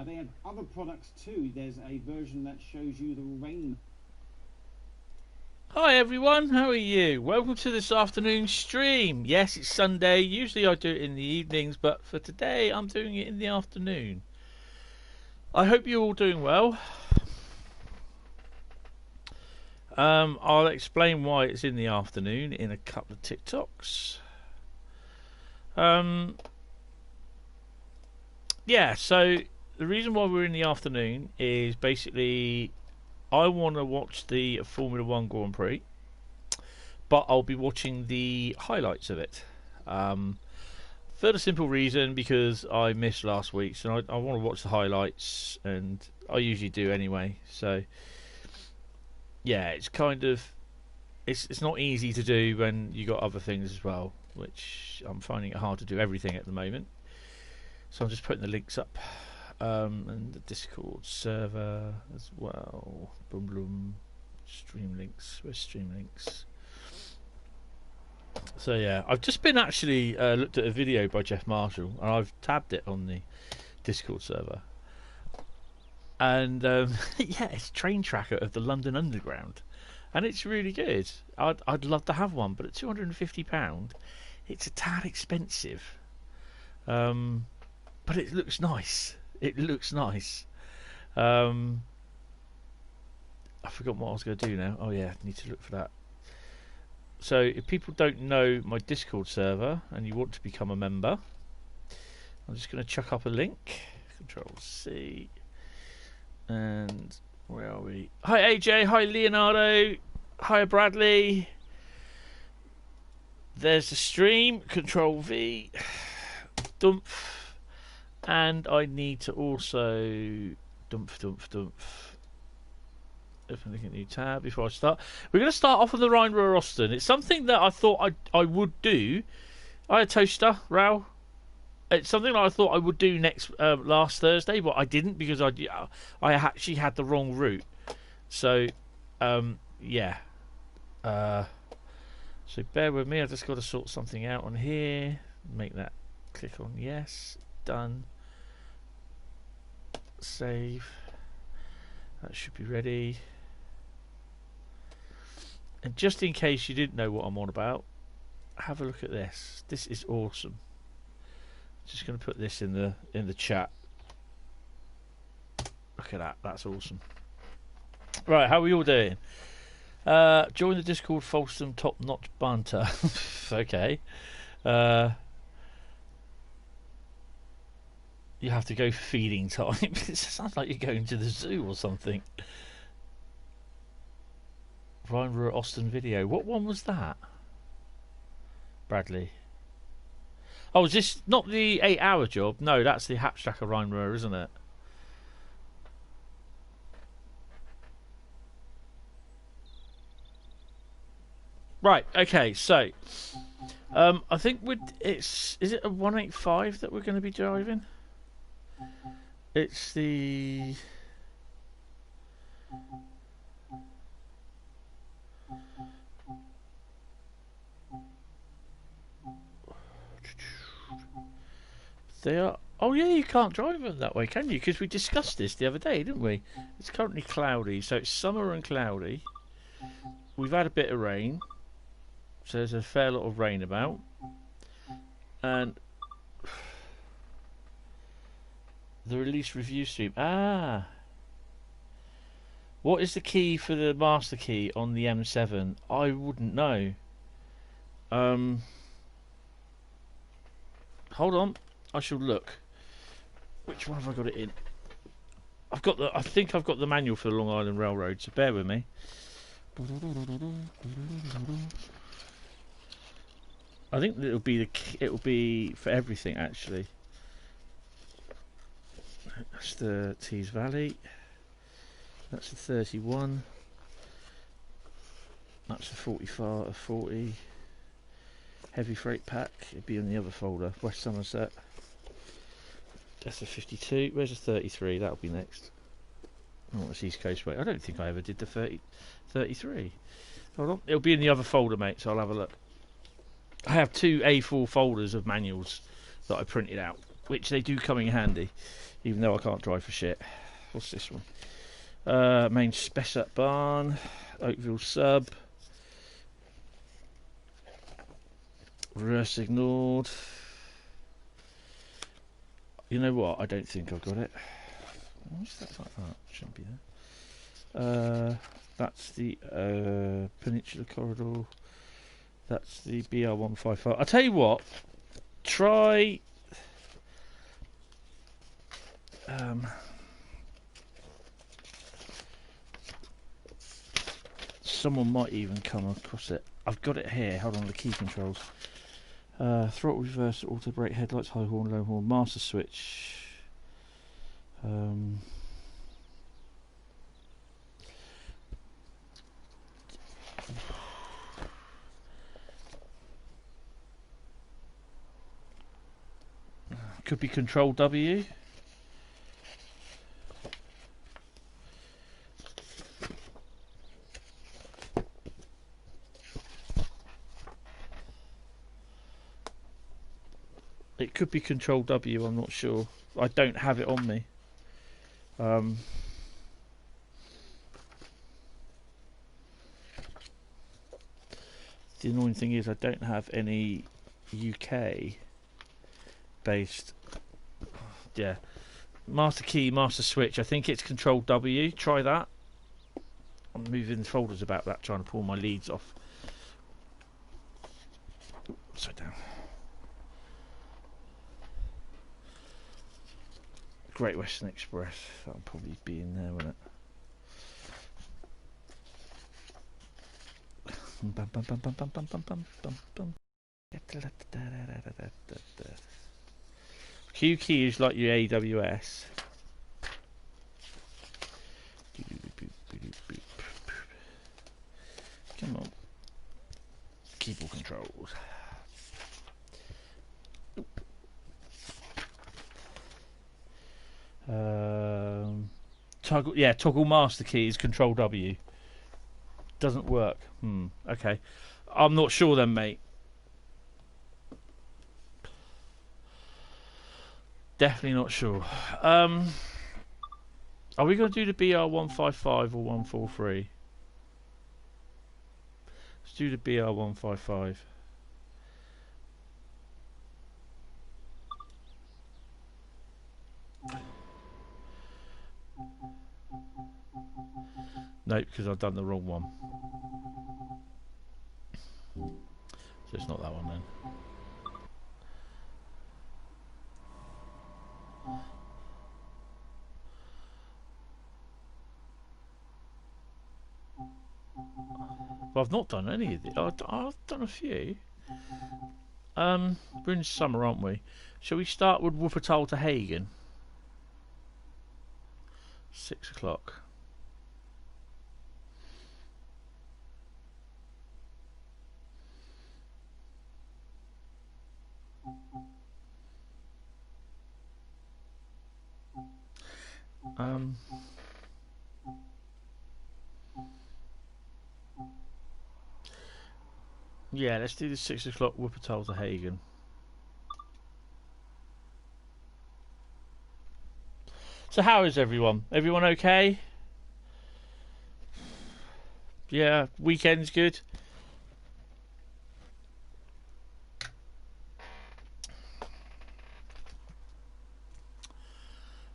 They have other products too. There's a version that shows you the rain. Hi everyone, how are you? Welcome to this afternoon stream. Yes, it's Sunday. Usually I do it in the evenings, but for today I'm doing it in the afternoon. I hope you're all doing well. I'll explain why it's in the afternoon in a couple of TikToks. Yeah, so the reason why we're in the afternoon is basically I want to watch the Formula 1 Grand Prix, but I'll be watching the highlights of it. For the simple reason, because I missed last week's, and I want to watch the highlights, and I usually do anyway. So, yeah, it's kind of... It's not easy to do when you got other things as well, which I'm finding it hard to do everything at the moment. So I'm just putting the links up. And the Discord server as well. Boom, boom. Stream links. Where's stream links? So yeah, I've just been actually looked at a video by Jeff Marshall, and I've tabbed it on the Discord server. And yeah, it's Train Tracker of the London Underground, and it's really good. I'd love to have one, but at £250, it's a tad expensive. But it looks nice. It looks nice. I forgot what I was going to do now. Oh yeah, I need to look for that. So if people don't know my Discord server and you want to become a member, I'm just going to chuck up a link. Control C. And where are we? Hi AJ, hi Leonardo, hi Bradley. There's the stream. Control V. Dump. And I need to also dump. Open a new tab before I start. We're going to start off with the Rhein-Ruhr Osten. It's something that I thought I would do. I had a toaster, Raoul. It's something that I thought I would do last Thursday, but I didn't because I actually had the wrong route. So, yeah. So bear with me. I've just got to sort something out on here. Make that click on yes. Done. Save. That should be ready. And just in case you didn't know what I'm on about, have a look at this. This is awesome. Just going to put this in the chat. Look at that. That's awesome. Right, how are we all doing? Join the Discord Folsom Top Notch Banter. Okay. You have to go for feeding time. It sounds like you're going to the zoo or something. Rhein-Ruhr Osten video. What one was that? Bradley. Oh, is this not the 8-hour job? No, that's the Hauptstrecke Rhein-Ruhr, isn't it? Right, okay, so I think is it a 185 that we're going to be driving? It's the they are. Oh yeah, you can't drive them that way, can you? Because we discussed this the other day, didn't we? It's currently cloudy, so it's summer and cloudy. We've had a bit of rain, so there's a fair lot of rain about, and the release review stream. Ah, what is the key for the master key on the M7? I wouldn't know. Hold on, I shall look. Which one have I got it in? I think I've got the manual for the Long Island Railroad. So bear with me. I think it'll be for everything actually. That's the Tees Valley. That's the 31. That's the 45, 40. Heavy freight pack. It'd be in the other folder. West Somerset. That's the 52. Where's the 33? That'll be next. Oh, it's East Coastway. I don't think I ever did the 33. Hold on. It'll be in the other folder, mate, so I'll have a look. I have two A4 folders of manuals that I printed out. which they do come in handy, even though I can't drive for shit. What's this one? Main Spessart barn, OakVille Sub, reverse ignored. You know what? I don't think I've got it. What's that like that? Shouldn't be there. That's the Peninsula Corridor. That's the BR155. I'll tell you what. Try. Someone might even come across it. I've got it here. Hold on, the key controls. Throttle reverse, auto brake, headlights, high horn, low horn, master switch. Could be Control W. It could be Control W, I'm not sure. I don't have it on me. The annoying thing is I don't have any UK based. Yeah. Master key, master switch. I think it's Control W. Try that. I'm moving the folders about that, trying to pull my leads off. Upside down. Great Western Express. That'll probably be in there, won't it? Q key is like your AWS. Come on. Keyboard controls. Toggle master key is Control W. Doesn't work. Okay. I'm not sure then, mate. Definitely not sure. Are we going to do the BR155 or 143? Let's do the BR155. Nope, because I've done the wrong one. So it's not that one then. Well, I've not done any of it. I've done a few. We're in summer, aren't we? Shall we start with Wuppertal to Hagen? 6 o'clock. Yeah, let's do the 6 o'clock Wuppertal to Hagen. So how is everyone? Everyone okay? Yeah, weekend's good.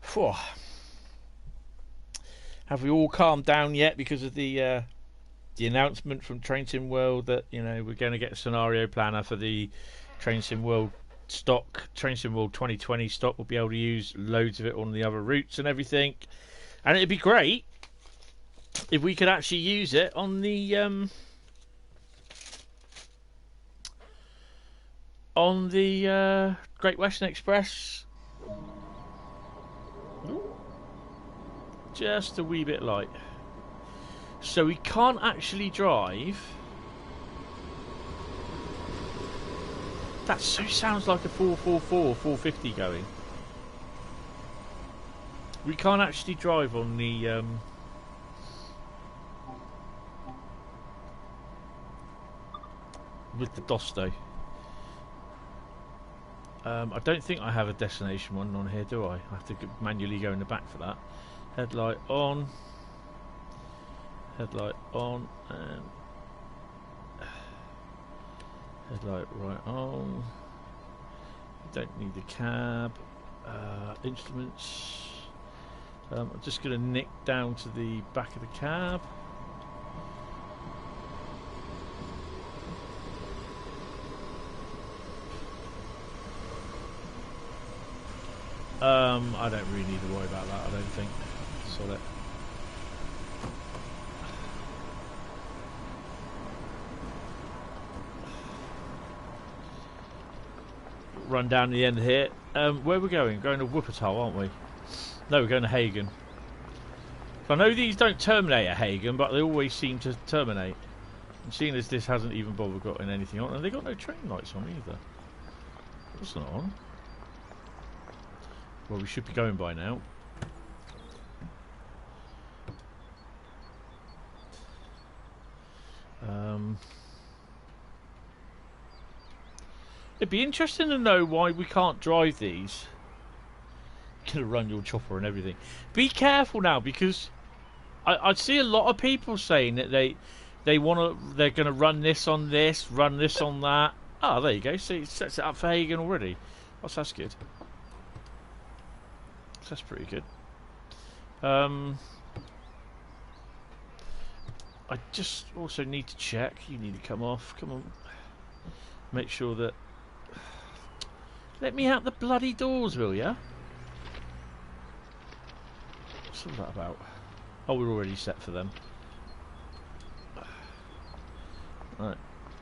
Phew. Have we all calmed down yet because of the announcement from Train Sim World that, you know, we're going to get a scenario planner for the Train Sim World stock, Train Sim World 2020 stock? We'll be able to use loads of it on the other routes and everything, and it'd be great if we could actually use it on the Great Western Express. Just a wee bit light. So we can't actually drive. That so sounds like a 444, 450 going. We can't actually drive on the with the Dosto. I don't think I have a destination one on here, do I? I have to manually go in the back for that. Headlight on, and headlight right on. Don't need the cab. Instruments. I'm just going to nick down to the back of the cab. I don't really need to worry about that, I don't think. Sort it. Run down the end here. Where are we going? We're going to Wuppertal, aren't we? No, we're going to Hagen. I know these don't terminate at Hagen, but they always seem to terminate. And seeing as this hasn't even bothered got anything on, and they got no train lights on either. What's not on? Well, we should be going by now. It'd be interesting to know why we can't drive these. Gonna run your chopper and everything. Be careful now, because I see a lot of people saying that they're gonna run this on this, run this on that. Oh, there you go. See, it sets it up for Hagen already. Oh, that's good. That's pretty good. I just also need to check. You need to come off. Come on. Make sure that. Let me out the bloody doors, will ya? What's all that about? Oh, we're already set for them. Right.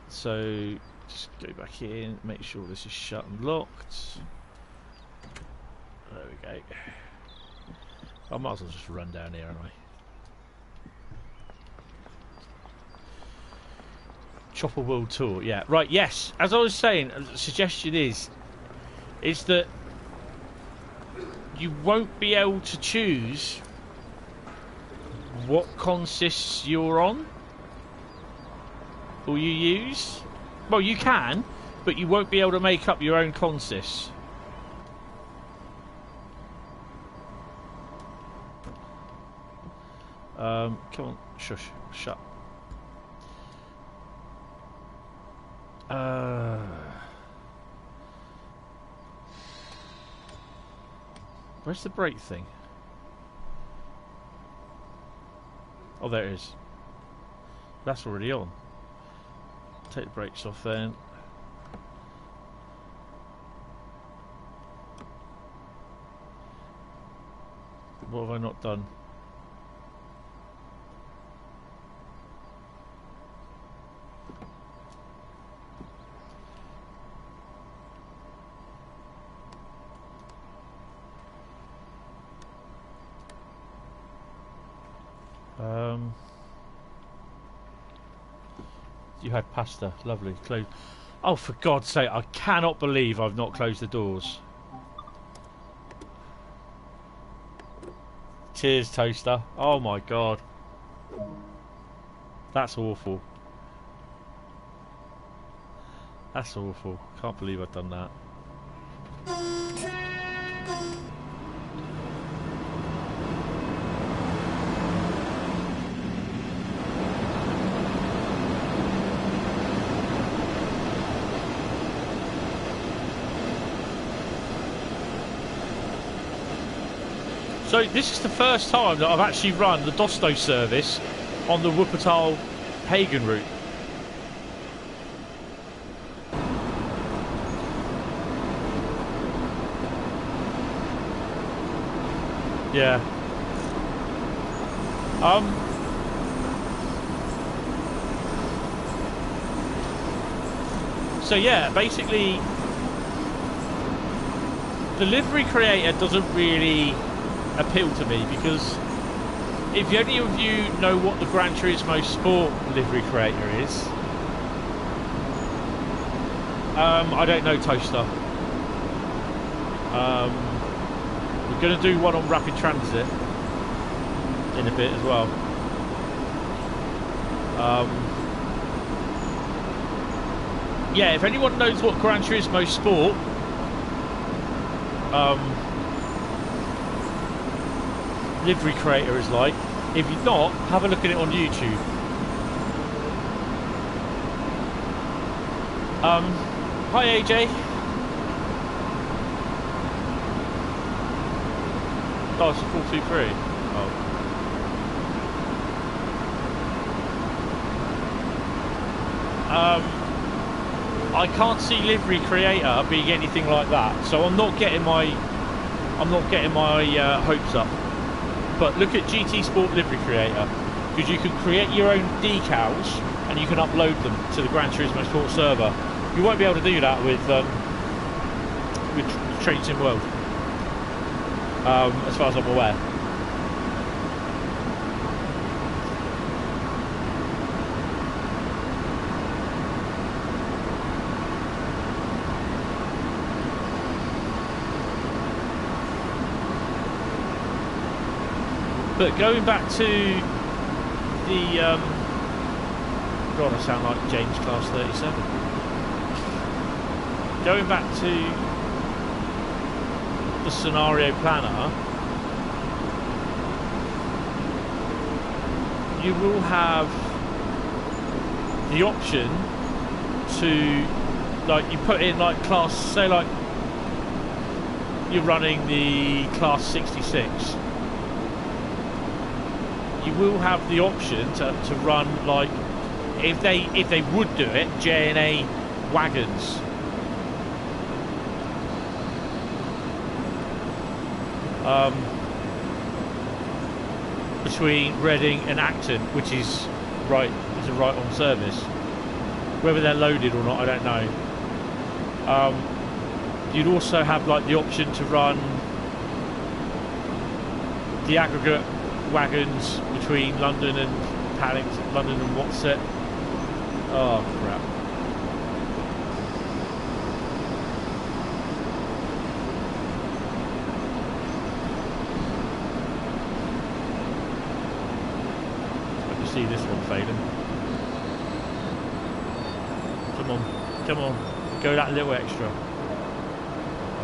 So just go back in. Make sure this is shut and locked. There we go. I might as well just run down here, anyway. Chopper World Tour, yeah. Right, yes. As I was saying, the suggestion is that you won't be able to choose what consists you're on or you use. Well, you can, but you won't be able to make up your own consists. Come on, shush, shut. Where's the brake thing? Oh, there it is. That's already on. Take the brakes off then. What have I not done? You had pasta, lovely. Close. Oh, for God's sake! I cannot believe I've not closed the doors. Cheers, toaster. Oh my God, that's awful. That's awful. Can't believe I've done that. So this is the first time that I've actually run the Dosto service on the Wuppertal-Hagen route. Yeah. So yeah, basically the livery creator doesn't really appeal to me, because if any of you know what the Gran Turismo Sport livery creator is, I don't know, toaster. We're going to do one on Rapid Transit in a bit as well. Yeah, if anyone knows what Gran Turismo Sport livery creator is like. If you're not, have a look at it on YouTube. Hi AJ. Oh, it's a 423. Oh. I can't see livery creator being anything like that, so I'm not getting my hopes up. But look at GT Sport livery creator, because you can create your own decals and you can upload them to the Gran Turismo Sport server. You won't be able to do that with Train Sim World, as far as I'm aware. But going back to the God, I sound like James Class 37. Going back to the scenario planner, you will have the option to, like, you put in like class, say like you're running the class 66. You will have the option to run, like, if they would do it, J&A wagons. Between Reading and Acton, which is a right-on service. Whether they're loaded or not, I don't know. You'd also have like the option to run the aggregate wagons between London and Paddington, London and Watset. Oh crap. I can see this one fading. Come on, come on, go that little extra.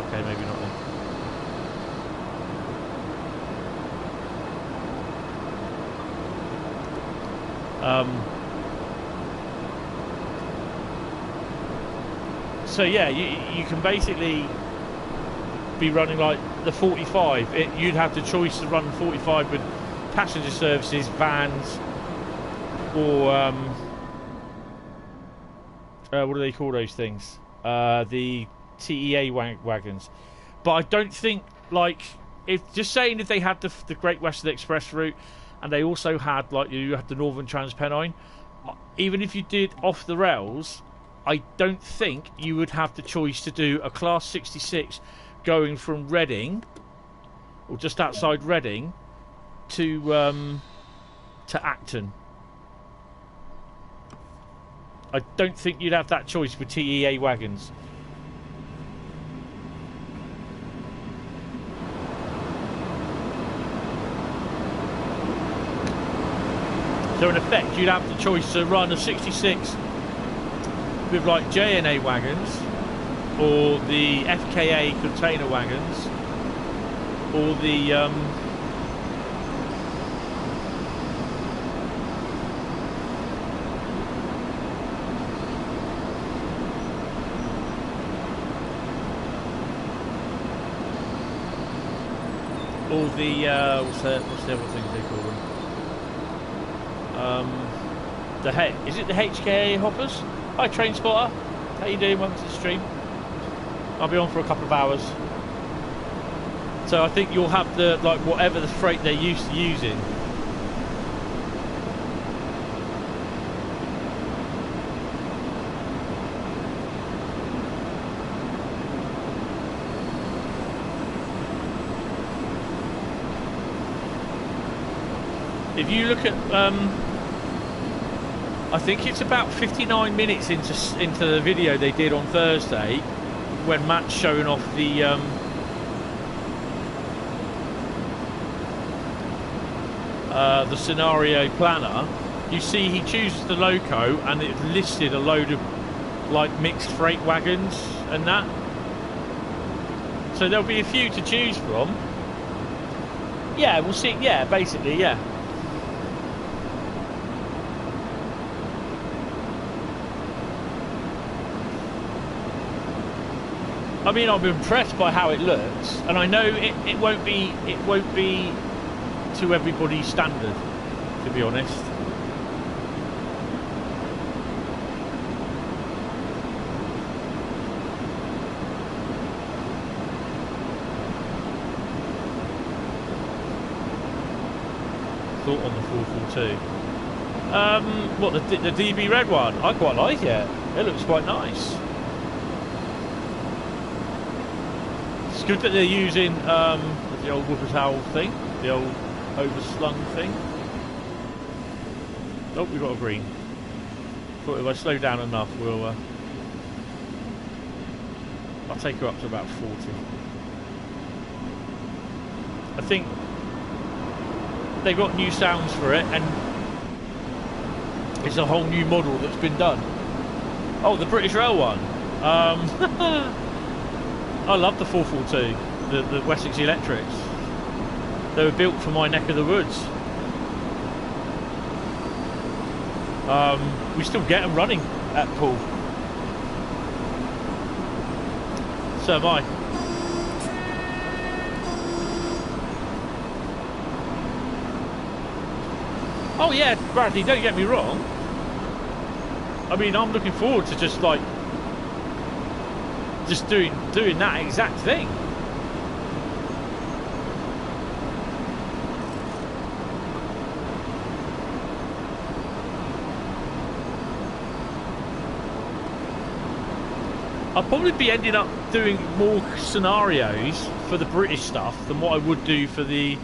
Okay, maybe not then. So yeah, you can basically be running like the 45. You'd have the choice to run 45 with passenger services, vans, or what do they call those things? The TEA wagons. But I don't think, like, if just saying if they had the Great Western Express route, and they also had, like, you had the Northern Trans Pennine, even if you did off the rails, I don't think you would have the choice to do a Class 66 going from Reading, or just outside Reading, to Acton. I don't think you'd have that choice with TEA wagons. So in effect, you'd have the choice to run a 66 with like J&A wagons, or the FKA container wagons, or the what's the other things they call them? Is it the HKA hoppers? Hi Train Spotter, how you doing? Welcome to the stream. I'll be on for a couple of hours. So I think you'll have the, like, whatever the freight they're used to using. If you look at, I think it's about 59 minutes into the video they did on Thursday, when Matt's showing off the scenario planner. You see he chooses the loco, and it listed a load of like mixed freight wagons and that. So there'll be a few to choose from. Yeah, we'll see. Yeah, basically, yeah. I mean, I'm impressed by how it looks, and I know it won't be to everybody's standard, to be honest. Thought on the 442. What, the DB red one? I quite like it. It looks quite nice. It's good that they're using the old whooper towel thing, the old overslung thing. Oh, we've got a green. Thought if I slow down enough, we'll. I'll take her up to about 40. I think they've got new sounds for it, and it's a whole new model that's been done. Oh, the British Rail one. I love the 442, the Wessex Electrics. They were built for my neck of the woods. We still get them running at Poole. So am I. Oh yeah, Bradley, don't get me wrong. I mean, I'm looking forward to just like doing that exact thing. I'll probably be ending up doing more scenarios for the British stuff than what I would do for the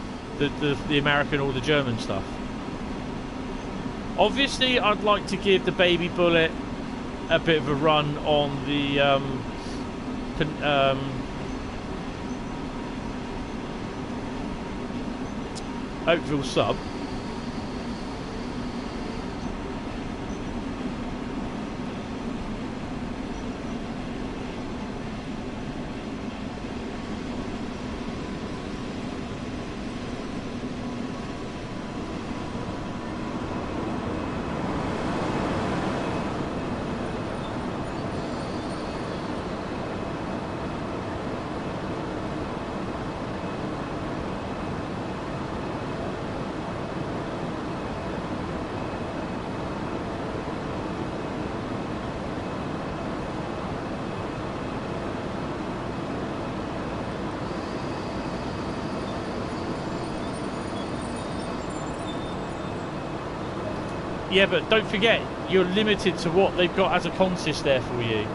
American or the German stuff. Obviously, I'd like to give the Baby Bullet a bit of a run on the OakVille Sub. Yeah, but don't forget, you're limited to what they've got as a consist there for you.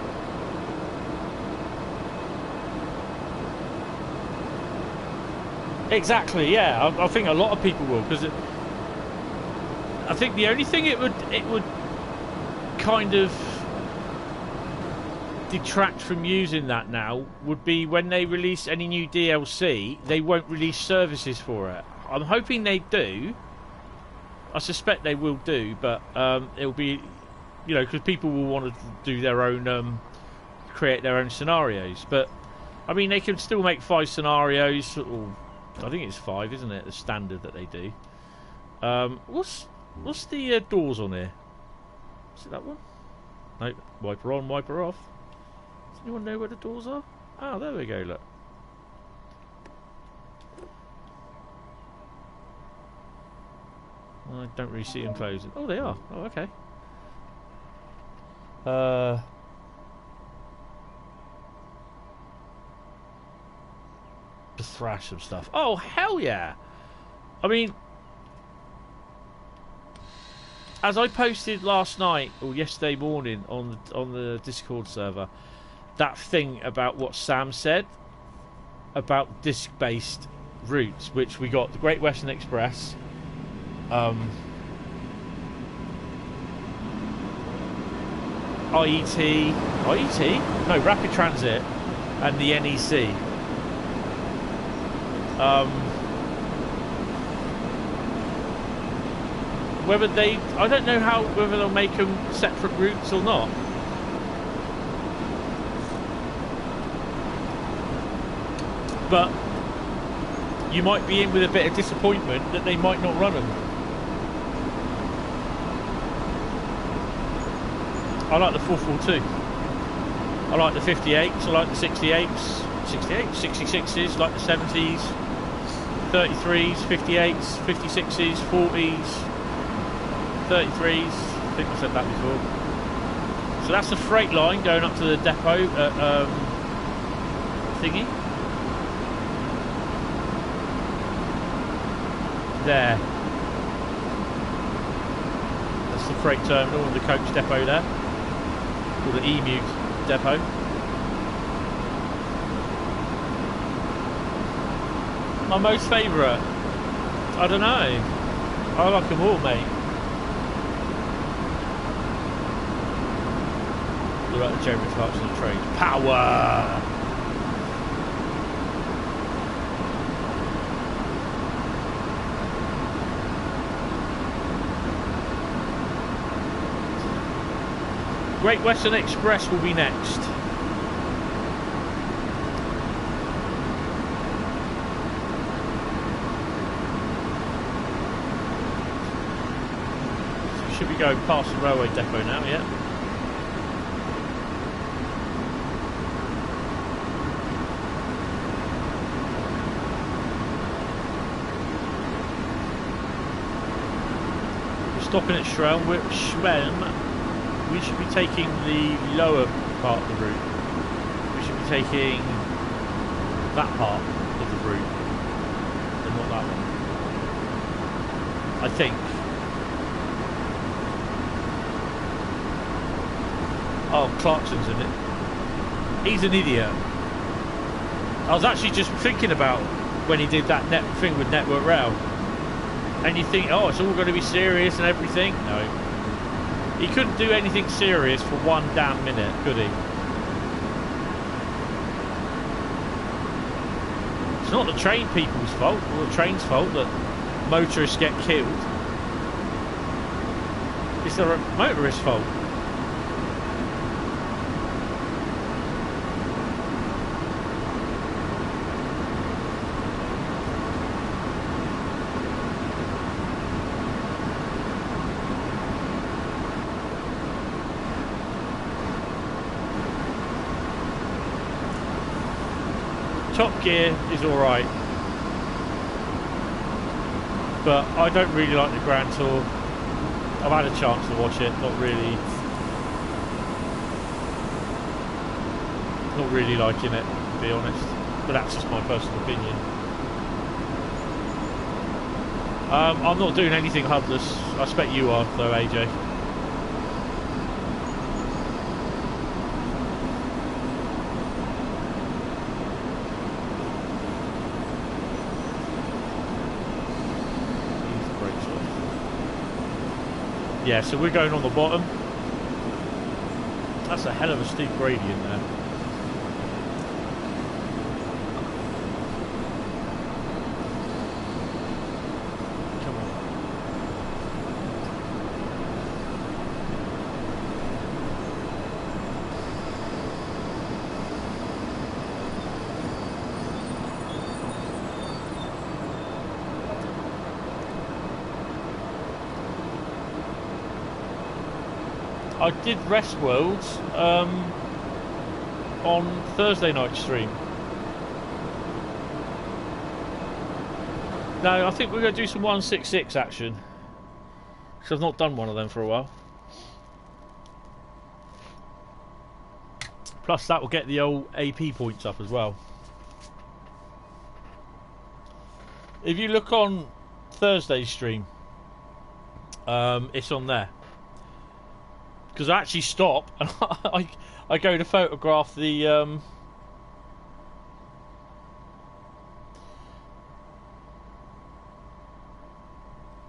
Exactly, yeah. I think a lot of people will, because I think the only thing it would kind of detract from using that now would be when they release any new DLC, they won't release services for it. I'm hoping they do. I suspect they will do, but it'll be, you know, because people will want to do their own, create their own scenarios. But I mean, they can still make 5 scenarios. Or, I think it's 5, isn't it? The standard that they do. What's the doors on here? Is it that one? No, wiper on, wiper off. Does anyone know where the doors are? Ah, there we go. Look. I don't really see them closing. Oh, they are. Oh, okay. To thrash some stuff. Oh, hell yeah! I mean, as I posted last night or yesterday morning on the Discord server, that thing about what Sam said about disc-based routes, which we got the Great Western Express. IET? No, Rapid Transit and the NEC. Whether they, I don't know whether they'll make them separate routes or not. but you might be in with a bit of disappointment that they might not run them. I like the 442. I like the 58s, I like the 68s, 66s, like the 70s, 33s, 58s, 56s, 40s, 33s. I think I said that before. So that's the freight line going up to the depot at thingy. There. That's the freight terminal and the coach depot there. Or the Emu depot. My most favourite? I don't know. I like them all, mate. What about the Jeremy Clarkson trains? Power! Great Western Express will be next. So should be going past the railway depot now, yeah? We're stopping at Schwelm. We should be taking the lower part of the route. We should be taking that part of the route and not that one. I think. Oh, Clarkson's in it. He's an idiot. I was actually just thinking about when he did that thing with Network Rail. And you think, oh, it's all going to be serious and everything. No. He couldn't do anything serious for one damn minute, could he? It's not the train people's fault, or the train's fault that motorists get killed. It's the motorist's fault. Top Gear is alright, but I don't really like the Grand Tour. I've had a chance to watch it, not really liking it, to be honest, but that's just my personal opinion. I'm not doing anything hubless. I expect you are though, AJ. Yeah, so we're going on the bottom. That's a hell of a steep gradient there. Come on. I did Rest Worlds on Thursday night stream. No, I think we're going to do some 166 action, because I've not done one of them for a while. Plus that will get the old AP points up as well. If you look on Thursday's stream, it's on there. Because I actually stop and I go to photograph the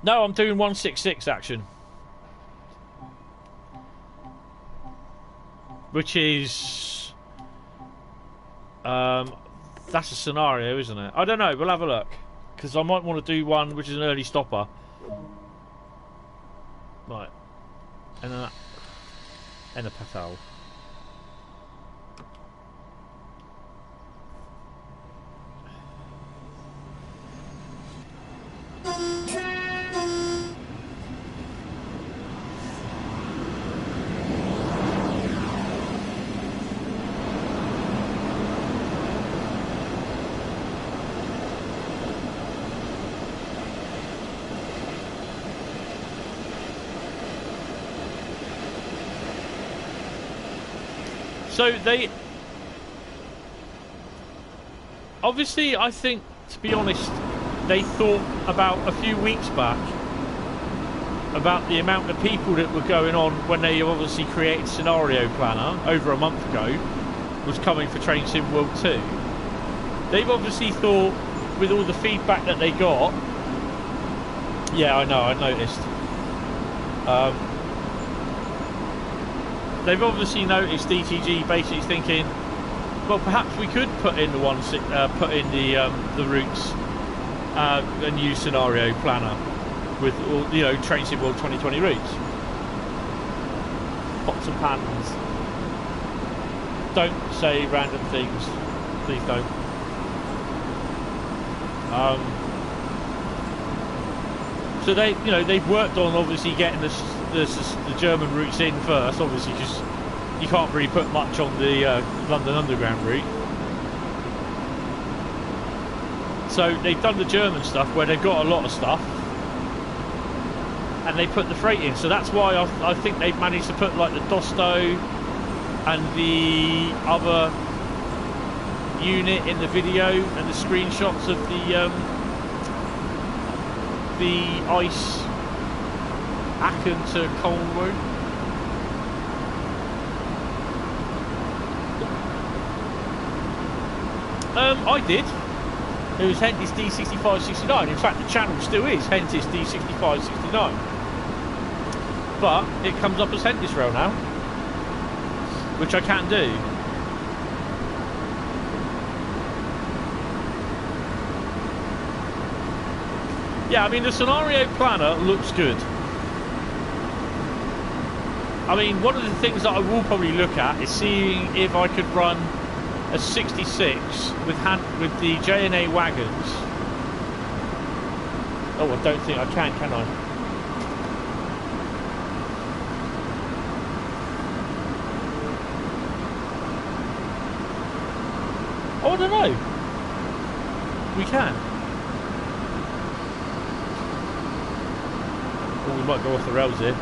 No, I'm doing 166 action, which is that's a scenario, isn't it? I don't know, we'll have a look, because I might want to do one which is an early stopper. Right, and then and a patal. So they... Obviously, I think, to be honest, they thought about a few weeks back about the amount of people that were going on when they obviously created Scenario Planner over a month ago was coming for Train Sim World 2. They've obviously thought, with all the feedback that they got... Yeah, I know, I noticed. They've obviously noticed DTG basically thinking, well, perhaps we could put in the routes and use Scenario Planner with all, you know, Train Sim World 2020 routes. Pots and pans. Don't say random things, please don't. So they, you know, they've worked on obviously getting the German routes in first, obviously, because you can't really put much on the London Underground route. So they've done the German stuff where they've got a lot of stuff, and they put the freight in. So that's why I think they've managed to put like the Dosto and the other unit in the video and the screenshots of the ice Aachen to Coldwood. I did. It was Hentis D6569. In fact, the channel still is Hentis D6569. But it comes up as Hentis Rail now, which I can do. Yeah, I mean, the Scenario Planner looks good. I mean, one of the things that I will probably look at is seeing if I could run a 66 with the J&A wagons. Oh, I don't think I can I? Oh, I don't know. We can. Oh, we might go off the rails here.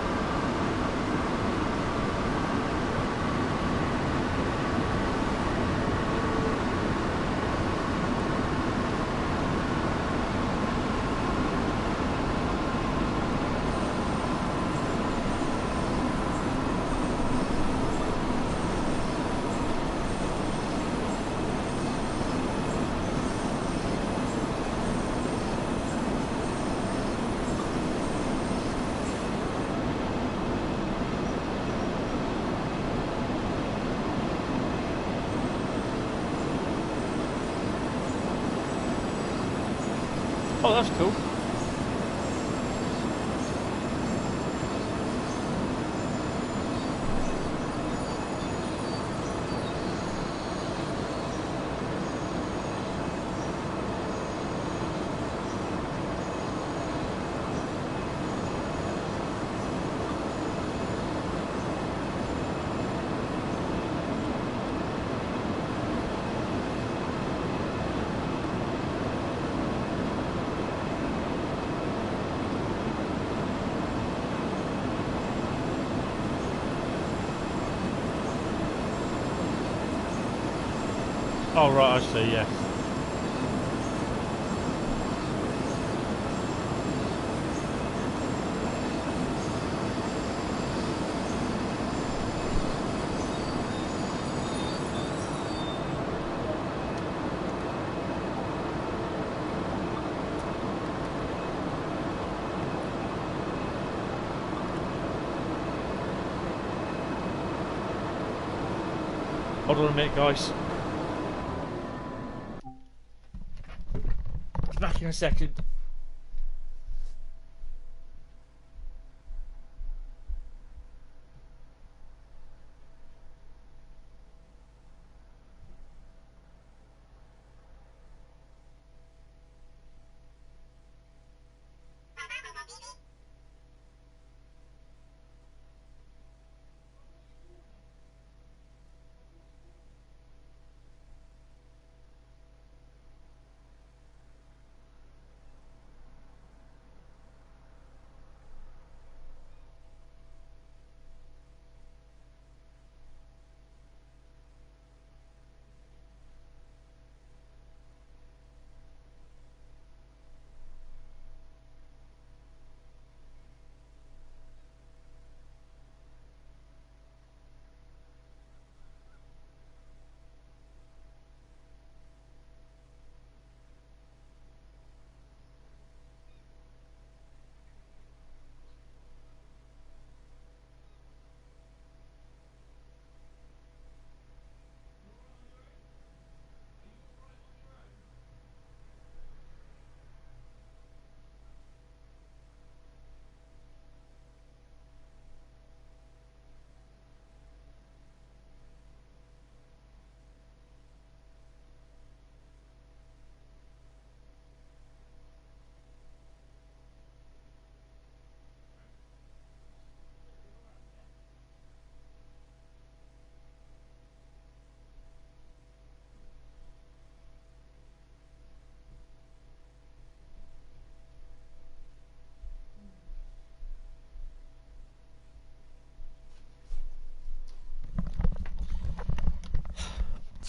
Oh, that's cool. Oh, right, I see, yes. Hold on a minute, guys. Back in a second.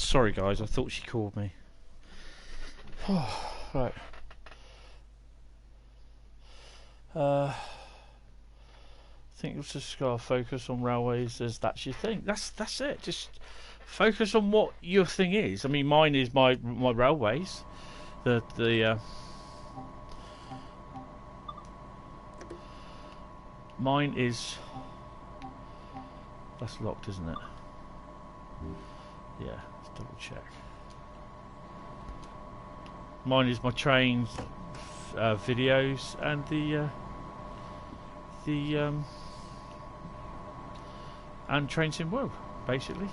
Sorry guys, I thought she called me. Right. I think you've just got to focus on railways as that's your thing. That's it. Just focus on what your thing is. I mean, mine is my railways. Mine is. That's locked, isn't it? Yeah, let's double check. Mine is my trains, videos, and and trains in Woo, basically.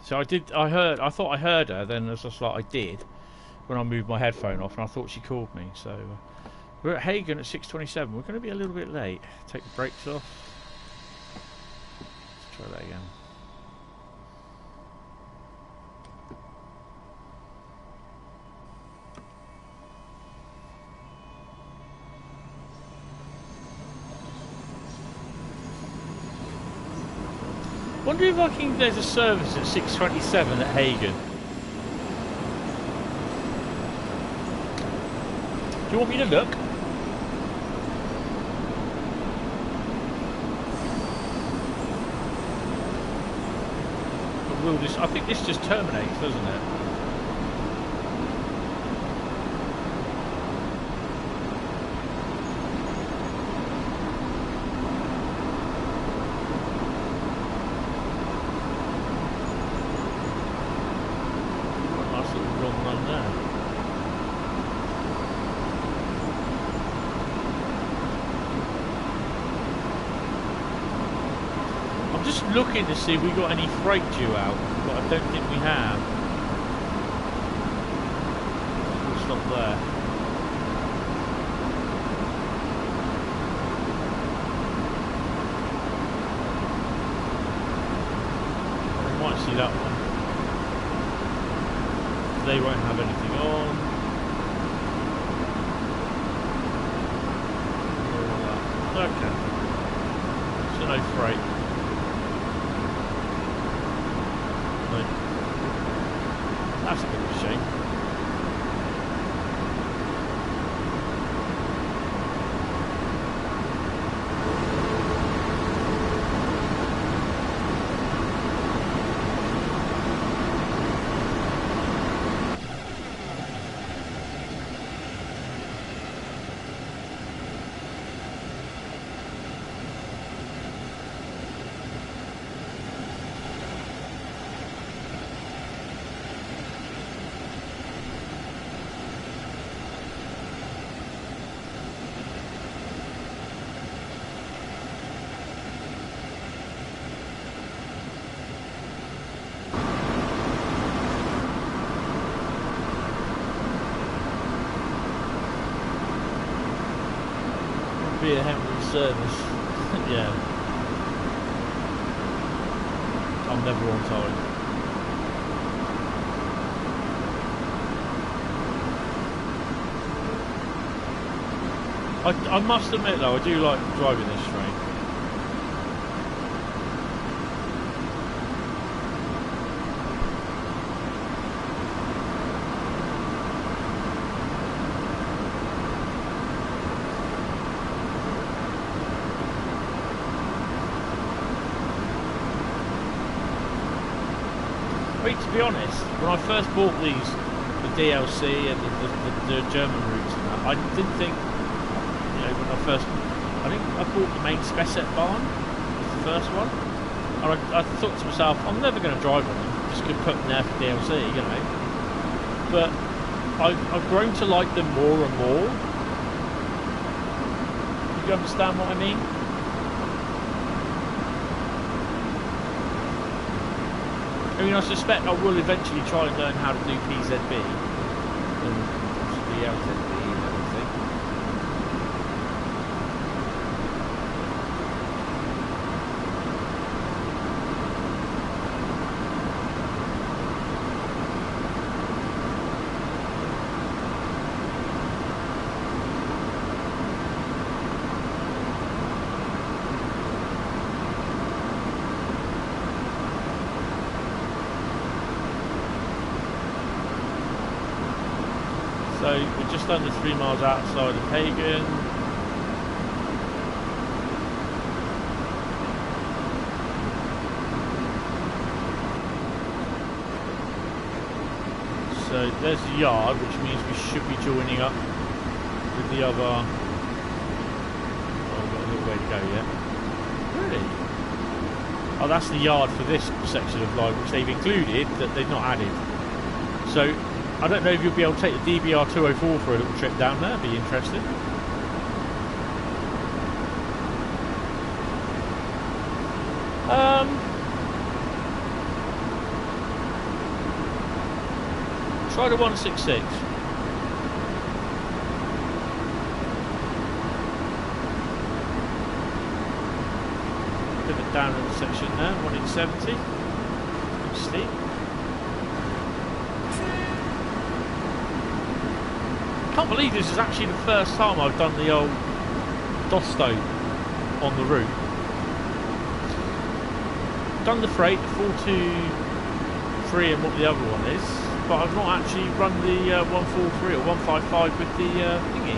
So I thought I heard her, then it's just like I did when I moved my headphone off, and I thought she called me. So we're at Hagen at 6:27. We're going to be a little bit late. Take the brakes off. Let's try that again. Wonder if there's a service at 6:27 at Hagen. Do you want me to look? But will this? I think this just terminates, doesn't it? Looking to see if we got any freight due out, but I don't think we have. We'll stop there. We might see that one. They won't have anything on. Okay. So no freight. That's a bit of a shame. Be a Henry service. Yeah. I'm never on time. I must admit though, I do like driving this train. To be honest, when I first bought the DLC and the German routes and that, I didn't think, you know, when I think I bought the main Spessett barn, was the first one, and I thought to myself, I'm never going to drive on them, I'm just going to put them there for DLC, you know. But I've grown to like them more and more. Do you understand what I mean? I mean, I suspect I will eventually try and learn how to do PZB and possibly LZB and everything. So we're just under 3 miles outside of Hagen. So there's the yard, which means we should be joining up with the other. Oh, we've got a little way to go yet. Really? Oh, that's the yard for this section of line, which they've included, that they've not added. So I don't know if you'll be able to take the DBR 204 for a little trip down there. Be interesting. Try the 166. Pivot down in the section there, 170. Steep. I can't believe this is actually the first time I've done the old Dosto on the route. Done the freight, the 423 and what the other one is, but I've not actually run the 143 or 155 with the thingy.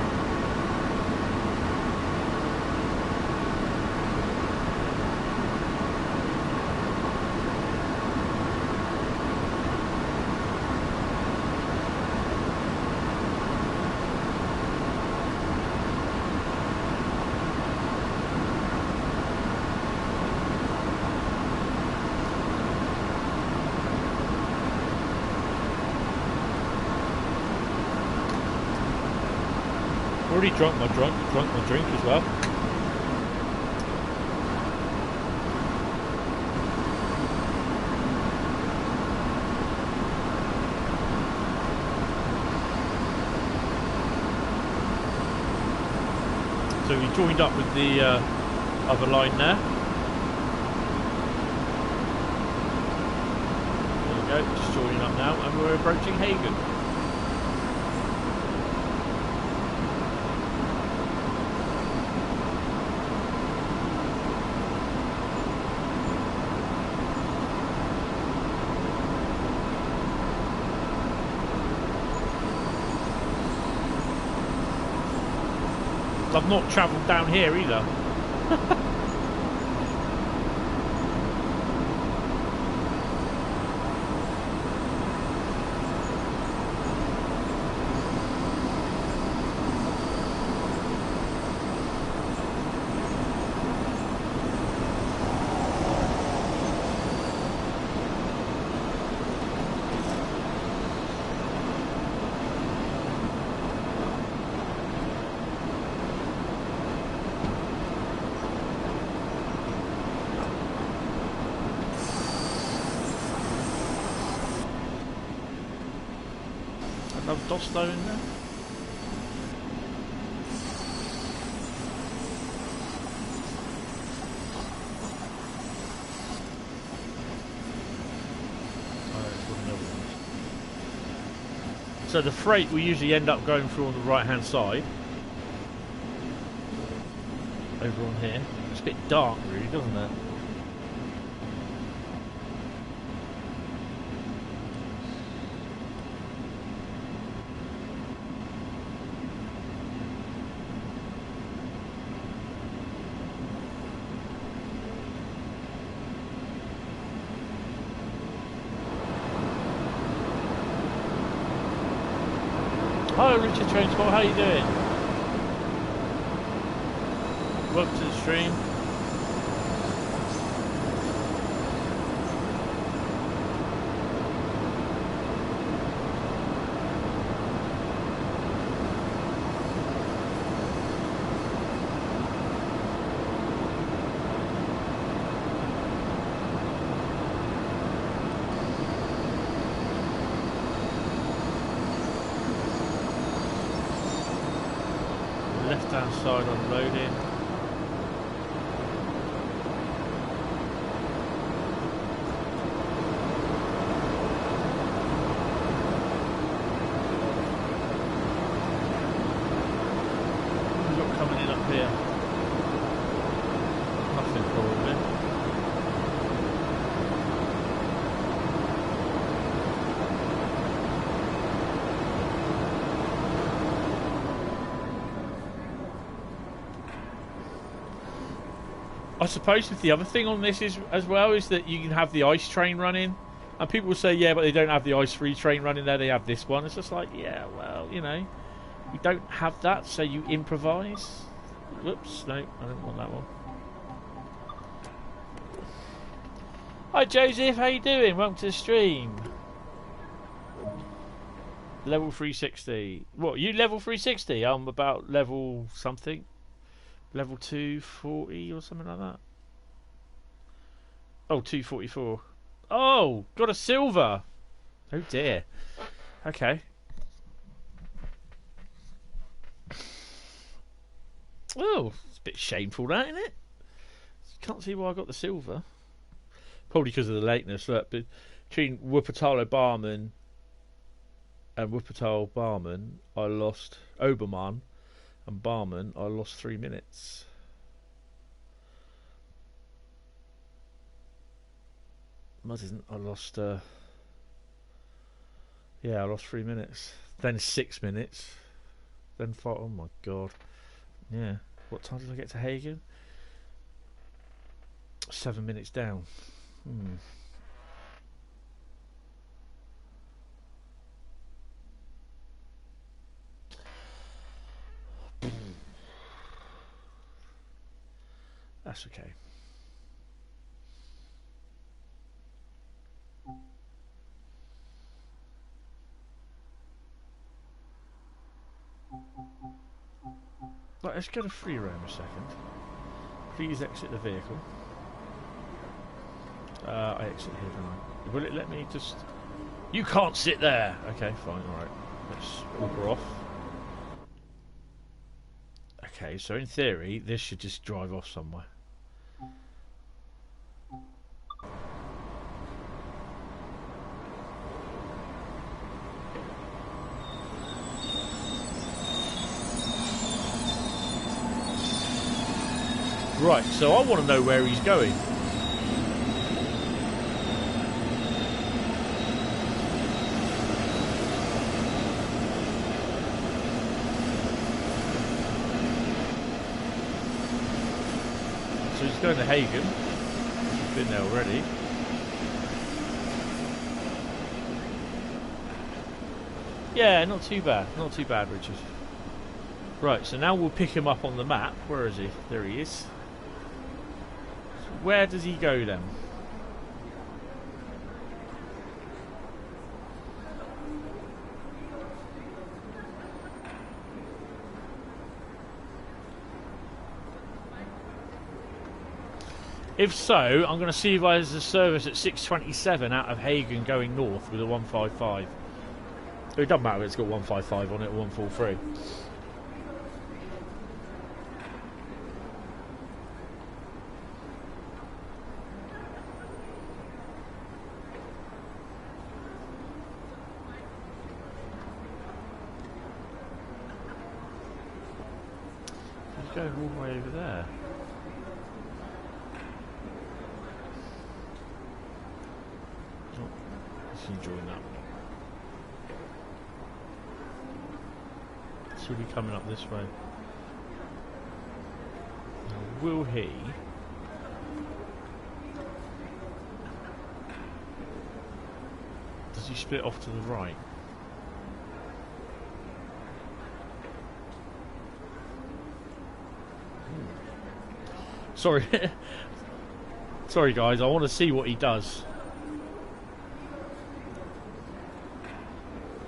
Already drunk my drink as well. So we joined up with the other line there. There we go, just joining up now, and we're approaching Hagen. I've not travelled down here either. Another Dosto in there. So the freight we usually end up going through on the right hand side. Over on here. It's a bit dark really, doesn't it? Hi Richard Transport, how you doing? Welcome to the stream. Left-hand side unloading. We've got coming in up here. Nothing probably. I suppose if the other thing on this is as well is that you can have the ice train running, and people will say, yeah, but they don't have the ice-free train running there. They have this one. It's just like, yeah, well, you know, we don't have that, so you improvise. Whoops, no, I don't want that one. Hi Joseph, how you doing? Welcome to the stream. Level 360. What, you level 360? I'm about level something. Level 240 or something like that. Oh, 244. Oh, got a silver. Oh dear. Okay. Oh, it's a bit shameful that, isn't it? Can't see why I got the silver. Probably because of the lateness. Look, but between Wuppertaler Barman and Wuppertal Barman, I lost Obermann, and Barman, I lost 3 minutes. I didn't. I lost. Yeah, I lost 3 minutes. Then 6 minutes. Then 5. Oh my god. Yeah. What time did I get to Hagen? 7 minutes down. That's okay. Right, let's go to free roam a second. Please exit the vehicle. I exit here, don't I? Will it let me just... You can't sit there! Okay, fine, alright. Let's Uber off. Okay, so in theory, this should just drive off somewhere. Right, so I want to know where he's going. So he's going to Hagen. He's been there already. Yeah, not too bad. Not too bad, Richard. Right, so now we'll pick him up on the map. Where is he? There he is. Where does he go then? If so, I'm going to see if there's a service at 6:27 out of Hagen going north with a 155. It doesn't matter if it's got 155 on it or 143. Go all the way over there. Oh, let's enjoy that. Should be coming up this way. Now, will he? Does he split off to the right? Sorry. Sorry guys, I want to see what he does.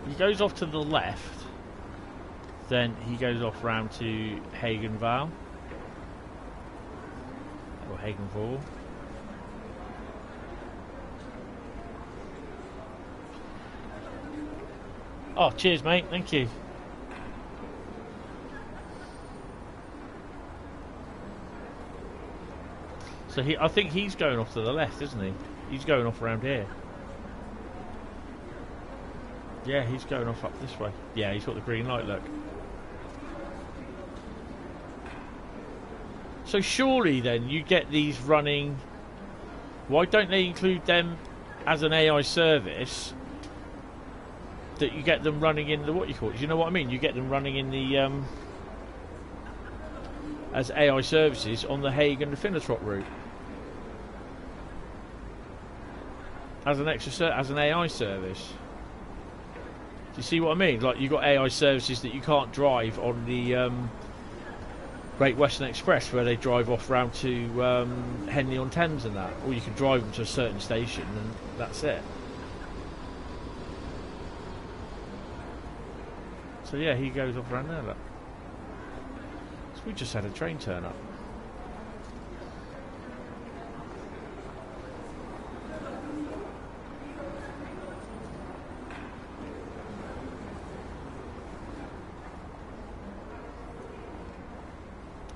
He goes off to the left, then he goes off round to Hagenval. Or Hagenval. Oh, cheers mate, thank you. So I think he's going off to the left, isn't he? He's going off around here. Yeah, he's going off up this way. Yeah, he's got the green light, look. So surely then you get these running... Why don't they include them as an AI service? That you get them running in the... What you call it? Do you know what I mean? You get them running in the... as AI services on the Hague and the Finnetrop route. As an as an AI service. Do you see what I mean? Like, you've got AI services that you can't drive on the Great Western Express, where they drive off round to Henley-on-Thames and that. Or you can drive them to a certain station and that's it. So yeah, he goes off around there, look. So we just had a train turn up.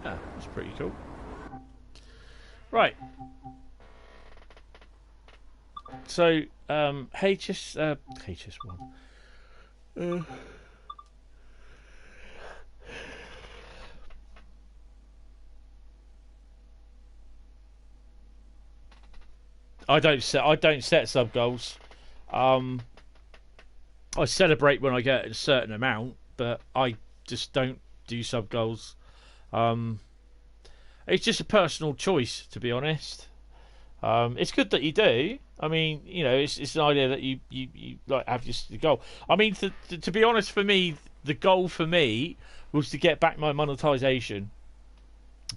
Ah, that's pretty cool. Right. So, HS1. I don't set sub goals. I celebrate when I get a certain amount, but I just don't do sub goals. It's just a personal choice, to be honest. It's good that you do. I mean, you know, it's an idea that you like have just the goal. I mean, to be honest, for me, the goal for me was to get back my monetization.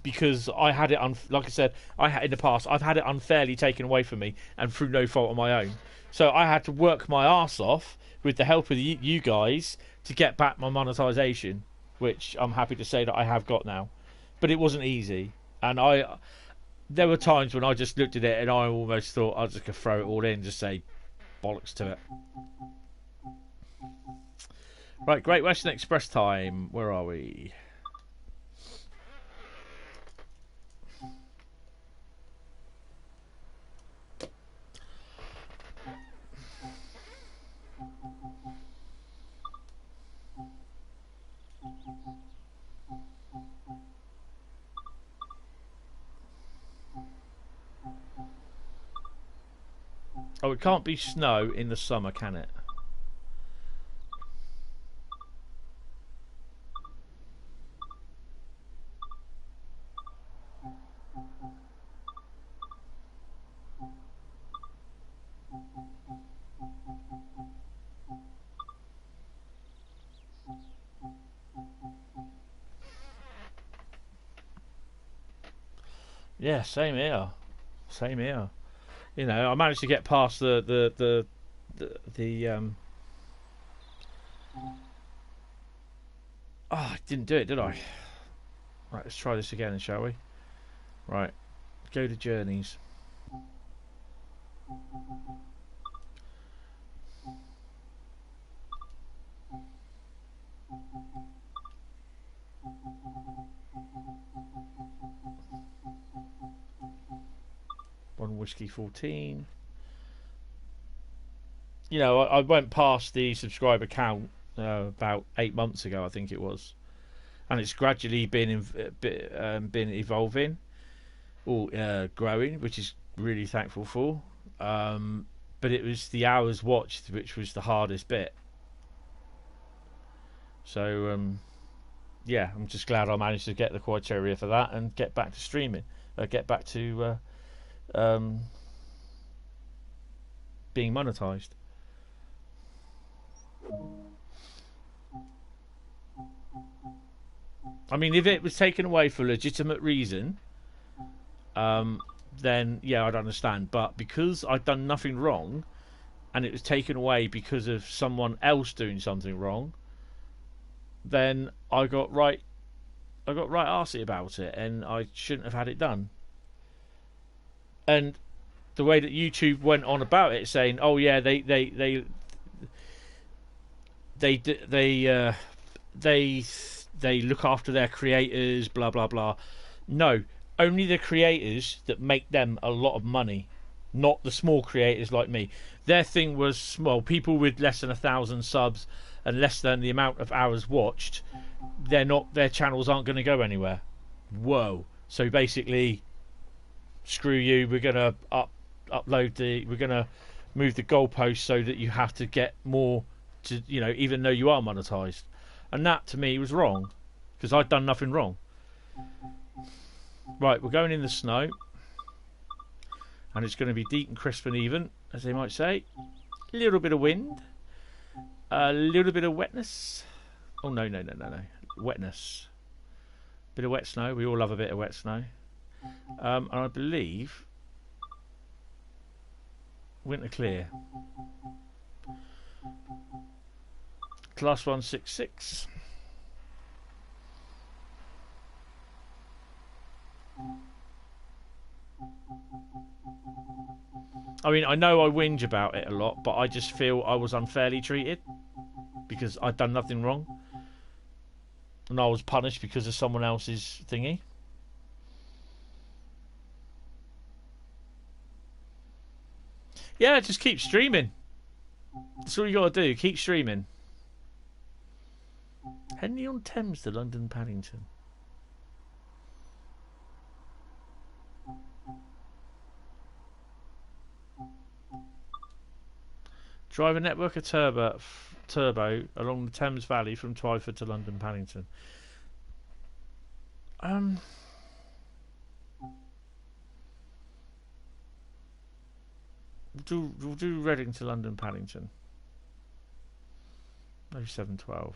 Because I had it, like I said, in the past, I've had it unfairly taken away from me, and through no fault of my own. So I had to work my arse off with the help of you guys to get back my monetization, which I'm happy to say that I have got now. But it wasn't easy, and there were times when I just looked at it and I almost thought I was just gonna throw it all in and just say bollocks to it. Right, Great Western Express time. Where are we? Oh, it can't be snow in the summer, can it? Yeah, same here. Same here. You know, I managed to get past the Oh, I didn't do it, did I? Right, let's try this again, shall we? Right, go to journeys. One whiskey 14. You know, I went past the subscriber count about 8 months ago, I think it was, and it's gradually been evolving or growing, which is really thankful for. But it was the hours watched which was the hardest bit. So yeah, I'm just glad I managed to get the criteria for that and get back to streaming, get back to being monetized. I mean, if it was taken away for a legitimate reason, then yeah, I'd understand. But because I'd done nothing wrong, and it was taken away because of someone else doing something wrong, then I got right arsey about it, and I shouldn't have had it done. And the way that YouTube went on about it, saying, "Oh yeah, they look after their creators, blah blah blah." No, only the creators that make them a lot of money, not the small creators like me. Their thing was small. People with less than 1,000 subs and less than the amount of hours watched, their channels aren't going to go anywhere. Whoa! So basically, screw you. We're gonna we're gonna move the goalpost so that you have to get more to, you know, even though you are monetized. And that to me was wrong, because I'd done nothing wrong. Right, we're going in the snow. And it's going to be deep and crisp and even, as they might say. A little bit of wind. A little bit of wetness. Oh, no. Wetness. Bit of wet snow. We all love a bit of wet snow. And I believe winter clear. Class 166. I mean, I know I whinge about it a lot, but I just feel I was unfairly treated because I'd done nothing wrong. And I was punished because of someone else's thingy. Yeah, just keep streaming. That's all you got to do. Keep streaming. Henley-on-Thames to London Paddington. Drive a network of turbo along the Thames Valley from Twyford to London Paddington. We'll do Reading to London Paddington. 0712.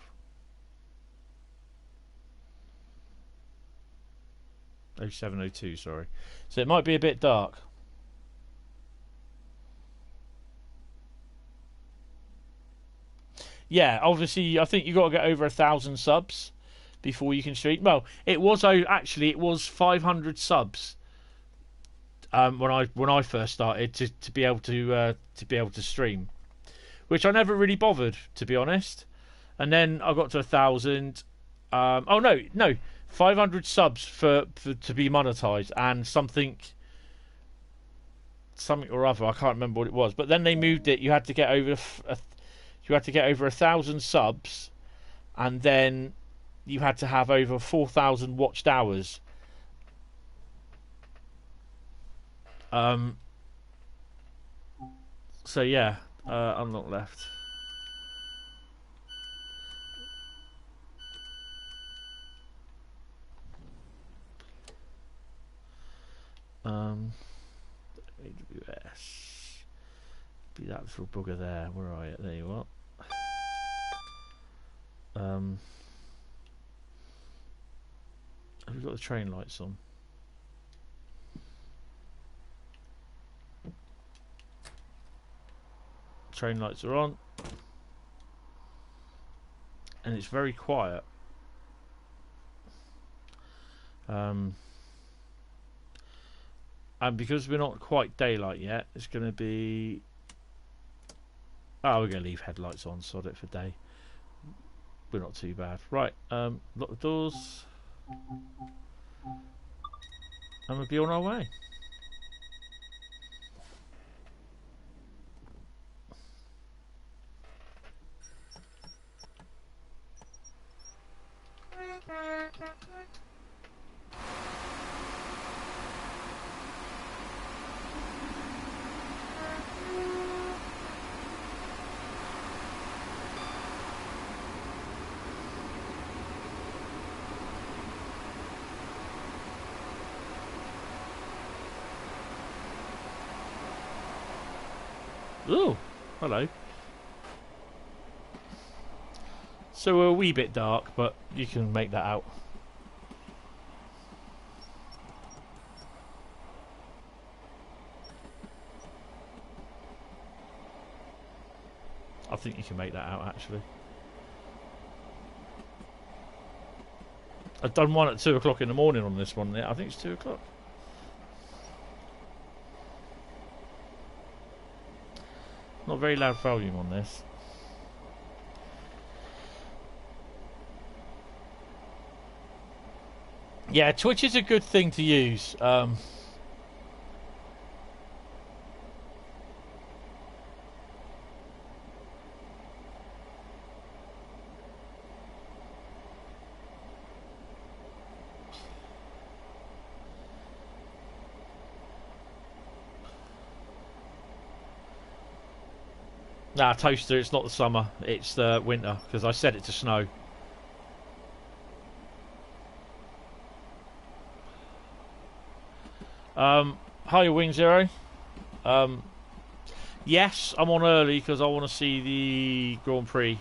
0702, sorry. So it might be a bit dark. Yeah, obviously, I think you've got to get over 1,000 subs before you can stream. Well, it was 500 subs when I first started to be able to stream, which I never really bothered, to be honest. And then I got to 1,000. 500 subs for to be monetized, and something or other. I can't remember what it was. But then they moved it. You had to get over 1,000 subs, and then you had to have over 4,000 watched hours. So yeah, I'm not left. AWS. Be that little bugger there. Where are you? There you are. Have we got the train lights on? Train lights are on, and it's very quiet. And because we're not quite daylight yet, it's going to be... Oh, we're going to leave headlights on, sod it for day. We're not too bad. Right, lock the doors. And we'll be on our way. Oh, hello. So we're a wee bit dark, but you can make that out. I think you can make that out, actually. I've done one at 2 o'clock in the morning on this one. I think it's 2 o'clock. Not very loud volume on this. Yeah, Twitch is a good thing to use. Nah, Toaster, it's not the summer, it's the winter, because I set it to snow. Hi, Wing Zero. Yes, I'm on early because I want to see the Grand Prix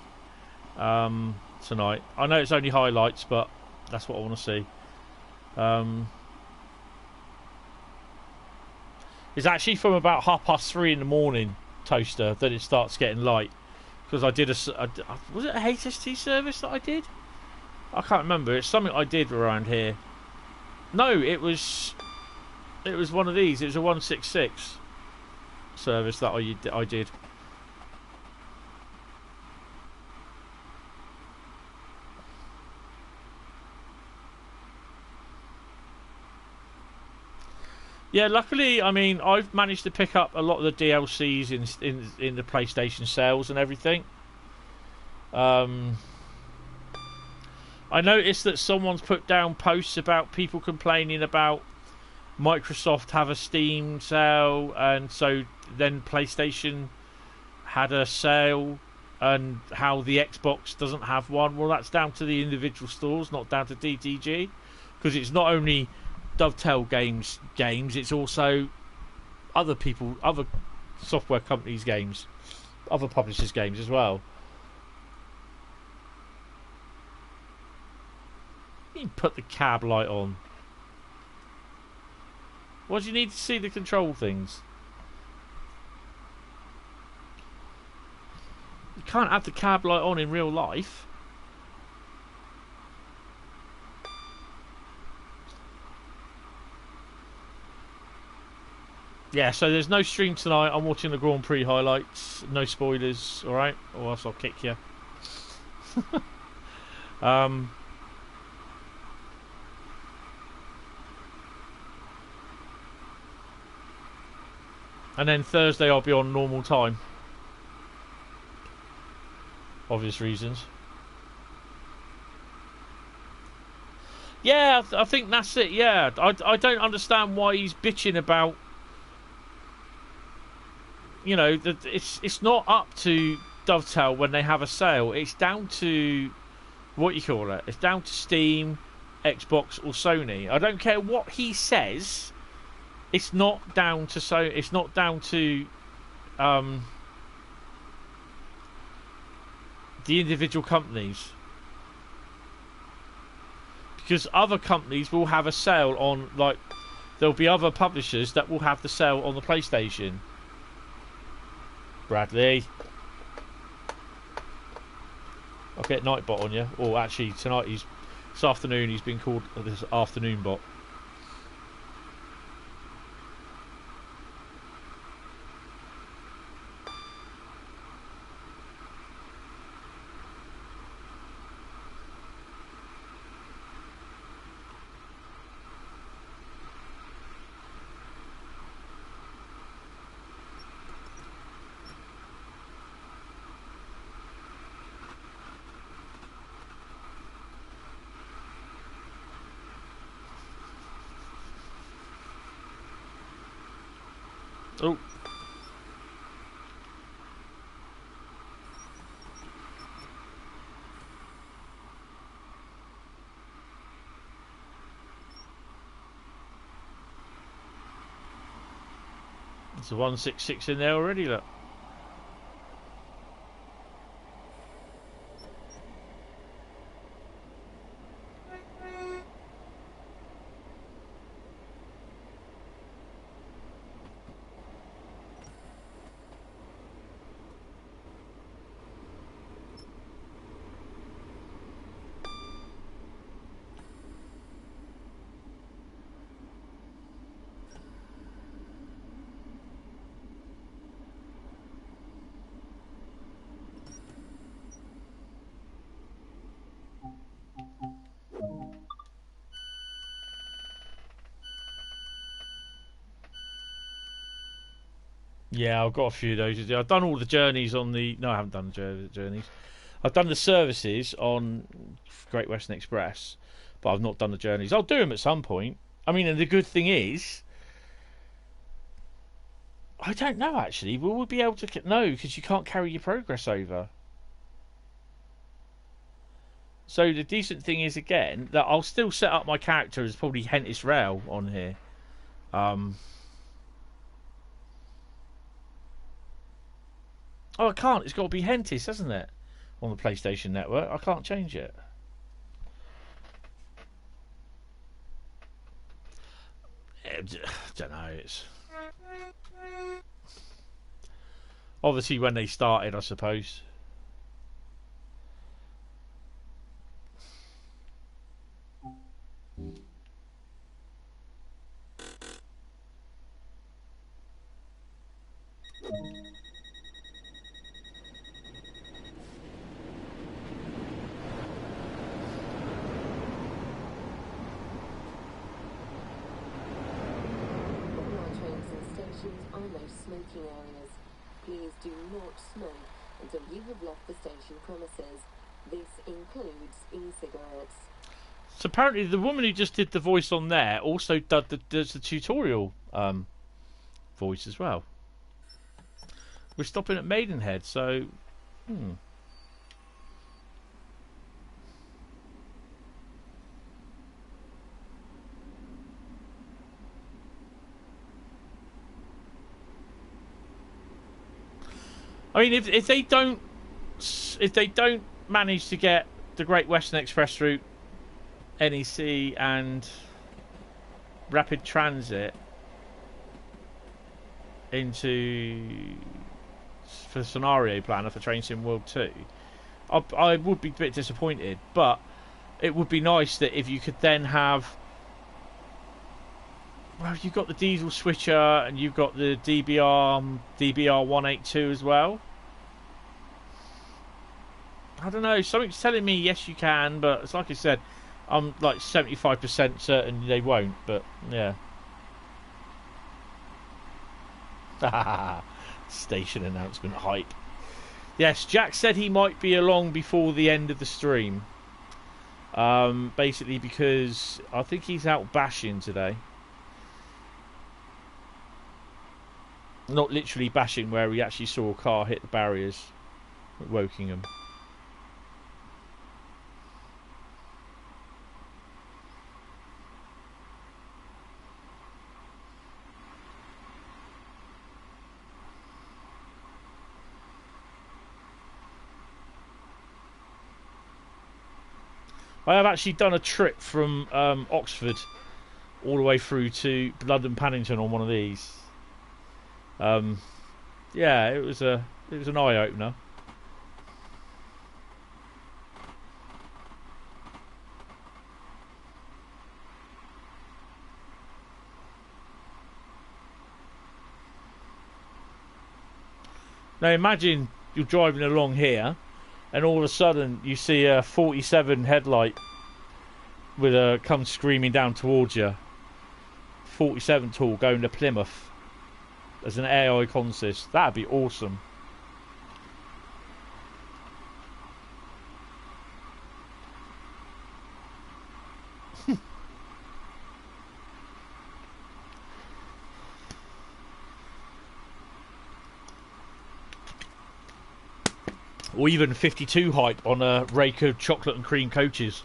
tonight. I know it's only highlights, but that's what I want to see. It's actually from about 3:30 in the morning, Toaster, that it starts getting light. Because I did was it a HST service that I did? I can't remember. It's something I did around here. No, it was one of these. It was a 166 service that I did. Yeah, luckily, I mean, I've managed to pick up a lot of the DLCs in the PlayStation sales and everything. I noticed that someone's put down posts about people complaining about Microsoft have a Steam sale, and so then PlayStation had a sale, and how the Xbox doesn't have one. Well, that's down to the individual stores, not down to DTG, because it's not only Dovetail games, it's also other software companies' games, other publishers' games as well. You put the cab light on. Why do you need to see the control things? You can't have the cab light on in real life. Yeah, so there's no stream tonight. I'm watching the Grand Prix highlights. No spoilers, alright? Or else I'll kick you. And then Thursday I'll be on normal time. Obvious reasons. Yeah, I think that's it, yeah. I don't understand why he's bitching about... You know, it's not up to Dovetail when they have a sale. It's down to... What you call it? It's down to Steam, Xbox or Sony. I don't care what he says... It's not down to It's not down to the individual companies, because other companies will have a sale on, like, there'll be other publishers that will have the sale on the PlayStation. Bradley, I'll get Nightbot on you. Or actually tonight this afternoon he's been called this afternoon bot. Oh. There's a 166 in there already, look. Yeah, I've got a few of those. I've done all the journeys on the... No, I haven't done the journeys. I've done the services on Great Western Express, but I've not done the journeys. I'll do them at some point. I mean, and the good thing is... I don't know, actually. Will we be able to... No, because you can't carry your progress over. So the decent thing is, again, that I'll still set up my character as probably Hentis Rail on here. Oh, I can't. It's got to be Hentis, hasn't it? On the PlayStation Network. I can't change it. I don't know. It's obviously when they started, I suppose. Smoking areas. Please do not smoke until you have left the station premises. This includes e-cigarettes. So apparently the woman who just did the voice on there also does the tutorial voice as well. We're stopping at Maidenhead, so I mean, if they don't manage to get the Great Western Express route, NEC, and Rapid Transit into for Scenario Planner for Train Sim World 2, I would be a bit disappointed. But it would be nice that if you could then have. Well, you've got the diesel switcher and you've got the DBR 182 as well. I don't know. Something's telling me yes, you can, but it's like I said, I'm like 75% certain they won't. But yeah. Station announcement hype. Yes, Jack said he might be along before the end of the stream. Basically because I think he's out bashing today. Not literally bashing, where he actually saw a car hit the barriers at Wokingham. I have actually done a trip from Oxford all the way through to London Paddington on one of these. Yeah, it was an eye opener. Now imagine you're driving along here, and all of a sudden you see a 47 headlight with a come screaming down towards you. 47 tall going to Plymouth as an AI consist. That'd be awesome. Or even 52 hype on a rake of chocolate and cream coaches.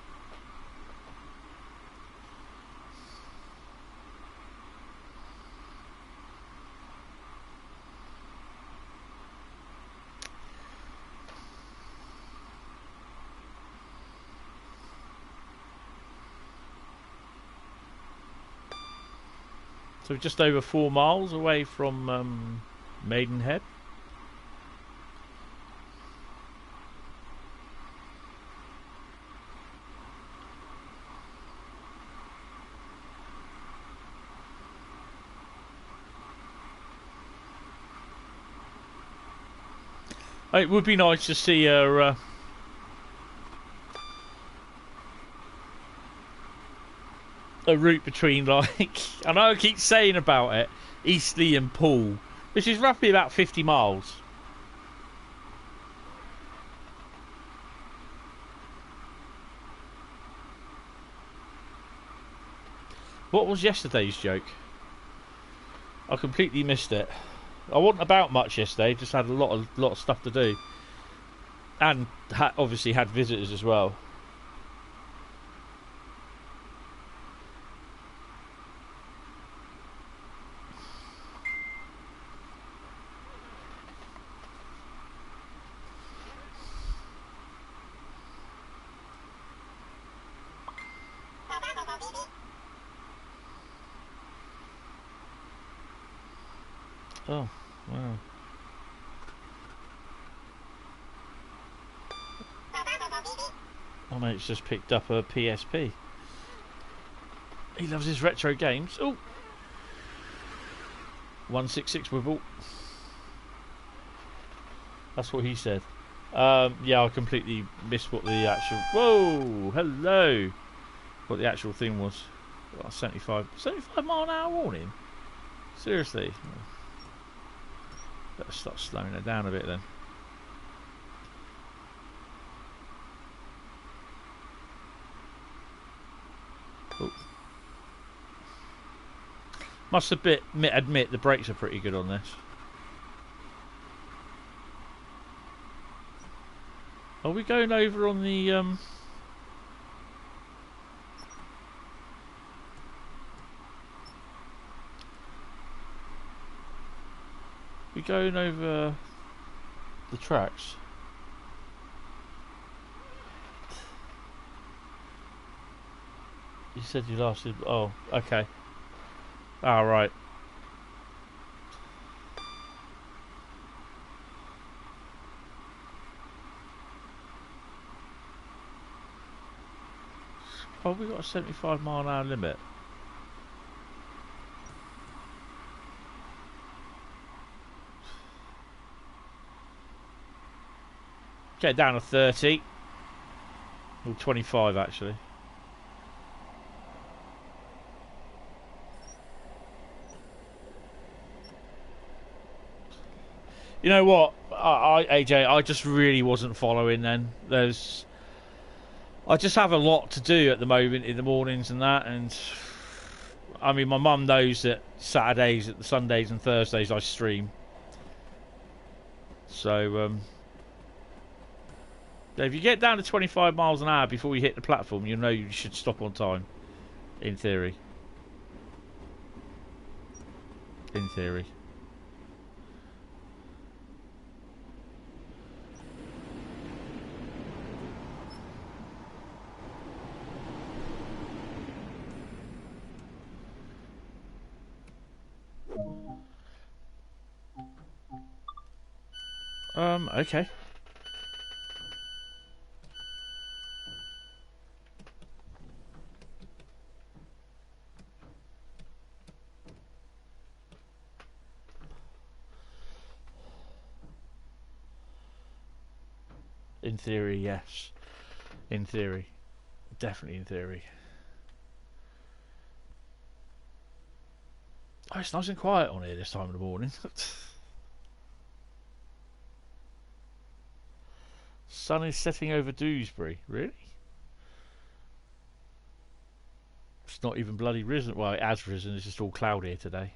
So just over 4 miles away from Maidenhead. It would be nice to see a route between, like, I know I keep saying about it, Eastleigh and Poole, which is roughly about 50 miles. What was yesterday's joke? I completely missed it. I wasn't about much yesterday, just had a lot of stuff to do. And obviously had visitors as well. Oh, wow. My mate's just picked up a PSP. He loves his retro games. Oh! 166 Wibble. That's what he said. Yeah, I completely missed what the actual... Whoa! Hello! What the actual thing was. Well, 75 mile an hour warning? Seriously? Better start slowing it down a bit then. Oh. Must admit the brakes are pretty good on this. Are we going over on the we going over the tracks? You said you lasted. Oh, okay. Ah, right. Oh, we got a 75 mile an hour limit. Get down to 30. Or 25 actually. You know what, AJ, I just really wasn't following then. I just have a lot to do at the moment in the mornings and that, and I mean my mum knows that Saturdays, Sundays and Thursdays I stream. So if you get down to 25 miles an hour before you hit the platform, you know you should stop on time, in theory. In theory. Okay. In theory, yes. In theory. Definitely in theory. Oh, it's nice and quiet on here this time of the morning. Sun is setting over Dewsbury. Really? It's not even bloody risen. Well, it has risen. It's just all cloudy here today.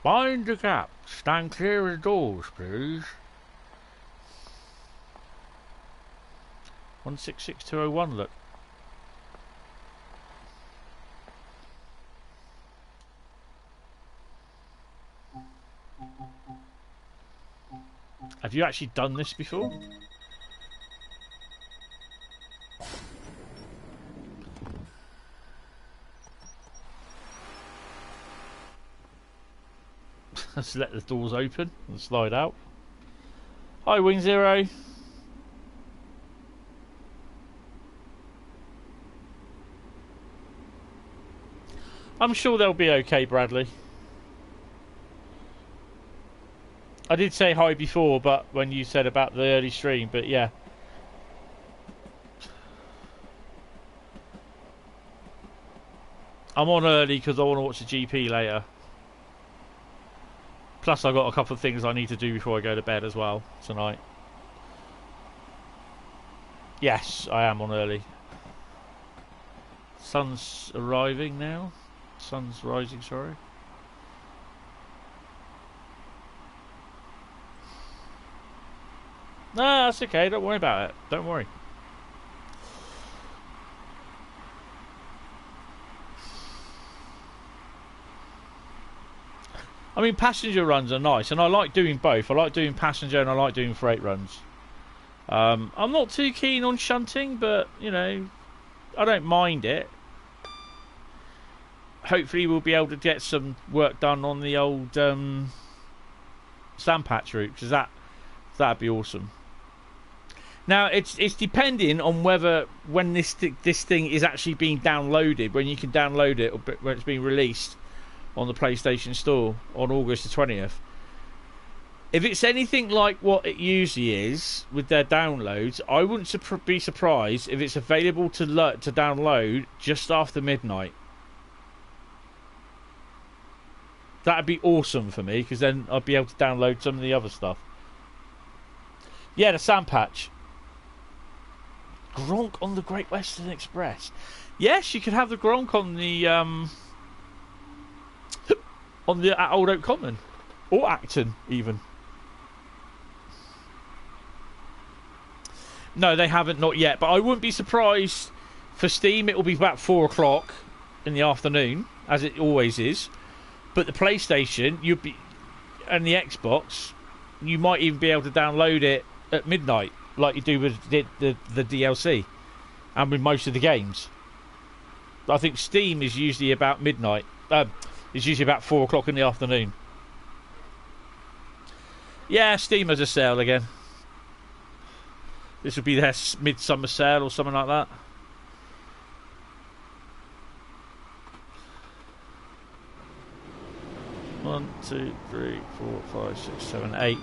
Mind the gap. Stand clear of the doors, please. 166201, look. Have you actually done this before? Let's let the doors open and slide out. Hi, Wing Zero. I'm sure they'll be okay, Bradley. I did say hi before, but when you said about the early stream, but yeah. I'm on early because I want to watch the GP later. Plus I've got a couple of things I need to do before I go to bed as well tonight. Yes, I am on early. Sun's arriving now. Sun's rising, sorry. No, that's okay. Don't worry about it. Don't worry. I mean, passenger runs are nice, and I like doing both. I like doing passenger and I like doing freight runs. I'm not too keen on shunting, but, you know, I don't mind it. Hopefully we'll be able to get some work done on the old sand patch route, because that'd be awesome. Now, it's depending on when this thing is actually being downloaded, when you can download it, or when it's being released on the PlayStation Store on August the 20th. If it's anything like what it usually is with their downloads, I wouldn't be surprised if it's available to download just after midnight. That'd be awesome for me, because then I'd be able to download some of the other stuff. Yeah, the sand patch. Gronk on the Great Western Express. Yes, you could have the Gronk on the Old Oak Common, or Acton even. No, they haven't, not yet. But I wouldn't be surprised. For Steam, it will be about 4 o'clock in the afternoon, as it always is. But the PlayStation, and the Xbox, you might even be able to download it at midnight, like you do with the DLC, and with most of the games. I think Steam is usually about midnight. It's usually about 4 o'clock in the afternoon. Yeah, Steam has a sale again. This would be their midsummer sale or something like that. One, 2, 3, 4, 5, 6, 7, 8.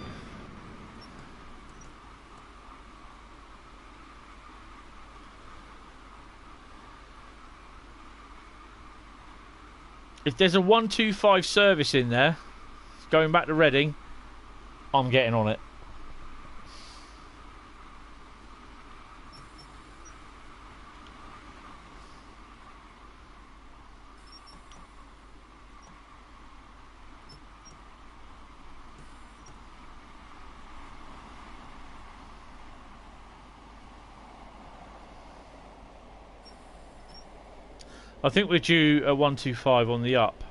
If there's a 125 service in there, going back to Reading, I'm getting on it. I think we're due a 125 on the up.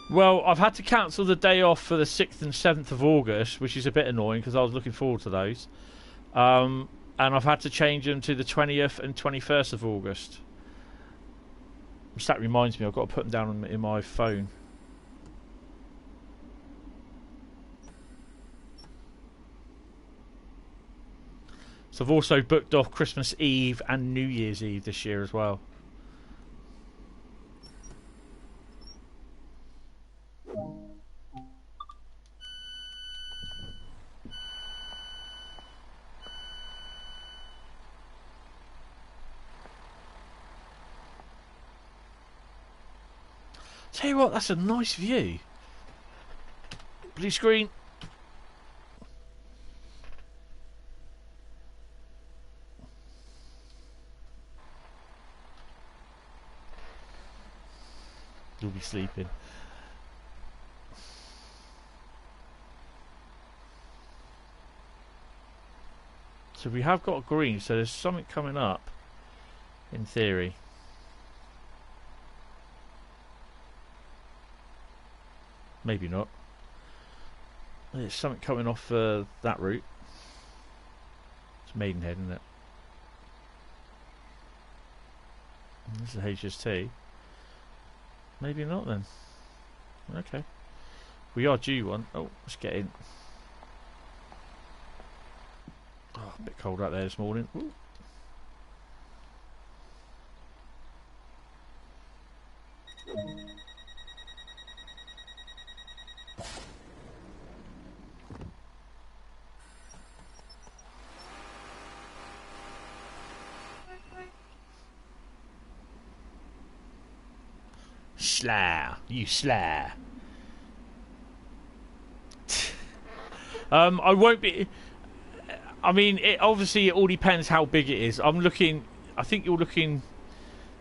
Well, I've had to cancel the day off for the 6th and 7th of August, which is a bit annoying because I was looking forward to those. And I've had to change them to the 20th and 21st of August. Which that reminds me, I've got to put them down in my phone. So I've also booked off Christmas Eve and New Year's Eve this year as well. Tell you what, that's a nice view. Blue screen. You'll be sleeping. So we have got green, so there's something coming up, in theory. Maybe not. There's something coming off that route. It's Maidenhead, isn't it? This is HST. Maybe not then. Okay. We are due one. Oh, let's get in. Oh, a bit cold out there this morning. Ooh. Slayer, you slayer. I won't be. I mean, obviously it all depends how big it is. I'm looking. I think you're looking.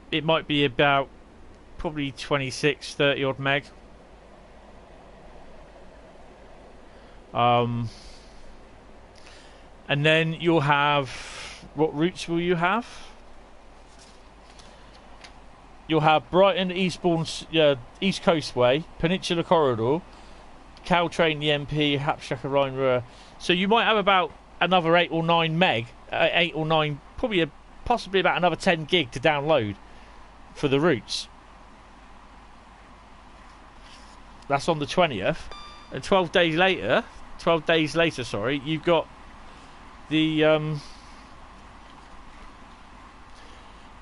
It might be about probably 26, 30 odd meg. And then you'll have, what routes will you have? You'll have Brighton, Eastbourne, East Coastway, Peninsula Corridor, Caltrain, the MP, Hauptstrecke Rhein-Ruhr. So you might have about another 8 or 9 meg, 8 or 9, probably possibly about another 10 gig to download for the routes. That's on the 20th. And 12 days later, sorry, you've got the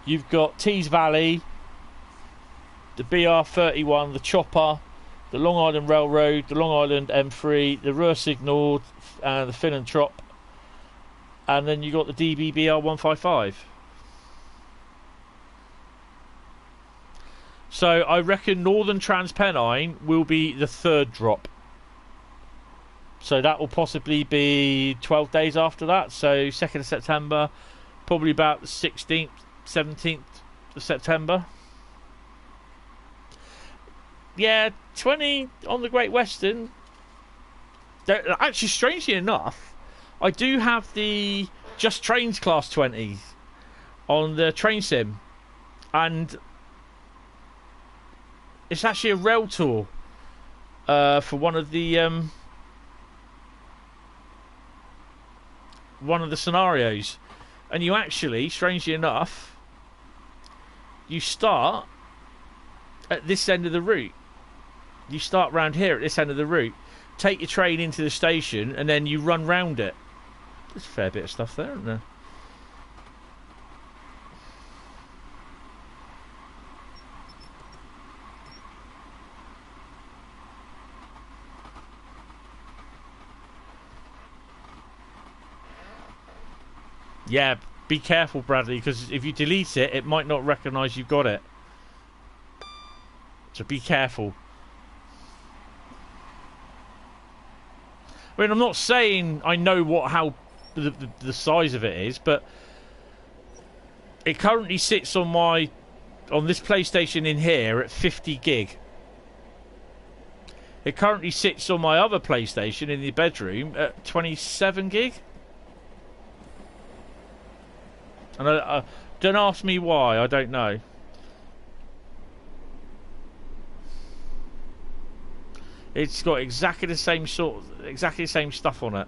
you've got Tees Valley, the BR31, the Chopper, the Long Island Railroad, the Long Island M3, the Ruhr Signal, and the Philantrop, and then you got the DBBR 155. So I reckon Northern Trans Pennine will be the third drop. So that will possibly be 12 days after that. So 2nd of September, probably about the 16th, 17th of September. Yeah, 20 on the Great Western. Actually, strangely enough, I do have the Just Trains Class 20s on the train sim. And it's actually a rail tour for one of the scenarios. And you actually, strangely enough, you start at this end of the route. You start round here at this end of the route, take your train into the station, and then you run round it. There's a fair bit of stuff there, isn't there? Yeah, be careful, Bradley, because if you delete it, it might not recognise you've got it. So be careful. I mean, I'm not saying I know how the size of it is, but it currently sits on this PlayStation in here at 50 gig. It currently sits on my other PlayStation in the bedroom at 27 gig. And don't ask me why, I don't know. It's got exactly the same stuff on it.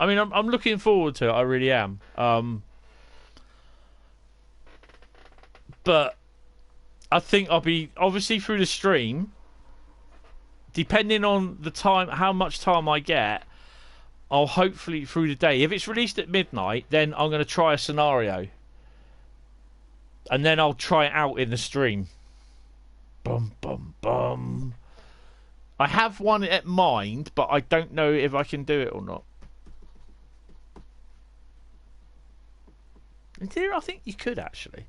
I mean, I'm looking forward to it. I really am. But I think I'll be obviously through the stream. Depending on the time, how much time I get, I'll hopefully through the day. If it's released at midnight, then I'm going to try a scenario, and then I'll try it out in the stream. Bum bum bum. I have one at mind, but I don't know if I can do it or not. In theory, I think you could actually,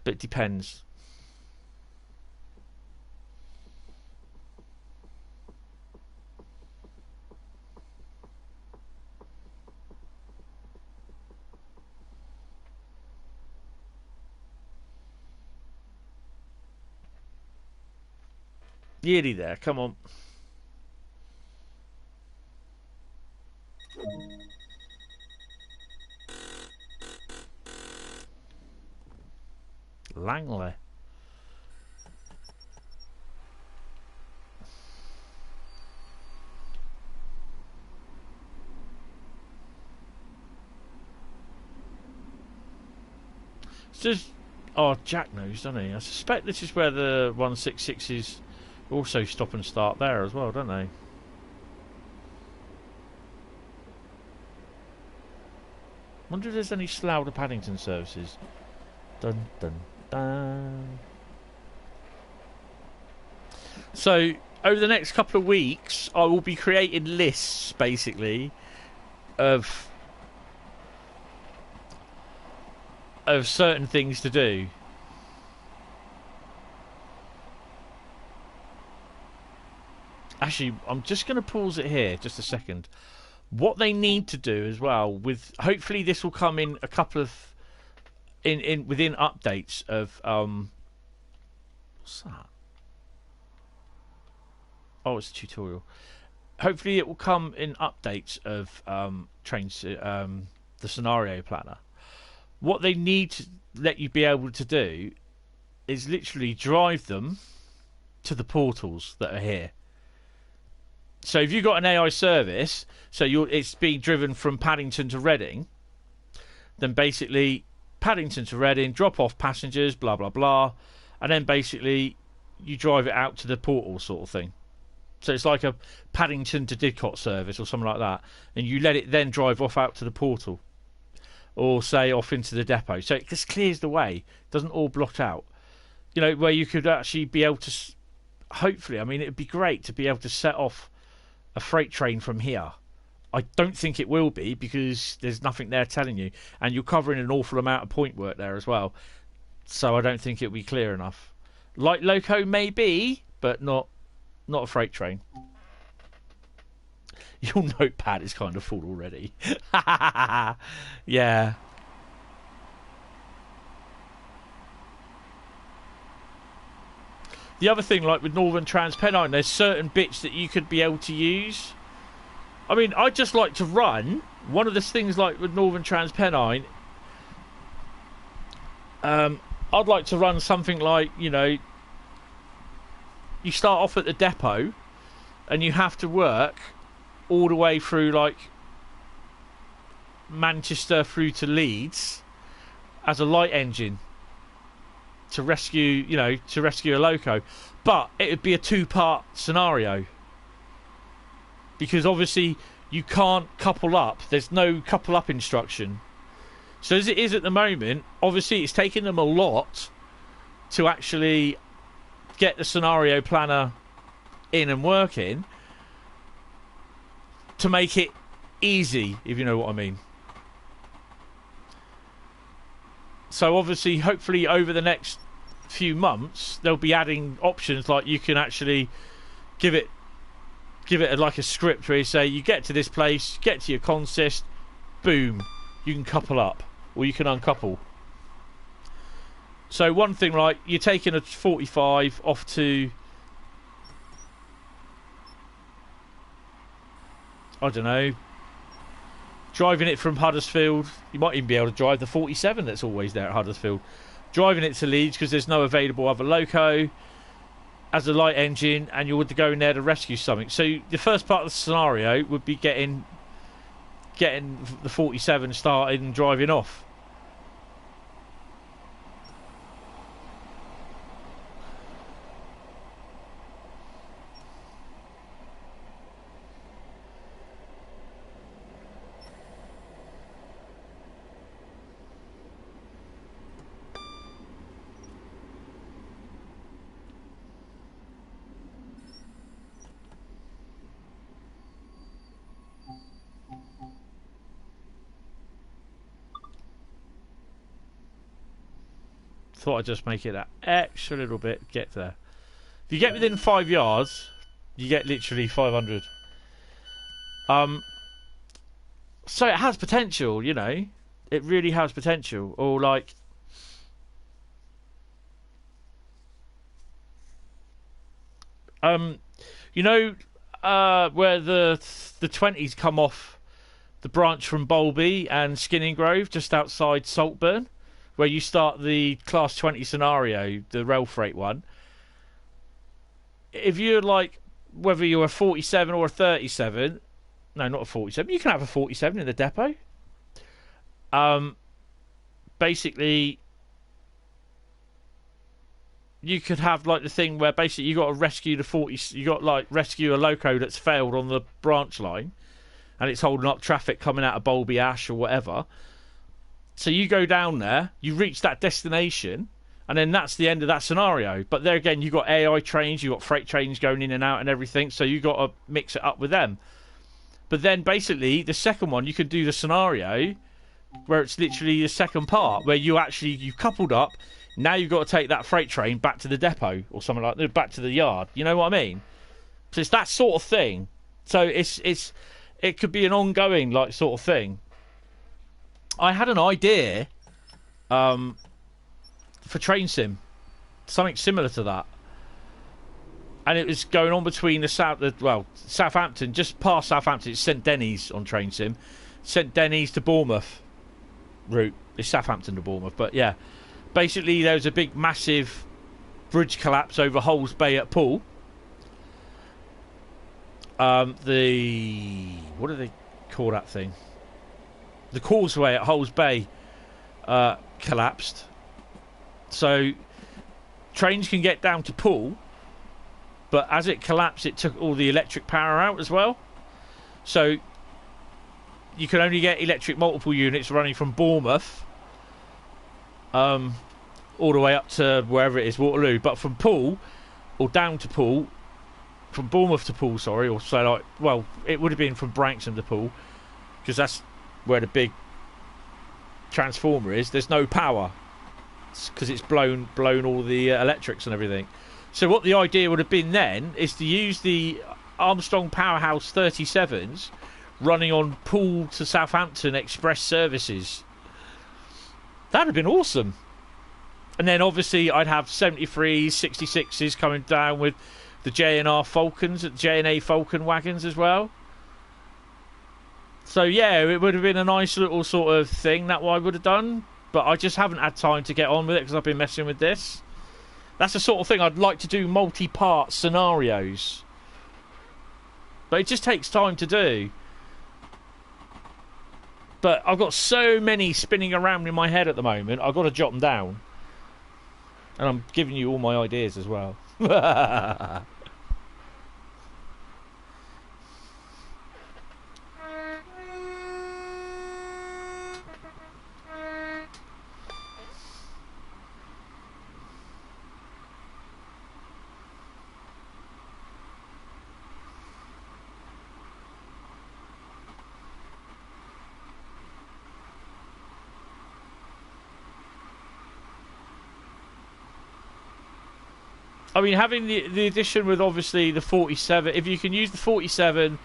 but it depends. Nearly there, come on. Langley. It's just, oh, Jack knows, doesn't he? I suspect this is where the 166s also stop and start there as well, don't they? Wonder if there's any Slough to Paddington services. Dun dun dun. So over the next couple of weeks, I will be creating lists, basically, of of certain things to do. Actually, I'm just going to pause it here just a second. What they need to do as well, with hopefully this will come in a couple of within updates of what's that? Oh, it's a tutorial. Hopefully it will come in updates of the scenario planner. What they need to let you be able to do is literally drive them to the portals that are here. So if you've got an AI service, so it's being driven from Paddington to Reading, then basically Paddington to Reading, drop off passengers, blah blah blah, and then basically you drive it out to the portal sort of thing. So it's like a Paddington to Didcot service or something like that, and you let it then drive off out to the portal, or say off into the depot. So it just clears the way, doesn't all blot out. You know, where you could actually be able to, hopefully, I mean, it'd be great to be able to set off a freight train from here. I don't think it will be, because there's nothing there telling you, and you're covering an awful amount of point work there as well. So I don't think it'll be clear enough. Like Loco maybe, but not a freight train. Your notepad is kind of full already. Yeah. The other thing, like with Northern Trans Pennine, there's certain bits that you could be able to use. I mean, I'd just like to run one of the things like with Northern Trans Pennine. I'd like to run something like, you know, you start off at the depot and you have to work all the way through like Manchester through to Leeds as a light engine to rescue, you know, to rescue a loco. But it would be a two-part scenario, because obviously you can't couple up. There's no couple up instruction. So as it is at the moment, obviously it's taken them a lot to actually get the scenario planner in and working to make it easy, if you know what I mean. So obviously, hopefully over the next few months, they'll be adding options like you can actually give it like a script where you say, you get to this place, get to your consist, boom, you can couple up or you can uncouple. So one thing, like you're taking a 45 off to, I don't know, driving it from Huddersfield. You might even be able to drive the 47 that's always there at Huddersfield. Driving it to Leeds because there's no available other loco as a light engine, and you would go in there to rescue something. So the first part of the scenario would be getting the 47 started and driving off. Thought I'd just make it that extra little bit, get there. If you get within 5 yards, you get literally 500. So it has potential, you know. It really has potential. Or like, you know, where the 20s come off the branch from Bolby and Skinning Grove, just outside Saltburn, where you start the Class 20 scenario, the rail freight one. If you're like, whether you're a 47 or a 37, no, not a 47, you can have a 47 in the depot. Basically, you could have like the thing where basically you got to rescue the 40, you got like rescue a loco that's failed on the branch line, and it's holding up traffic coming out of Bolby Ash or whatever. So you go down there, you reach that destination, and then that's the end of that scenario. But there again, you've got AI trains, you've got freight trains going in and out and everything, so you've got to mix it up with them. But then basically, the second one, you could do the scenario where it's literally the second part, where you've coupled up. Now you've got to take that freight train back to the depot or something like that, back to the yard. You know what I mean? So it's that sort of thing. So it could be an ongoing like sort of thing. I had an idea for train sim, something similar to that, and it was going on between Southampton, just past Southampton. It's St Denis on train sim, St Denis to Bournemouth route. It's Southampton to Bournemouth, but yeah, basically there was a big massive bridge collapse over Hulls Bay at Poole. What do they call that thing? The causeway at Hulls Bay collapsed. So trains can get down to Poole, but as it collapsed, it took all the electric power out as well. So you can only get electric multiple units running from Bournemouth all the way up to wherever it is, Waterloo. But from Poole, or down to Poole, from Bournemouth to Poole, sorry, or so like, well, it would have been from Branksome to Poole, because that's where the big transformer is. There's no power because it's blown all the electrics and everything. So what the idea would have been then is to use the Armstrong Powerhouse 37s running on Poole to Southampton express services. That would have been awesome. And then obviously I'd have 73s, 66s coming down with the J&R Falcons, J&A Falcon wagons as well. So yeah, it would have been a nice little sort of thing that I would have done, but I just haven't had time to get on with it because I've been messing with this. That's the sort of thing I'd like to do, multi-part scenarios, but it just takes time to do. But I've got so many spinning around in my head at the moment, I've got to jot them down. And I'm giving you all my ideas as well. I mean, having the addition with obviously the 47, if you can use the 47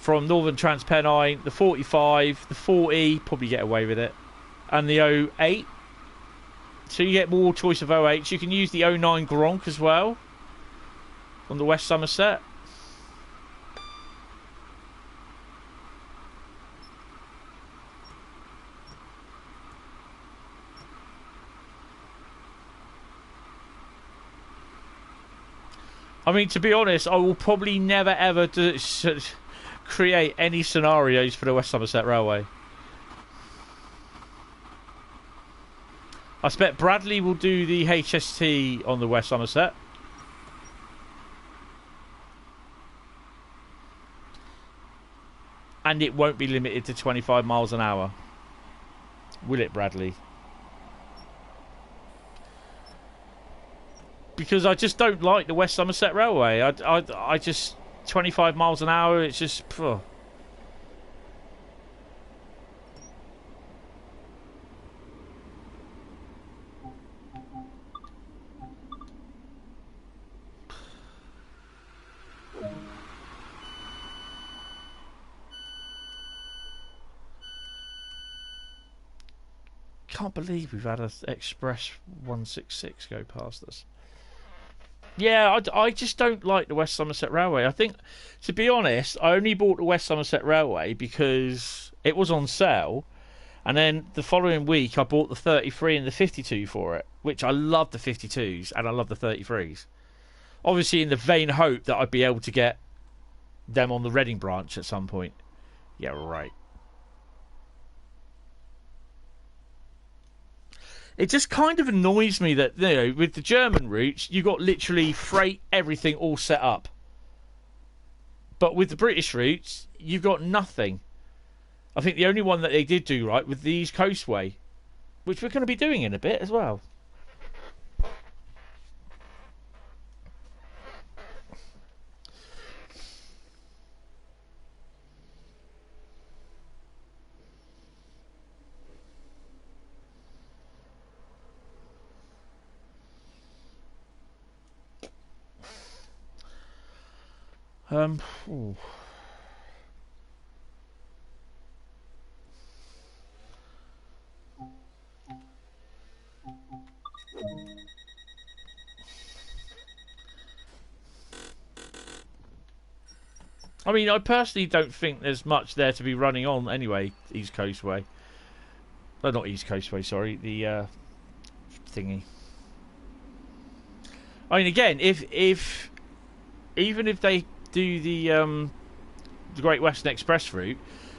from Northern Trans Pennine, the 45, the 40, probably get away with it, and the 08. So you get more choice of 08s. You can use the 09 Gronk as well from the West Somerset. I mean, to be honest, I will probably never ever create any scenarios for the West Somerset Railway. I expect Bradley will do the HST on the West Somerset. And it won't be limited to 25 miles an hour. Will it, Bradley? Because I just don't like the West Somerset Railway. I just 25 miles an hour. It's just. Phew. Can't believe we've had an Express 166 go past us. Yeah, I just don't like the West Somerset Railway. I think, to be honest, I only bought the West Somerset Railway because it was on sale, and then the following week I bought the 33 and the 52 for it, which I love the 52s and I love the 33s. Obviously in the vain hope that I'd be able to get them on the Reading branch at some point. Yeah, right. It just kind of annoys me that, you know, with the German routes, you got literally freight, everything all set up. But with the British routes, you've got nothing. I think the only one that they did do right with the East Coastway, which we're going to be doing in a bit as well. Ooh. I mean, I personally don't think there's much there to be running on anyway. East Coastway. No, not East Coastway. Sorry, the thingy. I mean, again, if even if they do the Great Western Express route,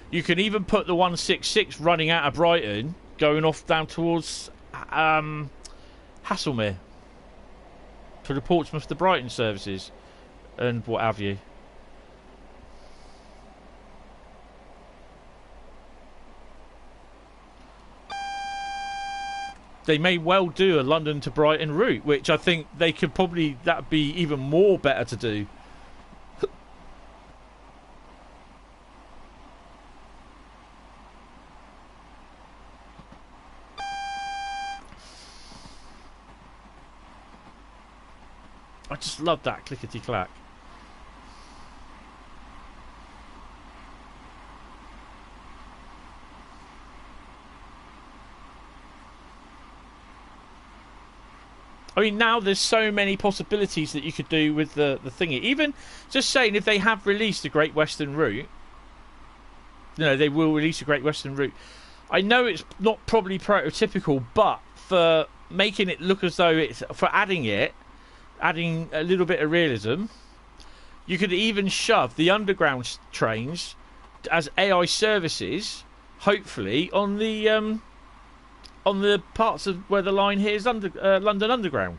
you can even put the 166 running out of Brighton, going off down towards Haslemere for the Portsmouth to Brighton services and what have you. They may well do a London to Brighton route, which I think they could probably, that'd be even more better to do. I just love that clickety-clack. I mean, now there's so many possibilities that you could do with the thingy. Even just saying, if they have released a Great Western route, you know, they will release a Great Western route. I know it's not probably prototypical, but for making it look as though it's, for adding a little bit of realism, you could even shove the underground trains as AI services, hopefully, on the parts of where the line here is London Underground.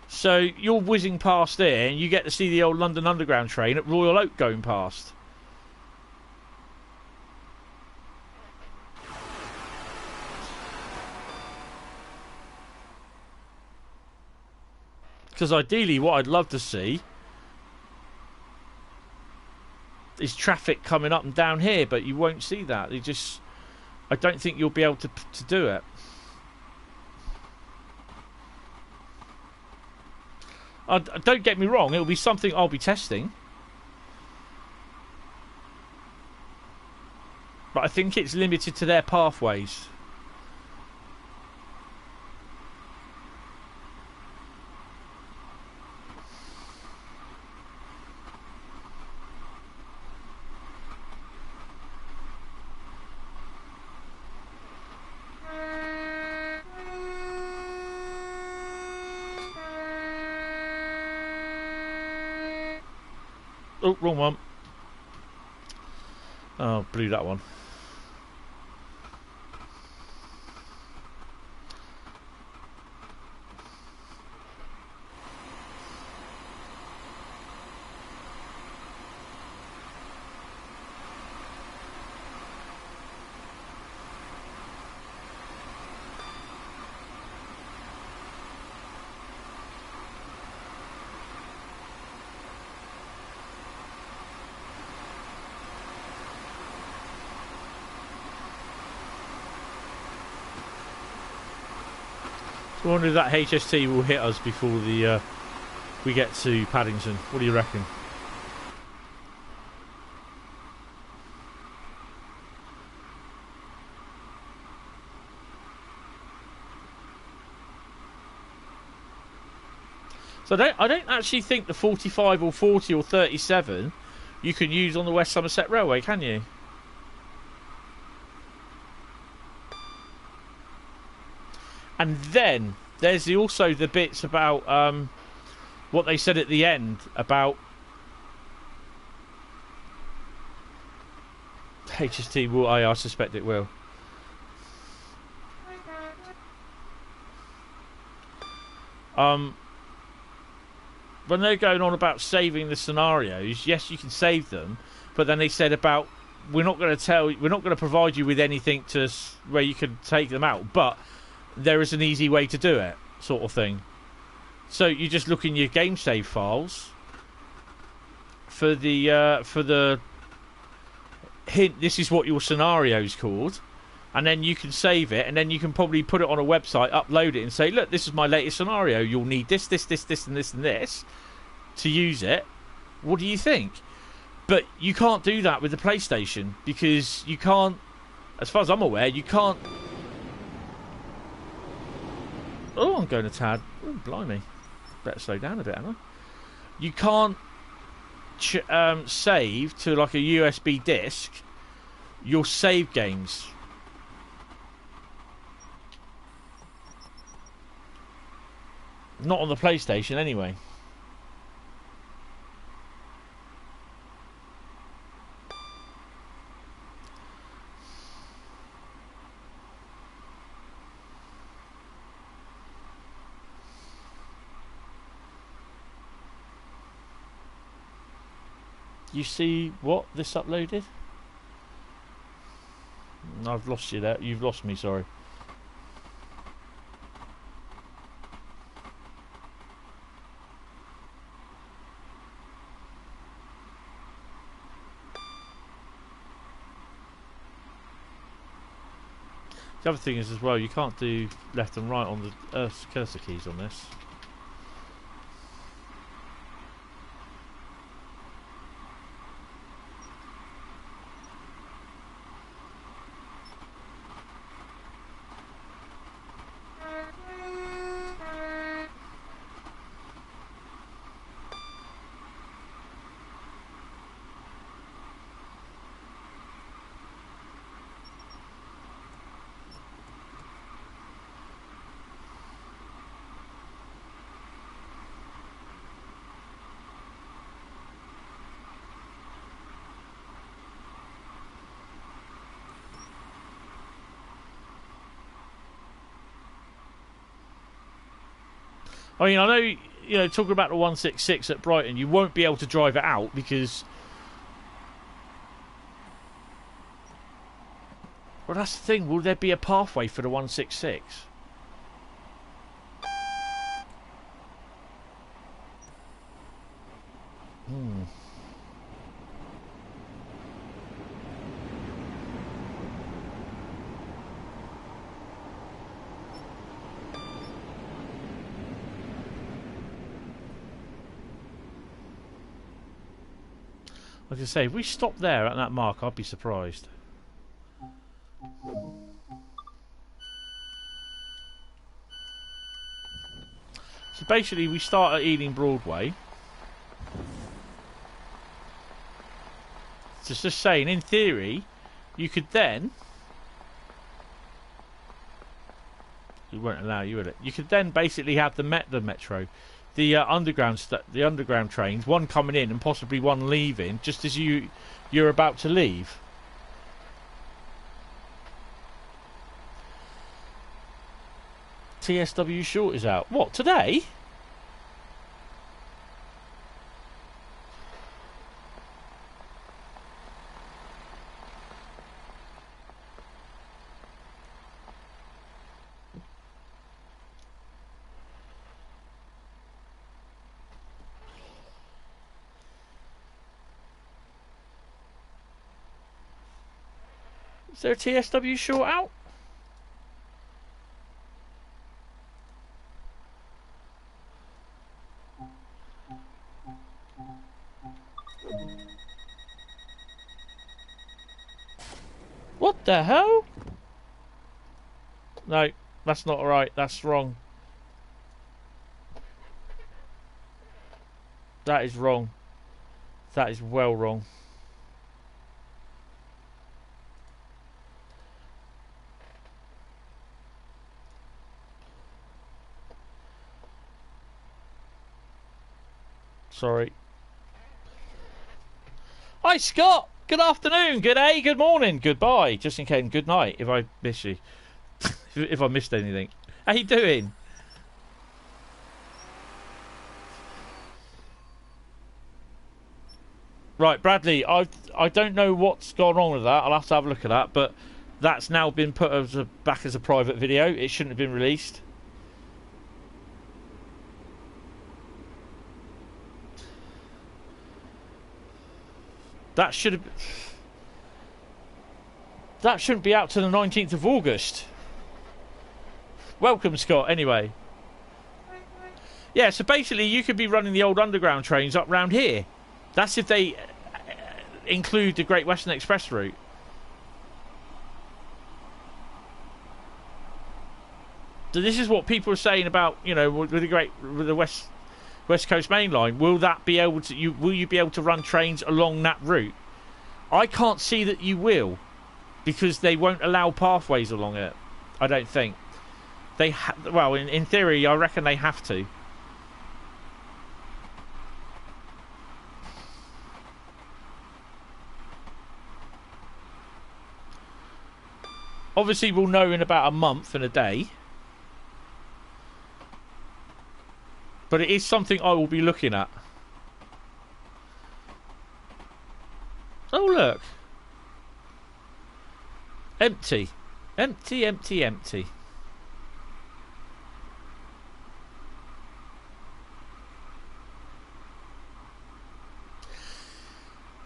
So you're whizzing past there and you get to see the old London Underground train at Royal Oak going past. Because ideally what I'd love to see is traffic coming up and down here, but you won't see that. I don't think you'll be able to do it. Don't get me wrong, it'll be something I'll be testing, but I think it's limited to their pathways. Oh, wrong one. Oh, blew that one. I wonder if that HST will hit us before we get to Paddington. What do you reckon? So I don't actually think the 45 or 40 or 37 you can use on the West Somerset Railway, can you? And then there's also the bits about what they said at the end about HST will. I suspect it will. When they're going on about saving the scenarios, yes, you can save them, but then they said about we're not going to provide you with anything to where you can take them out, but there is an easy way to do it, sort of thing. So you just look in your game save files for the hint. This is what your scenario is called, and then you can save it, and then you can probably put it on a website, upload it, and say, look, this is my latest scenario. You'll need this, this, this, this, and this, and this to use it. What do you think? But you can't do that with the PlayStation, because you can't, as far as I'm aware, you can't... Oh, I'm going a tad. Oh, blimey. Better slow down a bit, haven't I? You can't save to like a USB disc your save games. Not on the PlayStation, anyway. You see what this uploaded? I've lost you there. You've lost me, sorry. The other thing is as well, you can't do left and right on the cursor keys on this. I mean, I know, you know, talking about the 166 at Brighton, you won't be able to drive it out because... Well, that's the thing. Will there be a pathway for the 166? Like I say, if we stop there at that mark, I'd be surprised. So basically, we start at Ealing Broadway. It's just saying, in theory, you could then... It won't allow you, will it? You could then basically have the metro. The underground trains, one coming in and possibly one leaving, just as you're about to leave. TSW short is out. What, today? Is there a TSW short out? What the hell? No, that's not right. That's wrong. That is wrong. That is well wrong. Sorry. Hi Scott! Good afternoon, good day, good morning, goodbye. Just in case, good night if I miss you. If I missed anything. How you doing? Right, Bradley, I don't know what's gone wrong with that. I'll have to have a look at that, but that's now been put back as a private video. It shouldn't have been released. That should have That shouldn't be out till the 19th of August. Welcome, Scott, anyway. Yeah, so basically you could be running the old underground trains up round here. That's if they include the Great Western Express route. So this is what people are saying about, you know, with the West Coast Main Line. Will that be able to? Will you be able to run trains along that route? I can't see that you will, because they won't allow pathways along it. I don't think they. Well, in theory, I reckon they have to. Obviously, we'll know in about a month and a day. But it is something I will be looking at. Oh, look. Empty. Empty, empty, empty.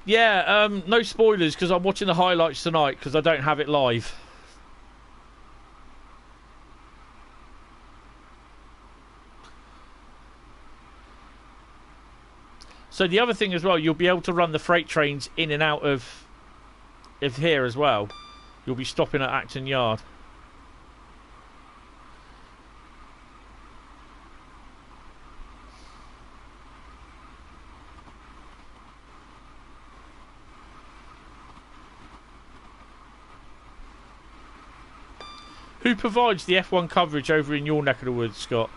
Yeah, no spoilers because I'm watching the highlights tonight because I don't have it live. So the other thing as well, you'll be able to run the freight trains in and out of here as well. You'll be stopping at Acton Yard. Who provides the F1 coverage over in your neck of the woods, Scott?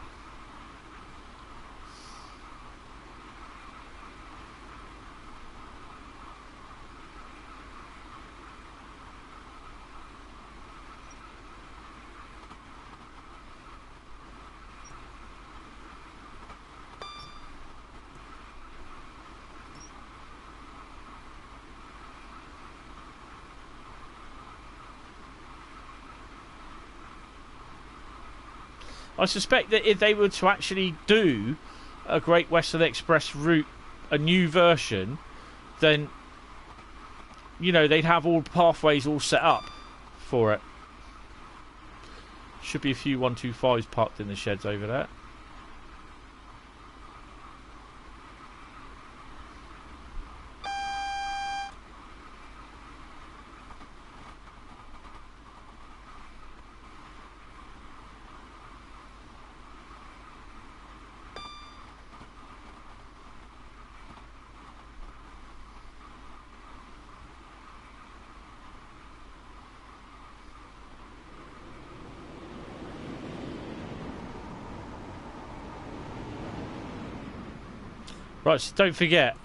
I suspect that if they were to actually do a Great Western Express route, a new version, then, you know, they'd have all pathways all set up for it. Should be a few 125s parked in the sheds over there. Right, so don't forget,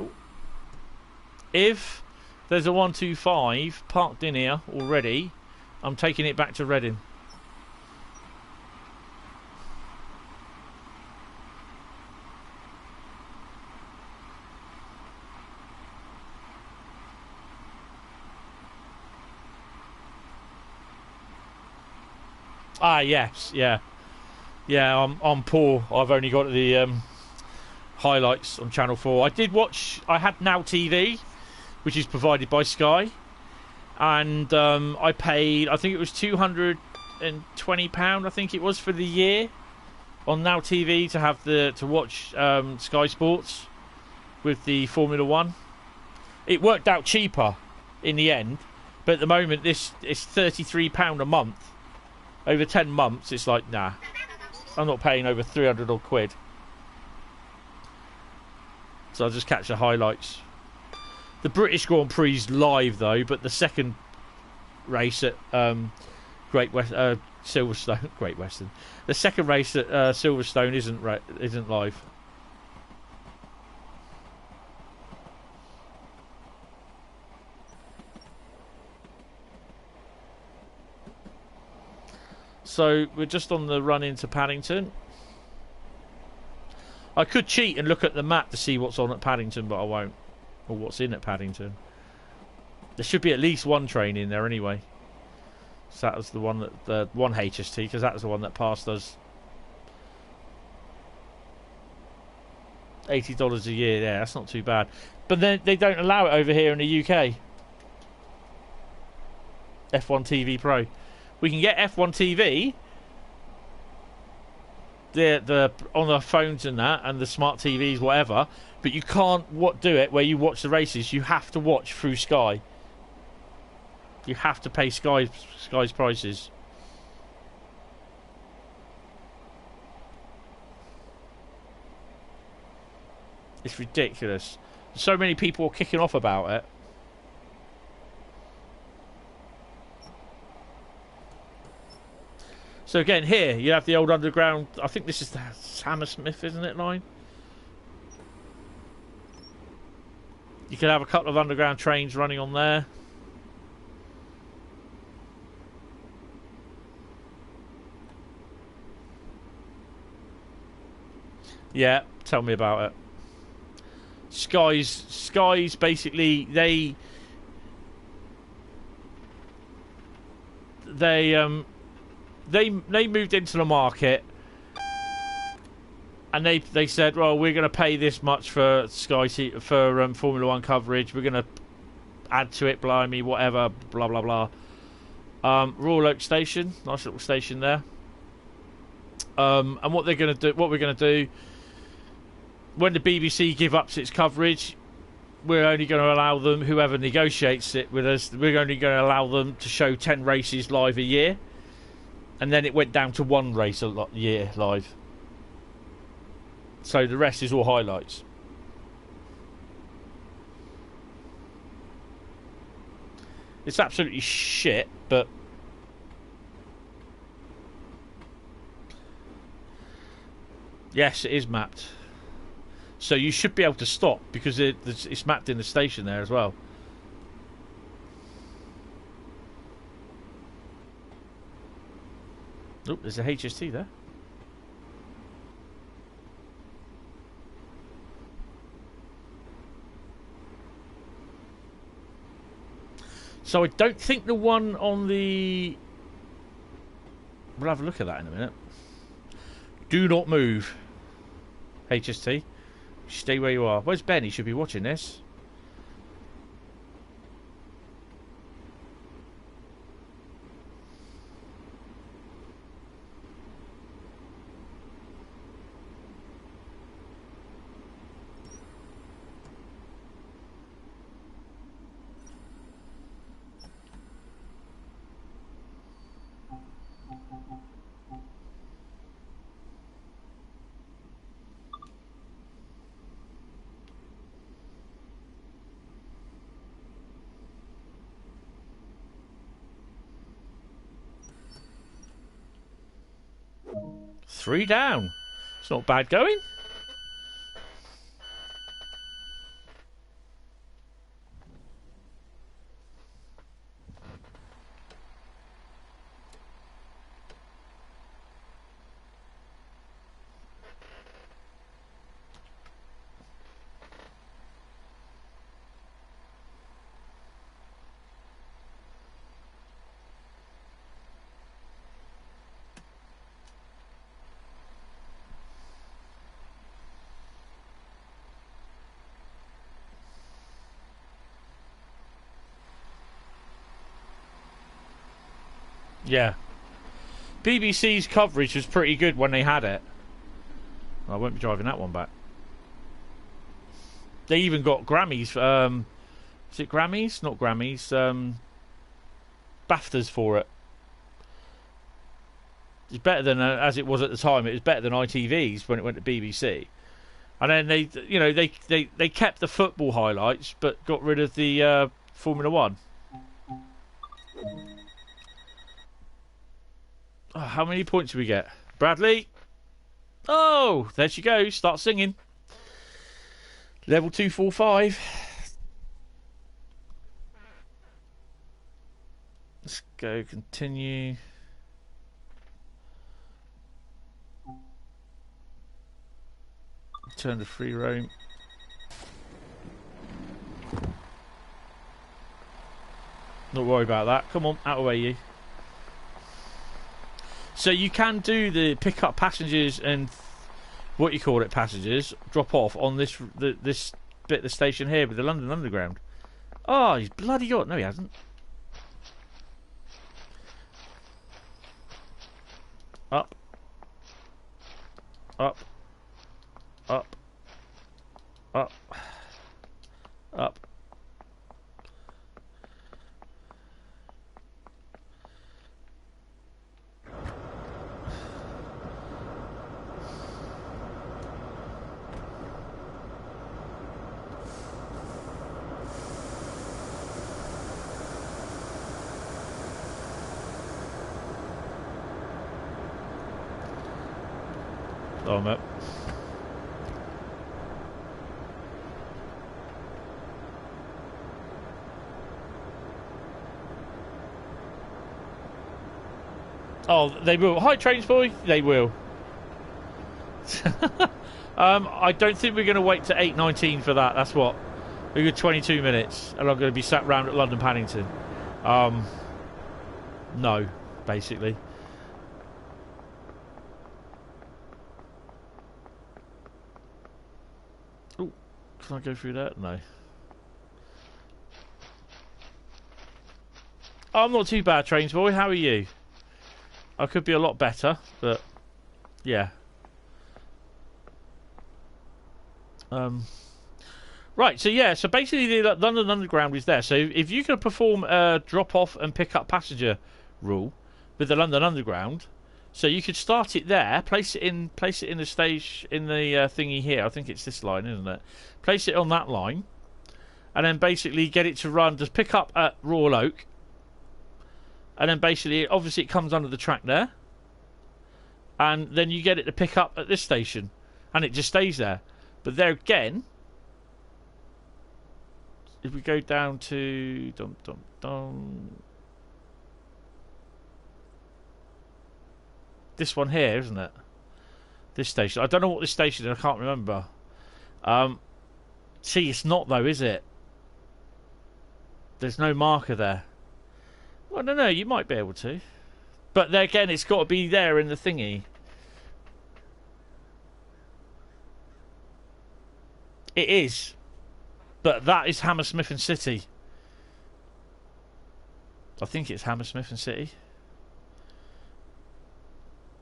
if there's a 125 parked in here already, I'm taking it back to Reading. Ah, yes, yeah. Yeah, I'm poor. I've only got the highlights on Channel 4. I did watch, I had Now TV, which is provided by Sky, and I paid, I think it was £220, I think it was, for the year on Now TV to have to watch Sky Sports with the Formula 1. It worked out cheaper in the end, but at the moment it's £33 a month. Over 10 months, it's like, nah, I'm not paying over 300 odd quid. So I'll just catch the highlights. The British Grand Prix is live though, but the second race at Silverstone, Great Western. The second race at Silverstone isn't live. So we're just on the run into Paddington. I could cheat and look at the map to see what's on at Paddington, but I won't. Or what's in at Paddington. There should be at least one train in there anyway. So that was the one that the one HST, because that was the one that passed us. $80 a year, yeah, that's not too bad. But then they don't allow it over here in the UK. F1 TV Pro. We can get F1 TV, the on the phones and that, and the smart TVs, whatever. But you can't do it where you watch the races. You have to watch through Sky. You have to pay Sky's prices. It's ridiculous. So many people are kicking off about it. So again, here you have the old underground. I think this is the Hammersmith, isn't it, line? You could have a couple of underground trains running on there. Yeah, tell me about it. Sky's basically they moved into the market, and they said, well, we're going to pay this much for Formula One coverage. We're going to add to it, blimey, whatever, blah blah blah. Royal Oak Station, nice little station there. And what we're going to do, when the BBC give up its coverage, we're only going to allow them, whoever negotiates it with us, we're only going to allow them to show 10 races live a year. And then it went down to 1 race a year live. So the rest is all highlights. It's absolutely shit, but yes, it is mapped. So you should be able to stop because it's mapped in the station there as well. Oh, there's a HST there. So I don't think the one on the... We'll have a look at that in a minute. Do not move. HST. Stay where you are. Where's Ben? He should be watching this. Three down. It's not bad going. Yeah. BBC's coverage was pretty good when they had it. I won't be driving that one back. They even got Grammys. Is it Grammys? Not Grammys. BAFTAs for it. It's better than, as it was at the time, it was better than ITV's when it went to BBC. And then they kept the football highlights, but got rid of the Formula One. Oh, how many points do we get? Bradley? Oh, there she goes. Start singing. Level 245. Let's go continue. Turn to free roam. Not worry about that. Come on, out of the way you. So you can do the pick up passengers and what you call it, passengers, drop off on this bit of the station here with the London Underground. Oh, he's bloody got. No, he hasn't. Up. Up. Up. Up. Oh, mate. Oh, they will. Hi, Trains Boy. They will. I don't think we're going to wait to 8:19 for that. That's what. We've got 22 minutes, and I'm going to be sat round at London Paddington. No, basically. Oh, can I go through that? No. I'm not too bad, Trains Boy. How are you? I could be a lot better, but yeah. Right, so yeah, so basically the London Underground is there. So if you can perform a drop off and pick up passenger rule with the London Underground, so you could start it there, place it in the stage in the thingy here. I think it's this line, isn't it? Place it on that line, and then basically get it to run. Just pick up at Royal Oak. And then basically, obviously it comes under the track there. And then you get it to pick up at this station. And it just stays there. But there again, if we go down to... this one here, isn't it? This station. I don't know what this station is. I can't remember. See, it's not though, is it? There's no marker there. Well, no, you might be able to. But there again, it's got to be there in the thingy. It is. But that is Hammersmith and City. I think it's Hammersmith and City.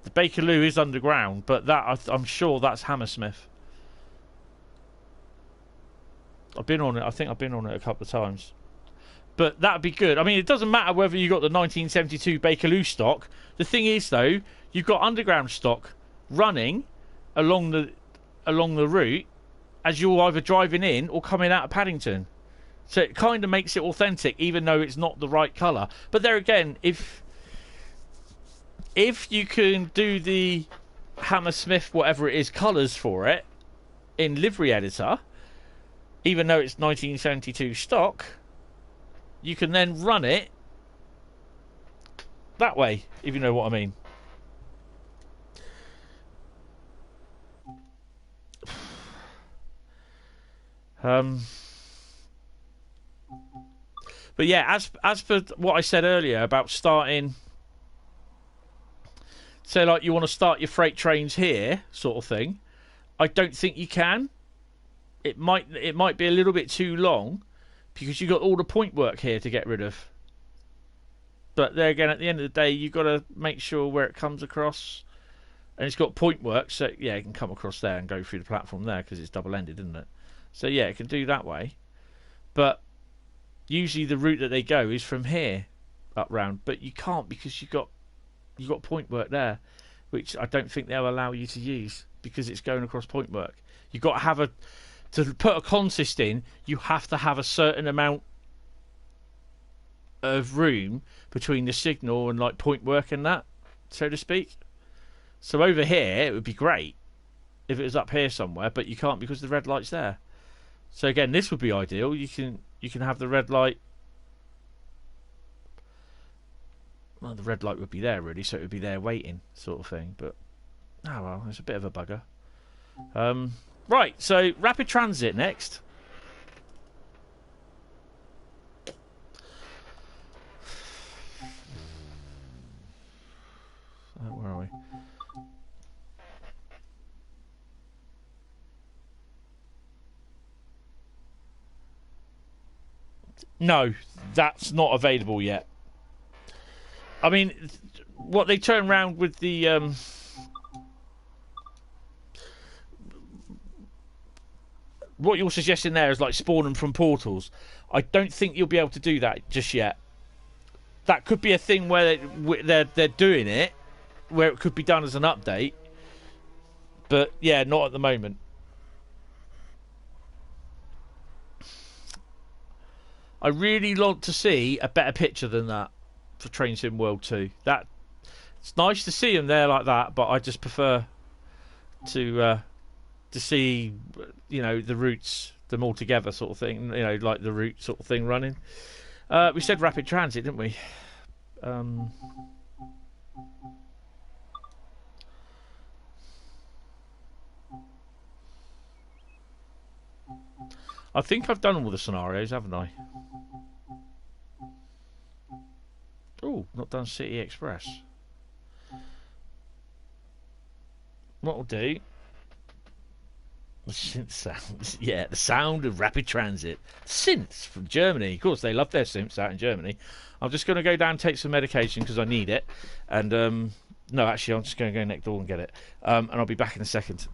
The Bakerloo is underground, but that I'm sure that's Hammersmith. I've been on it. I think I've been on it a couple of times. But that'd be good. I mean, it doesn't matter whether you got the 1972 Bakerloo stock. The thing is, though, you've got underground stock running along the route as you're either driving in or coming out of Paddington. So it kind of makes it authentic, even though it's not the right colour. But there again, if you can do the Hammersmith, whatever it is, colours for it in livery editor, even though it's 1972 stock, you can then run it that way, if you know what I mean. But yeah, as for what I said earlier about starting, say like you want to start your freight trains here, sort of thing, I don't think you can. It might be a little bit too long, because you've got all the point work here to get rid of. But there again, at the end of the day, you've got to make sure where it comes across. And it's got point work, so yeah, it can come across there and go through the platform there, because it's double-ended, isn't it? So yeah, it can do that way. But usually the route that they go is from here up round. But you can't, because you've got point work there, which I don't think they'll allow you to use, because it's going across point work. You've got to have to put a consist in, you have to have a certain amount of room between the signal and like point work and that, so to speak. So over here it would be great if it was up here somewhere, but you can't because the red light's there. So again, this would be ideal. You can have the red light. Well, the red light would be there really, so it would be there waiting, sort of thing. But oh well, it's a bit of a bugger. Right, so rapid transit next. Where are we? No, that's not available yet. I mean, what they turn around with the what you're suggesting there is like spawn them from portals. I don't think you'll be able to do that just yet. That could be a thing where they're doing it, where it could be done as an update. But yeah, not at the moment. I really want to see a better picture than that for Train Sim World 2. That it's nice to see them there like that, but I just prefer to see, you know, the routes, them all together sort of thing, you know, like the route sort of thing running. We said rapid transit, didn't we? I think I've done all the scenarios, haven't I? Oh, not done City Express. What will do? The synth sounds. Yeah, the sound of rapid transit. Synths from Germany. Of course, they love their synths out in Germany. I'm just going to go down and take some medication because I need it. And, no, actually, I'm just going to go next door and get it. And I'll be back in a second.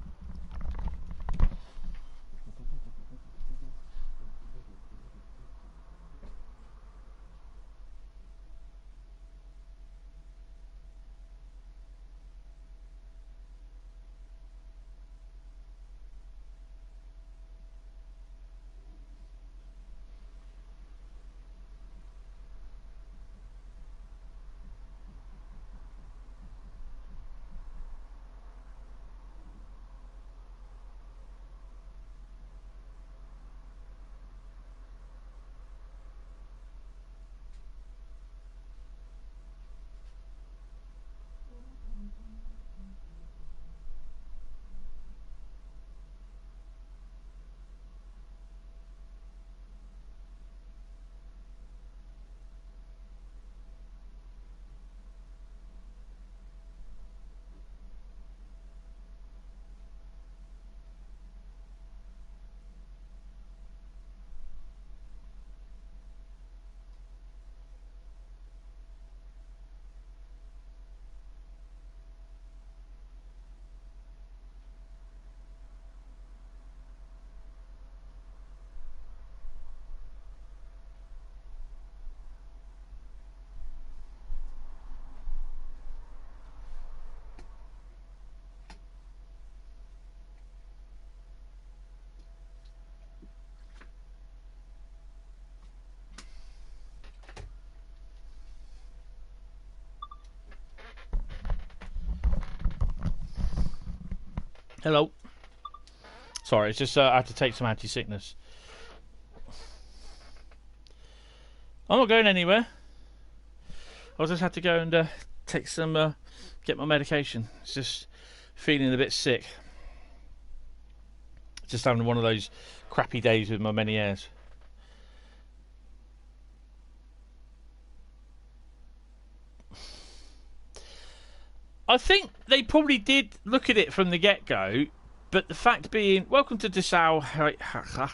Hello. Sorry, it's just I had to take some anti-sickness. I'm not going anywhere. I just had to go and take some, get my medication. It's just feeling a bit sick. Just having one of those crappy days with my many airs. I think they probably did look at it from the get-go, but the fact being, welcome to Dessau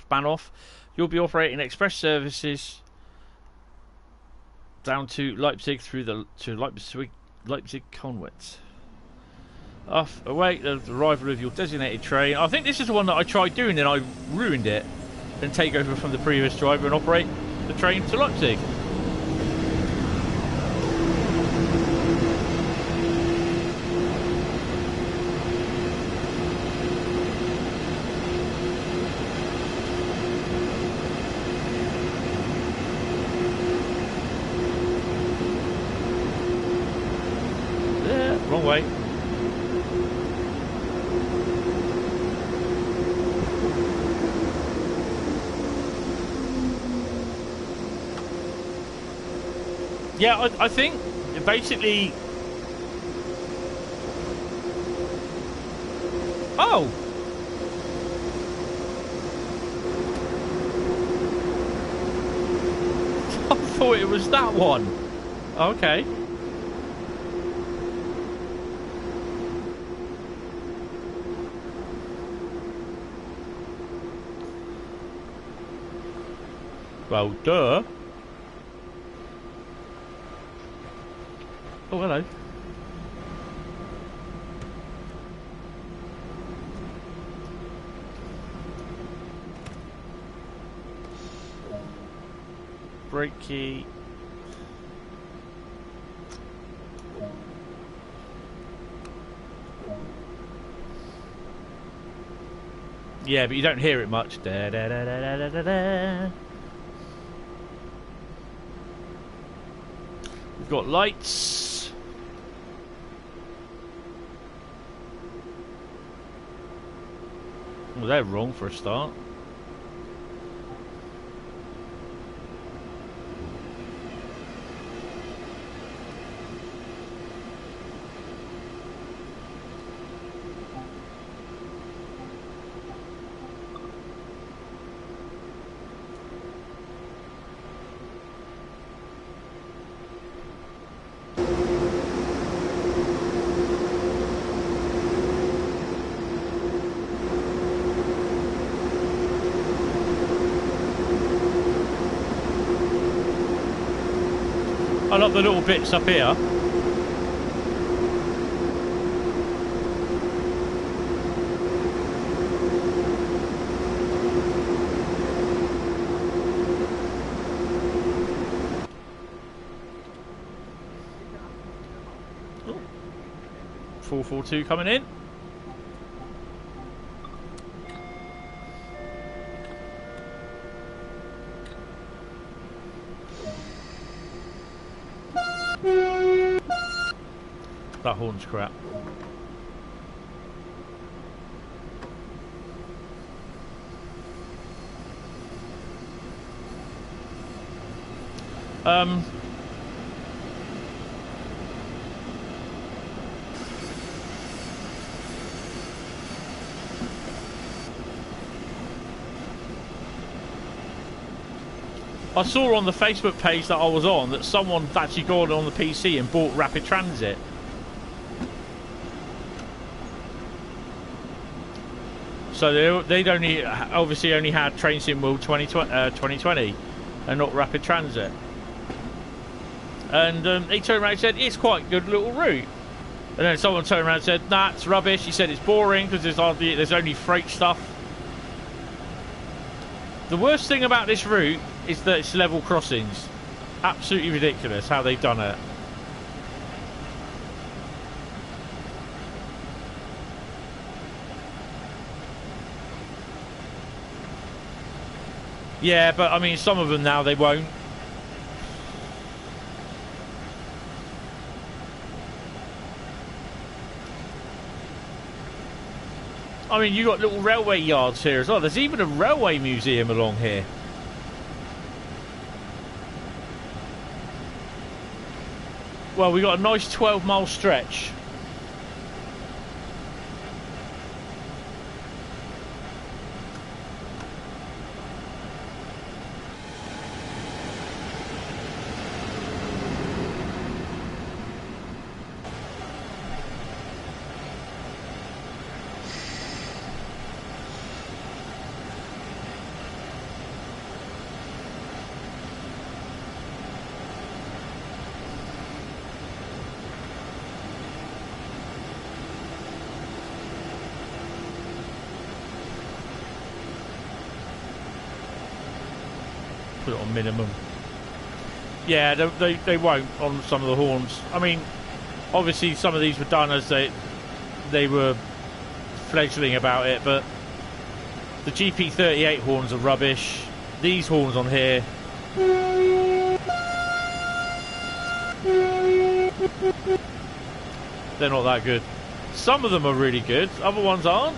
Bahnhof. You'll be operating express services down to Leipzig through Leipzig Conwitz. Await the arrival of your designated train. I think this is the one that I tried doing and I ruined it. Then take over from the previous driver and operate the train to Leipzig. Wrong way. Yeah, I think basically. Oh. I thought it was that one. Okay. Well, duh. Oh, hello. brake key. Yeah, but you don't hear it much. Da, da, da, da, da, da, da. We've got lights. Well, they're wrong for a start. I love the little bits up here. Oh. 442 coming in. That horn's crap. I saw on the Facebook page that I was on that someone's actually gone on the PC and bought Rapid Transit. So they'd only obviously only had Train Sim World 2020 and not Rapid Transit. And he turned around and said, it's quite a good little route. And then someone turned around and said, nah, it's rubbish. He said it's boring because there's only freight stuff. The worst thing about this route is that it's level crossings. Absolutely ridiculous how they've done it. Yeah, but I mean, some of them now they won't. I mean, you got little railway yards here as well. There's even a railway museum along here. Well, we got a nice 12-mile stretch. Put it on minimum. Yeah, they won't on some of the horns. I mean, obviously some of these were done as they were fledgling about it, but the GP38 horns are rubbish. These horns on here, they're not that good. Some of them are really good, other ones aren't.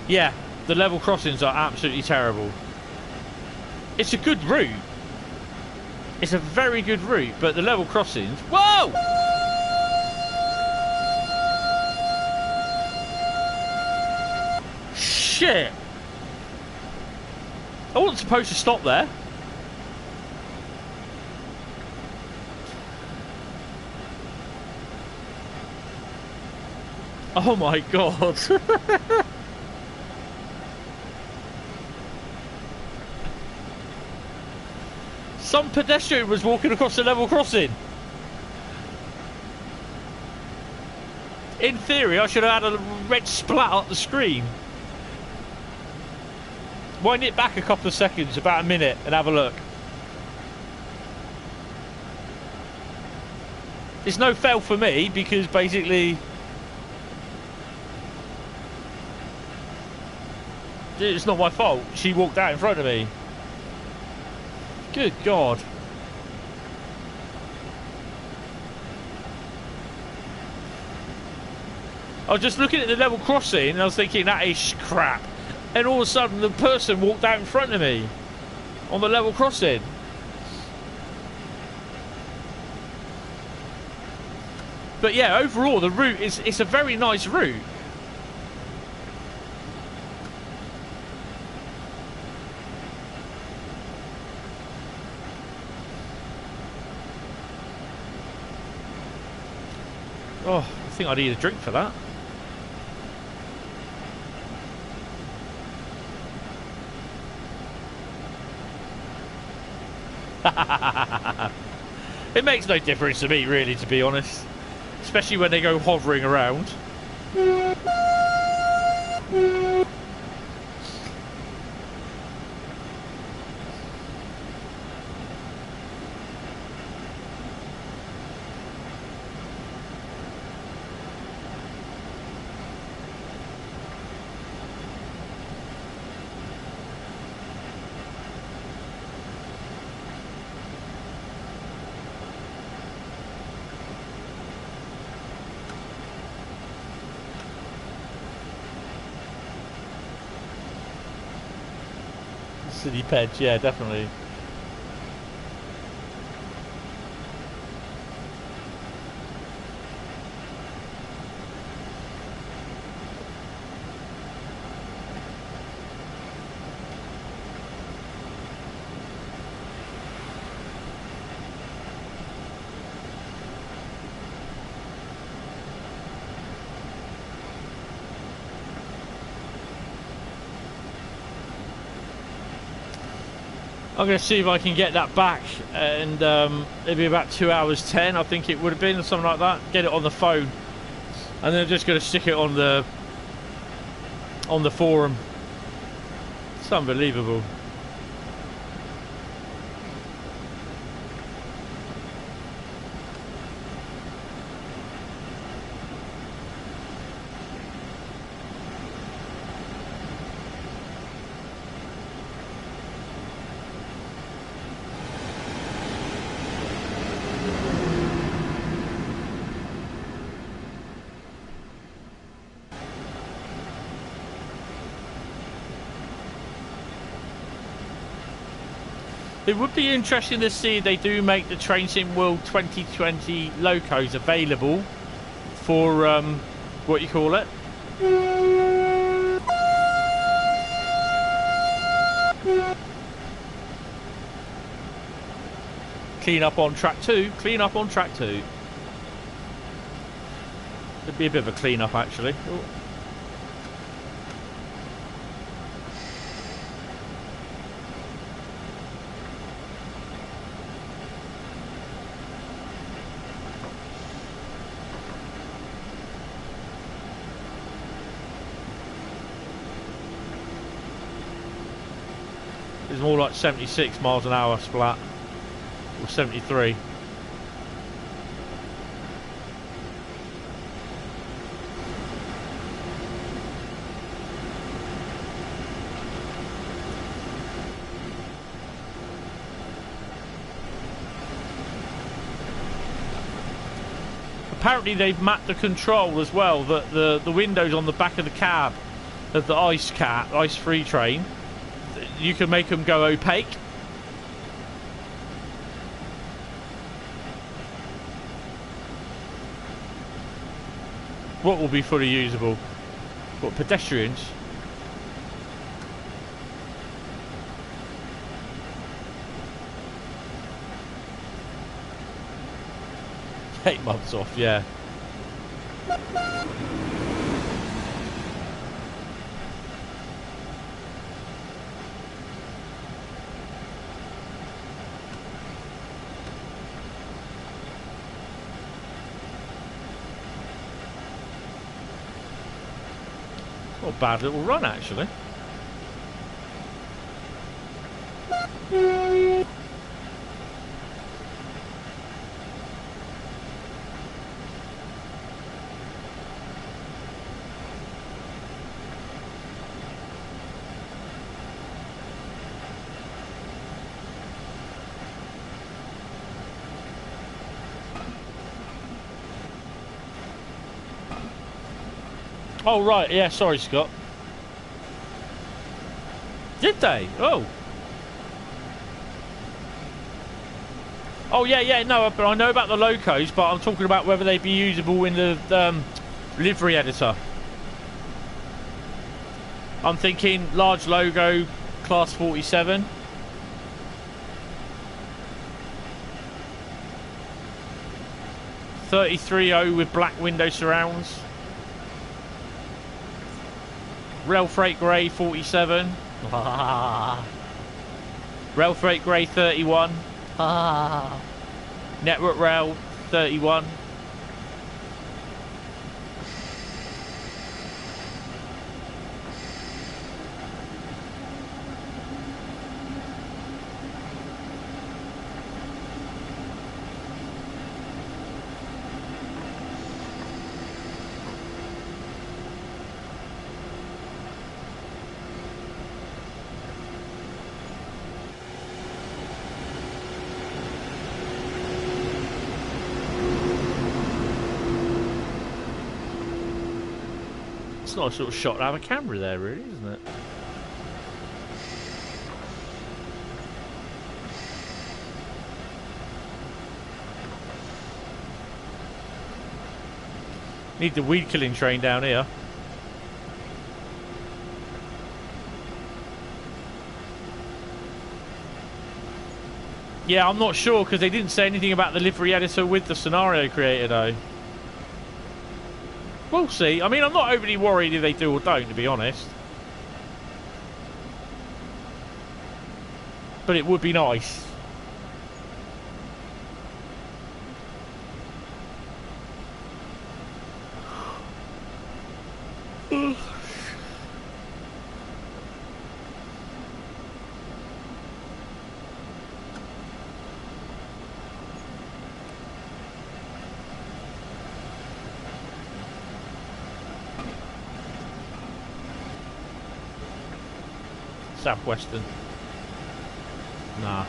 Yeah, the level crossings are absolutely terrible. It's a good route. It's a very good route, but the level crossings... Whoa! Shit! I wasn't supposed to stop there. Oh my god. Some pedestrian was walking across the level crossing. In theory, I should have had a red splat up the screen. Wind it back a couple of seconds, about a minute, and have a look. It's no fail for me, because basically it's not my fault. She walked out in front of me. Good God. I was just looking at the level crossing and I was thinking, that is crap. And all of a sudden the person walked out in front of me on the level crossing. But yeah, overall the route it's a very nice route. Oh, I think I need a drink for that. It makes no difference to me, really, to be honest. Especially when they go hovering around. City Peds, yeah, definitely. I'm going to see if I can get that back, and it'll be about 2 hours 10, I think it would have been, or something like that. Get it on the phone, and then I'm just going to stick it on the forum. It's unbelievable. It would be interesting to see if they do make the Train Sim World 2020 locos available for, what you call it? Clean up on track 2, clean up on track 2. It'd be a bit of a clean up actually. Ooh. It's more like 76 miles an hour splat, or 73. Apparently they've mapped the control as well, that the windows on the back of the cab of the ice-free train, you can make them go opaque. What will be fully usable? What, pedestrians? Eight months off, yeah. Not a bad little run, actually. Oh, right, yeah, sorry, Scott. Did they? Oh. Oh, yeah, no, but I know about the locos, but I'm talking about whether they'd be usable in the livery editor. I'm thinking large logo, class 47. .33.0 with black window surrounds. Rail Freight Grey 47. Rail Freight Grey 31. Network Rail 31. It's not a sort of shot to have a camera there, really, isn't it? Need the weed killing train down here. Yeah, I'm not sure because they didn't say anything about the livery editor with the scenario creator though. We'll see. I mean, I'm not overly worried if they do or don't, to be honest. But it would be nice. Southwestern. Nah.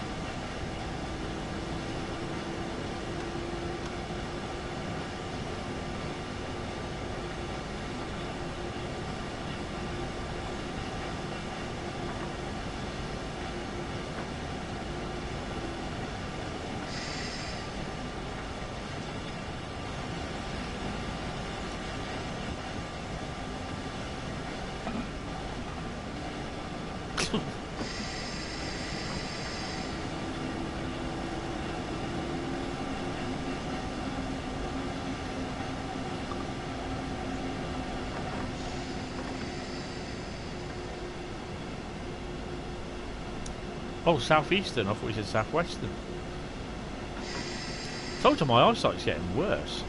Oh, southeastern. I thought you said southwestern. Told you my eyesight's getting worse.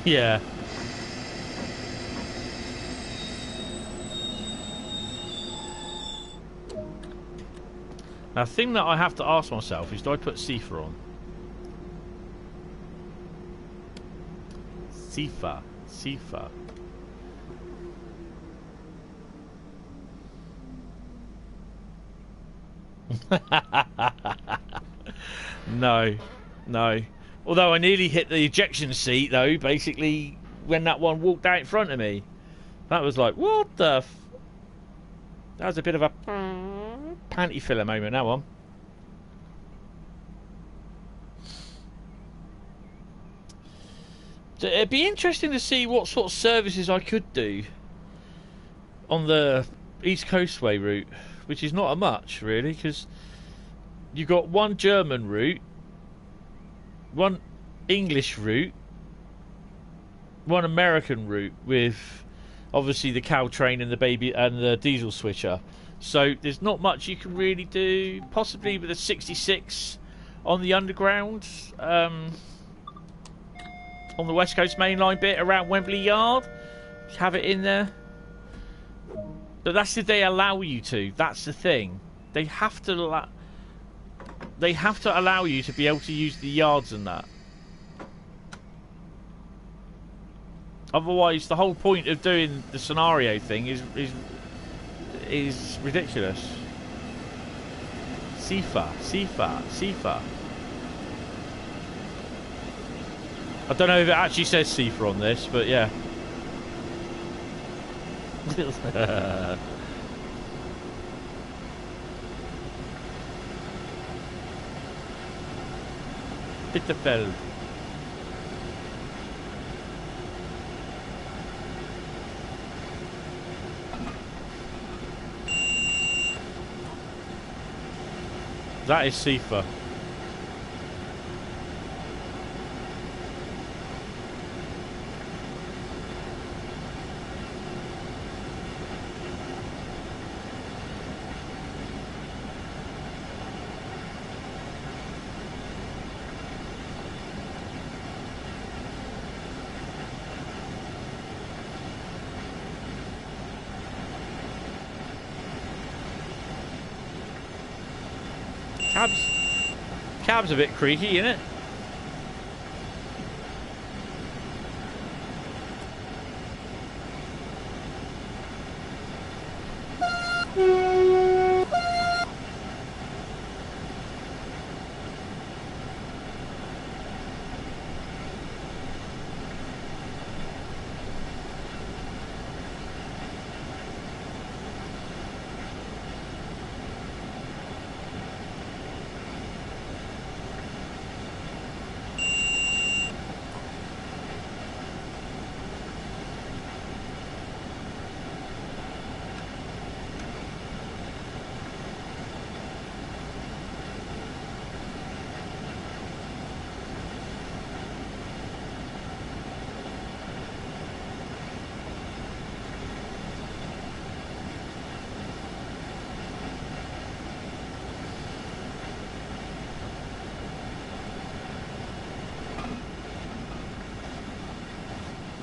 Yeah. Now, the thing that I have to ask myself is, do I put Sifa on? Sifa. No. Although I nearly hit the ejection seat, though, basically, when that one walked out in front of me. That was like, what the f... That was a bit of a panty filler moment, that one. So it'd be interesting to see what sort of services I could do on the East Coastway route which is not a much really, because you've got one German route, one English route, one American route with obviously the cow train and the baby and the diesel switcher. So there's not much you can really do. Possibly with a 66 on the underground, on the West Coast Main Line bit around Wembley Yard, have it in there. But that's if they allow you to. That's the thing. They have to allow you to be able to use the yards and that. Otherwise, the whole point of doing the scenario thing is ridiculous. Sifa. I don't know if it actually says Sifa on this, but yeah. Bitterfeld. That is Sifa. Cab's a bit creaky, isn't it?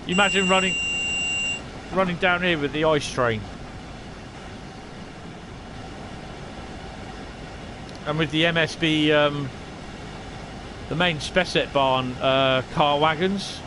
You imagine running down here with the ice train. And with the MSB, the main Spessett barn car wagons.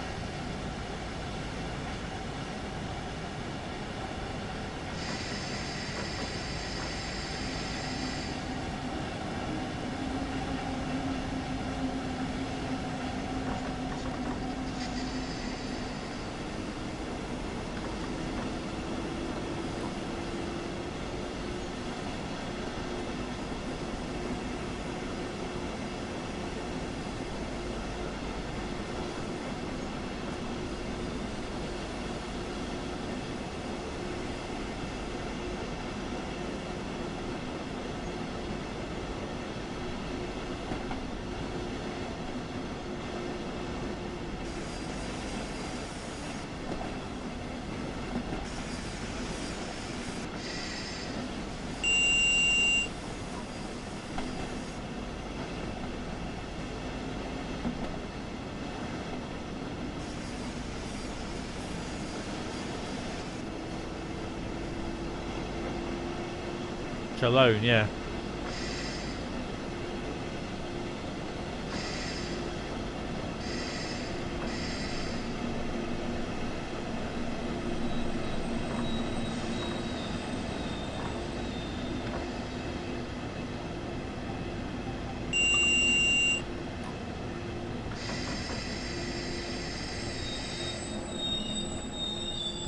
Alone, yeah.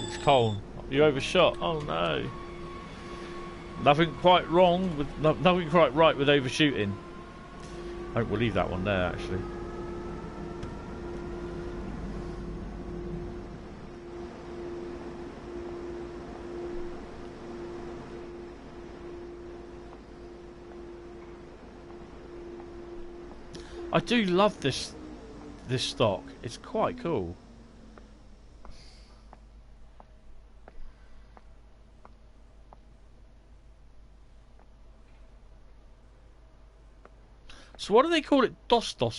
It's cold. You overshot. Oh no. Nothing quite wrong with nothing quite right with overshooting. I think we'll leave that one there actually. I do love this stock. It's quite cool. So what do they call it? Dosto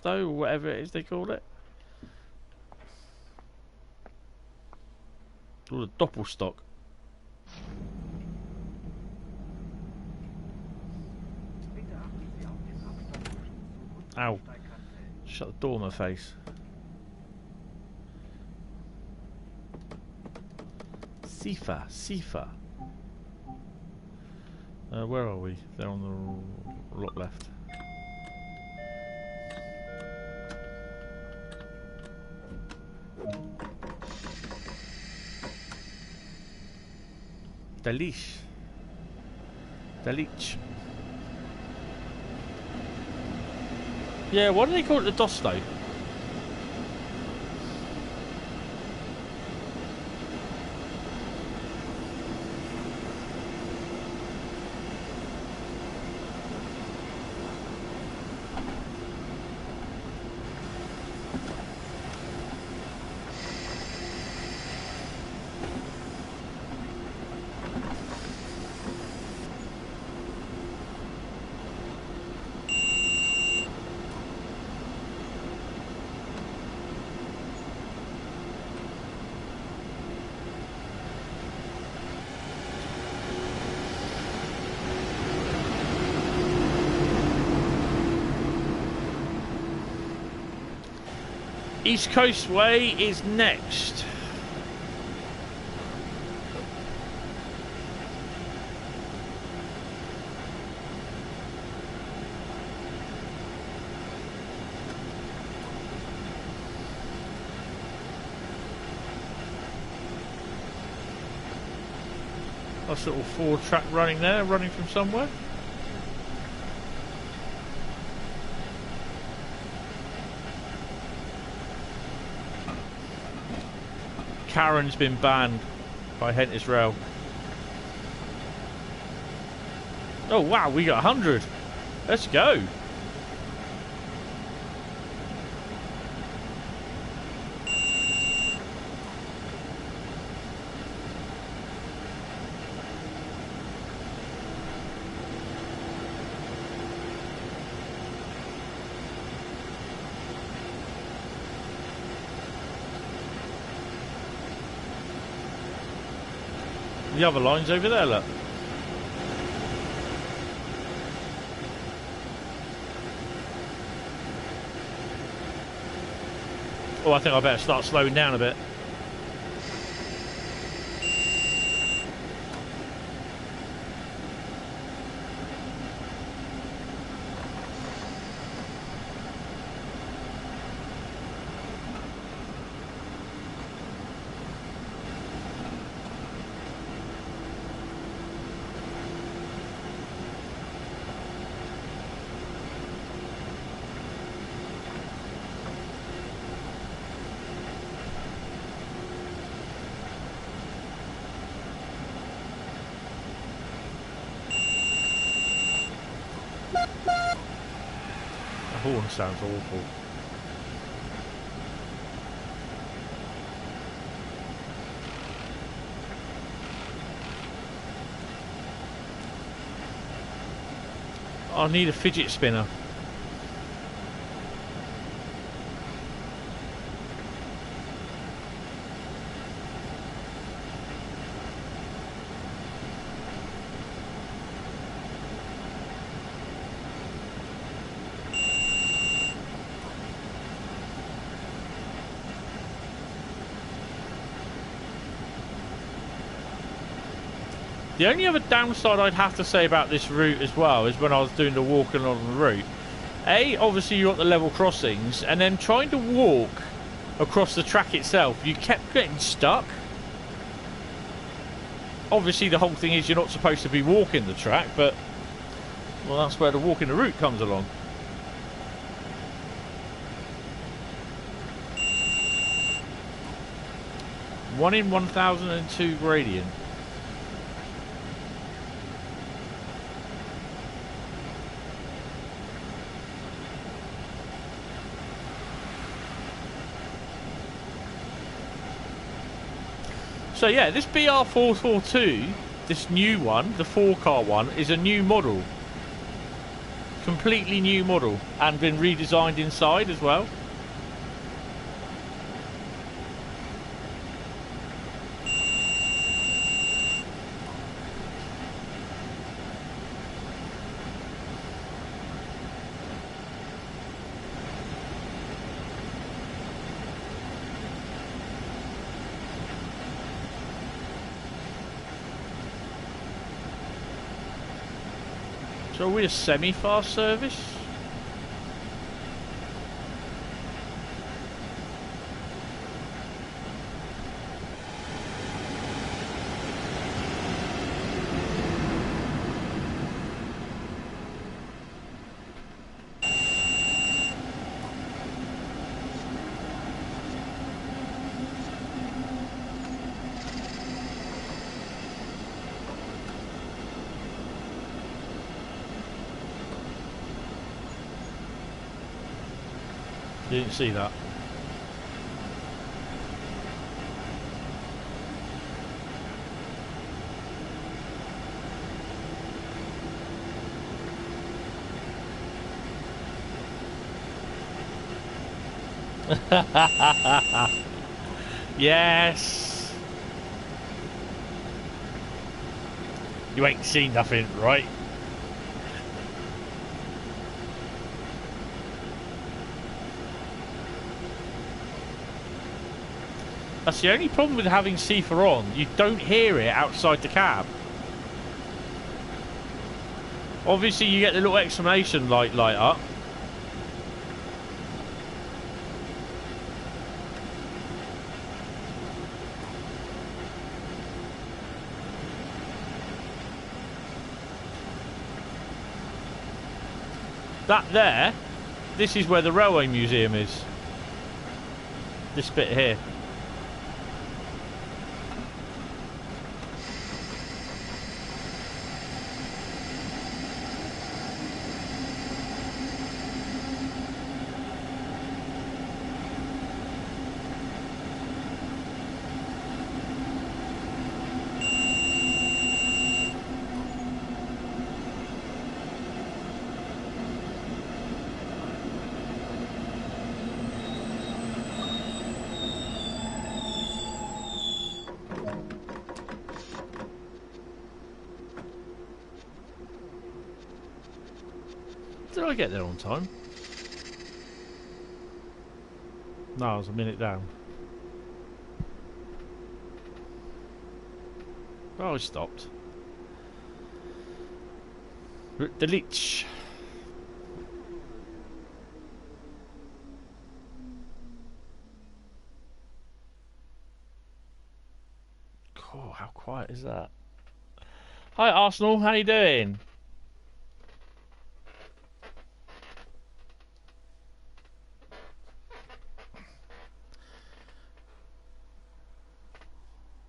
or whatever it is they call it? Or the Doppelstock. Ow. Shut the door in my face. Sifa. Where are we? They're on the lot left. Delish. Yeah, what do they call it? The Dosto? East Coastway is next. Nice little forward track running there, running from somewhere. Karen's been banned by Hentis Rail. Oh wow, we got 100. Let's go. The other line's over there, look. Oh, I think I better start slowing down a bit. Horn sounds awful. I need a fidget spinner. The only other downside I'd have to say about this route as well is when I was doing the walking on the route. A, obviously you got the level crossings, and then trying to walk across the track itself, you kept getting stuck. Obviously the whole thing is you're not supposed to be walking the track, but well, that's where the walking the route comes along. One in 1002 gradient. So yeah, this BR442, this new one, the 4-car one, is a new model. Completely new model, and been redesigned inside as well. So are we a semi-fast service? Didn't see that. Yes. You ain't seen nothing, right? That's the only problem with having C4 on. You don't hear it outside the cab. Obviously, you get the little exclamation light up. That there, this is where the railway museum is. This bit here. Did I get there on time? No, I was a minute down. Oh, I stopped. Delete. Oh, how quiet is that? Hi Arsenal, how you doing?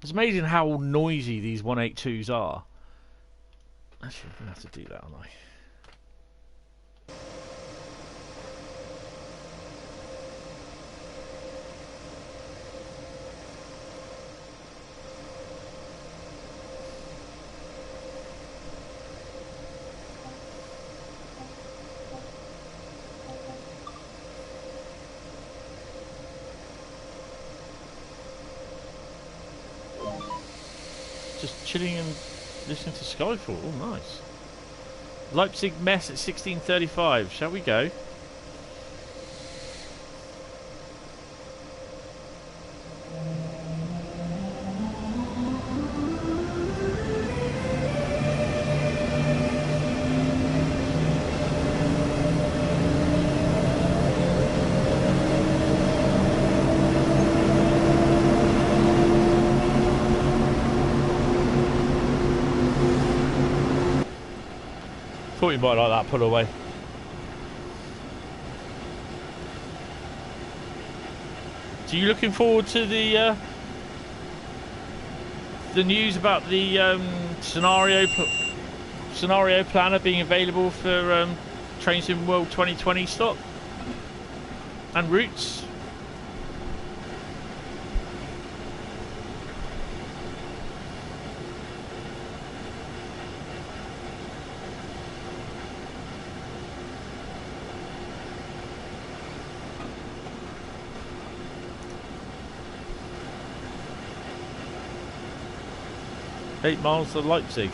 It's amazing how noisy these 182s are. Actually, I'm going to have to do that, aren't I? Just chilling and listening to Skyfall. Oh, nice. Leipzig Mess at 16:35. Shall we go? Thought you might like that pull away. So you looking forward to the news about the scenario planner being available for Trains in World 2020 stock and routes? 8 miles to Leipzig.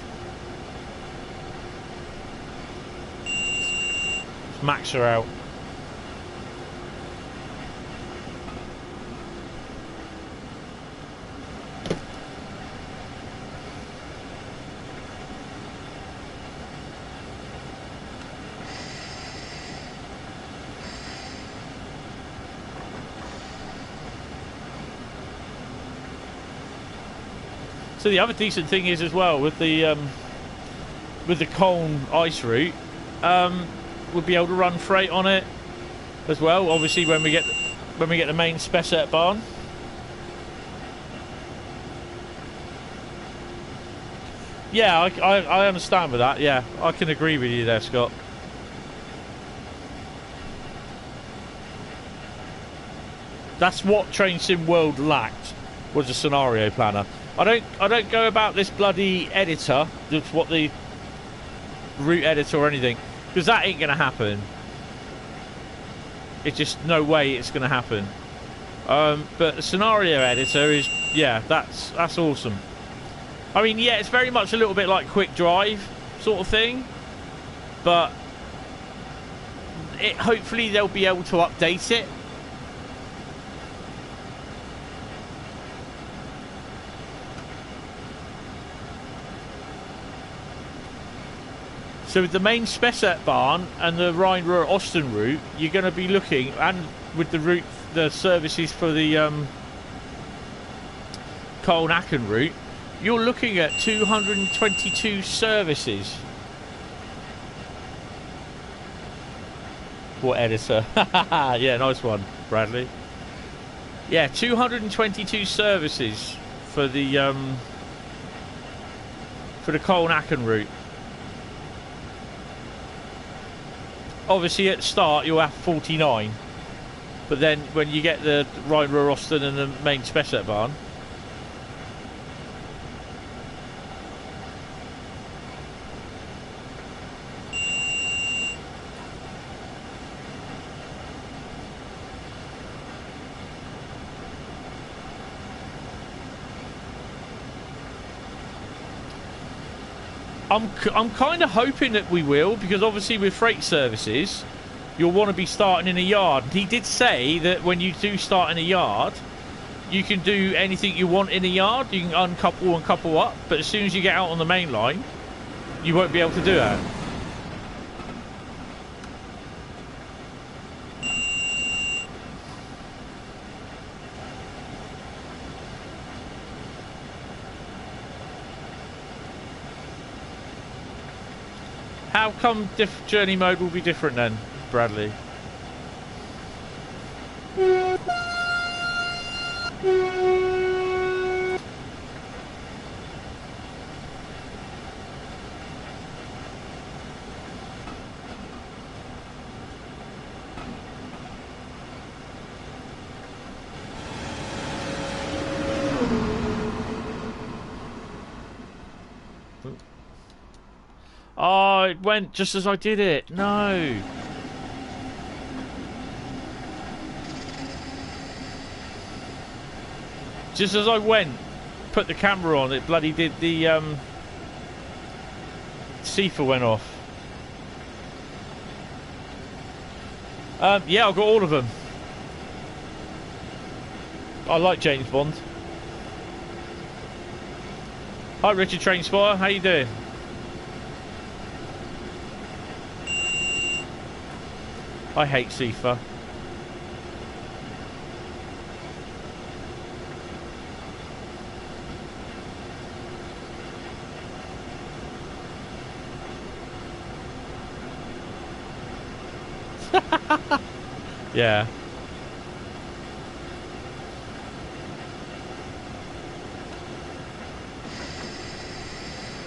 Let's max her out. So the other decent thing is as well with the Colne ice route, we'll be able to run freight on it as well. Obviously, when we get the main Spessart barn. Yeah, I understand with that. Yeah, I can agree with you there, Scott. That's what Train Sim World lacked, was a scenario planner. I don't go about this bloody editor, that's what the route editor or anything, because that ain't gonna happen. It's just no way it's gonna happen. But the scenario editor is, yeah, that's awesome. I mean, yeah, it's very much a little bit like Quick Drive sort of thing, but hopefully they'll be able to update it. So with the main Spessart barn and the Rhein-Ruhr Osten route, you're going to be looking, and with the route, the services for the Colne-Aachen route, you're looking at 222 services. What editor? Yeah, nice one, Bradley. Yeah, 222 services for the Colne-Aachen route. Obviously at the start you'll have 49, but then when you get the Rhein-Ruhr Osten and the main Spessart barn, I'm kind of hoping that we will, because obviously with freight services you'll want to be starting in a yard. He did say that when you do start in a yard you can do anything you want in a yard. You can uncouple and couple up, but as soon as you get out on the main line you won't be able to do that. How come journey mode will be different then, Bradley? Oh, it went just as I did it. No. Just as I went, put the camera on, it bloody did the CIFA went off. Yeah, I've got all of them. I like James Bond. Hi Richard Trainspire, how you doing? I hate CIFA. Yeah.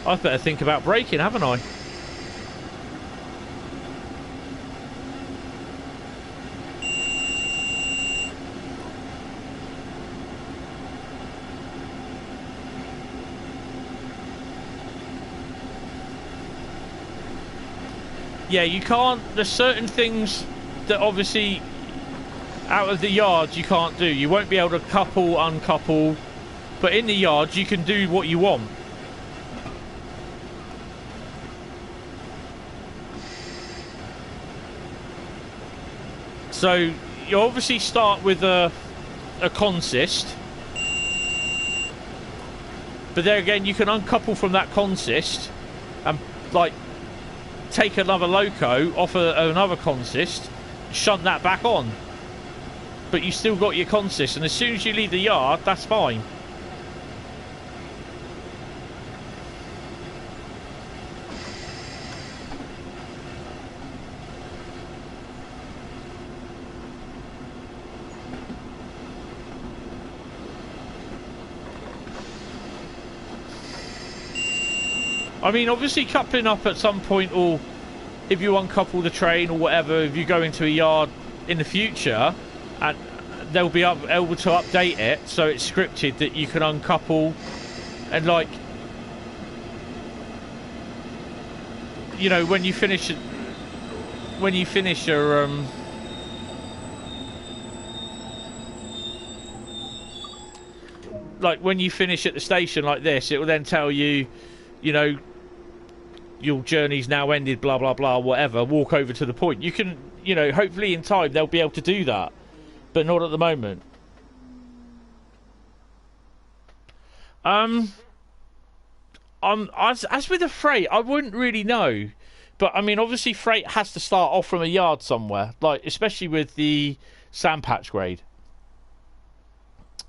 I've better think about braking, haven't I? Yeah, you can't, there's certain things that obviously out of the yard you can't do. You won't be able to couple, uncouple, but in the yard you can do what you want. So you obviously start with a consist, but there again you can uncouple from that consist and like take another loco off another consist, shunt that back on, but you still got your consist, and as soon as you leave the yard, that's fine. I mean, obviously coupling up at some point, or if you uncouple the train or whatever, if you go into a yard in the future, and they'll be able to update it so it's scripted that you can uncouple, and like, you know, when you finish your like when you finish at the station like this, it will then tell you, you know, your journey's now ended, blah blah blah, whatever. Walk over to the point. You can, you know, hopefully in time they'll be able to do that, but not at the moment. As with the freight, I wouldn't really know, but I mean, obviously freight has to start off from a yard somewhere, like especially with the sandpatch grade,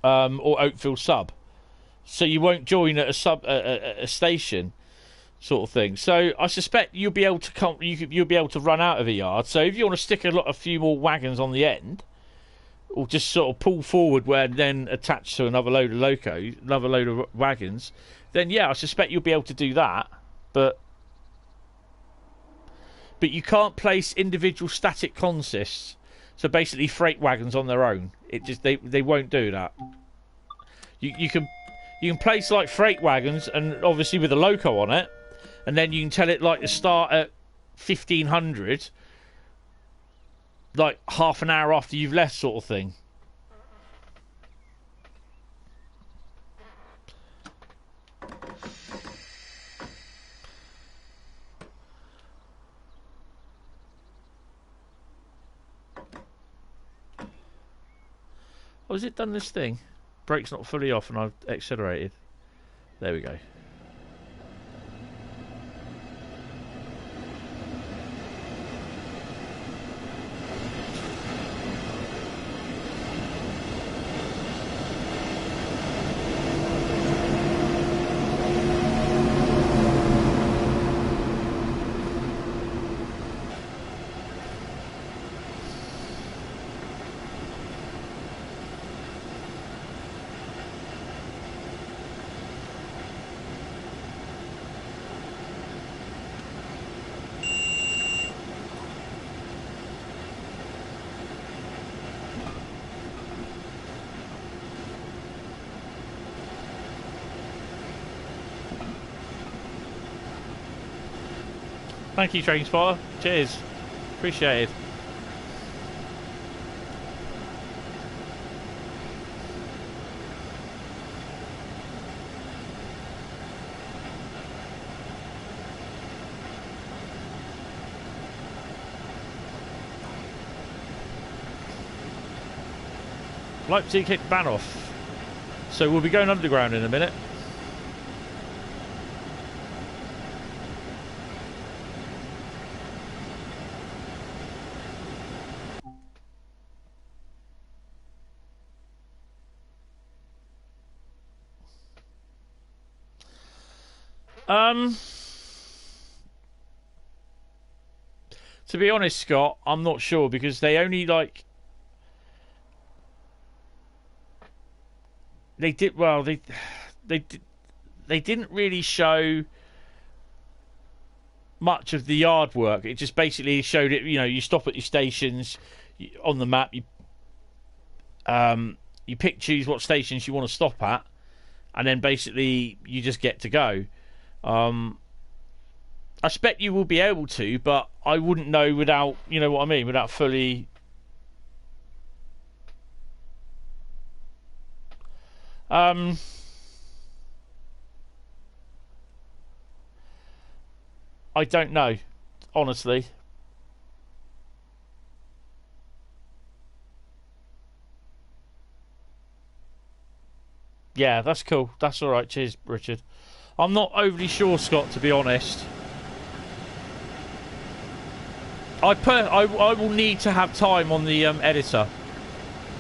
or Oakville Sub. So you won't join at a station, sort of thing. So I suspect you'll be able to you'll be able to run out of a yard. So if you want to stick a few more wagons on the end, or just sort of pull forward where then attached to another load of another load of wagons, then yeah, I suspect you'll be able to do that. But you can't place individual static consists. So basically, freight wagons on their own. It just they won't do that. You can place like freight wagons, and obviously with a loco on it, and then you can tell it like to start at 1500, like half an hour after you've left, sort of thing. Oh, has it done this thing? Brake's not fully off and I've accelerated. There we go. Thank you, Train Spotter. Cheers. Appreciate it. Leipzig hit Bahnhof. So we'll be going underground in a minute. To be honest, Scott, I'm not sure, because they only like they didn't really show much of the yard work. It just basically showed it. You know, you stop at your stations on the map. You choose what stations you want to stop at, and then basically you just get to go. I expect you will be able to, but I wouldn't know without, you know what I mean, without fully. I don't know, honestly. Yeah, that's cool. That's all right. Cheers, Richard. I'm not overly sure, Scott, to be honest. I will need to have time on the editor,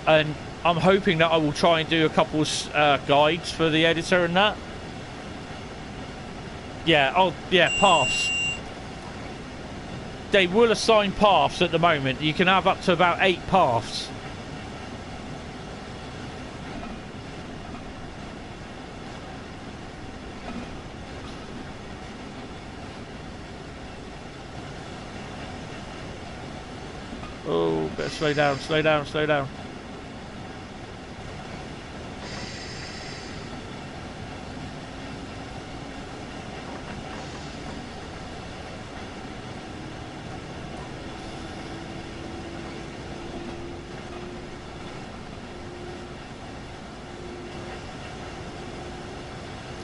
and I'm hoping that I will try and do a couple of guides for the editor and that. Yeah, oh yeah, paths. They will assign paths at the moment. You can have up to about 8 paths. Oh, better slow down, slow down, slow down.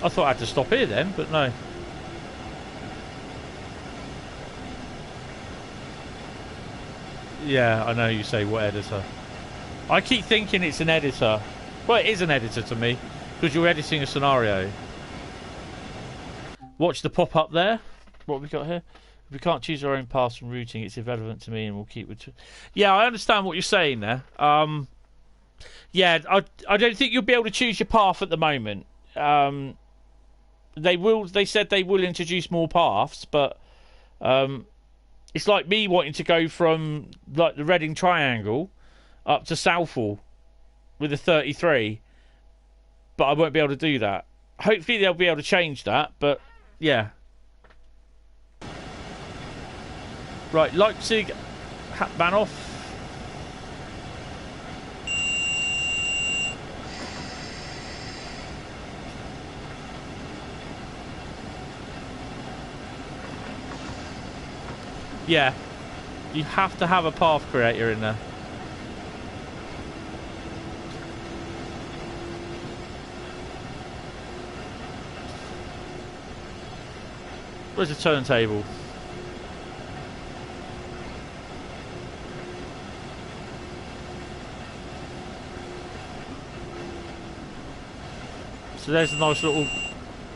I thought I had to stop here then, but no. Yeah, I know you say what editor. I keep thinking it's an editor. Well, it is an editor to me, because you're editing a scenario. Watch the pop-up there. What have we got here? If we can't choose our own paths from routing, it's irrelevant to me and we'll keep with... Yeah, I understand what you're saying there. Yeah, I don't think you'll be able to choose your path at the moment. They said they will introduce more paths, but it's like me wanting to go from like the Reading Triangle up to Southall with a 33, but I won't be able to do that. Hopefully they'll be able to change that, but yeah. Right, Leipzig, Bahnhof. Yeah, you have to have a path creator in there. Where's the turntable? So there's a nice little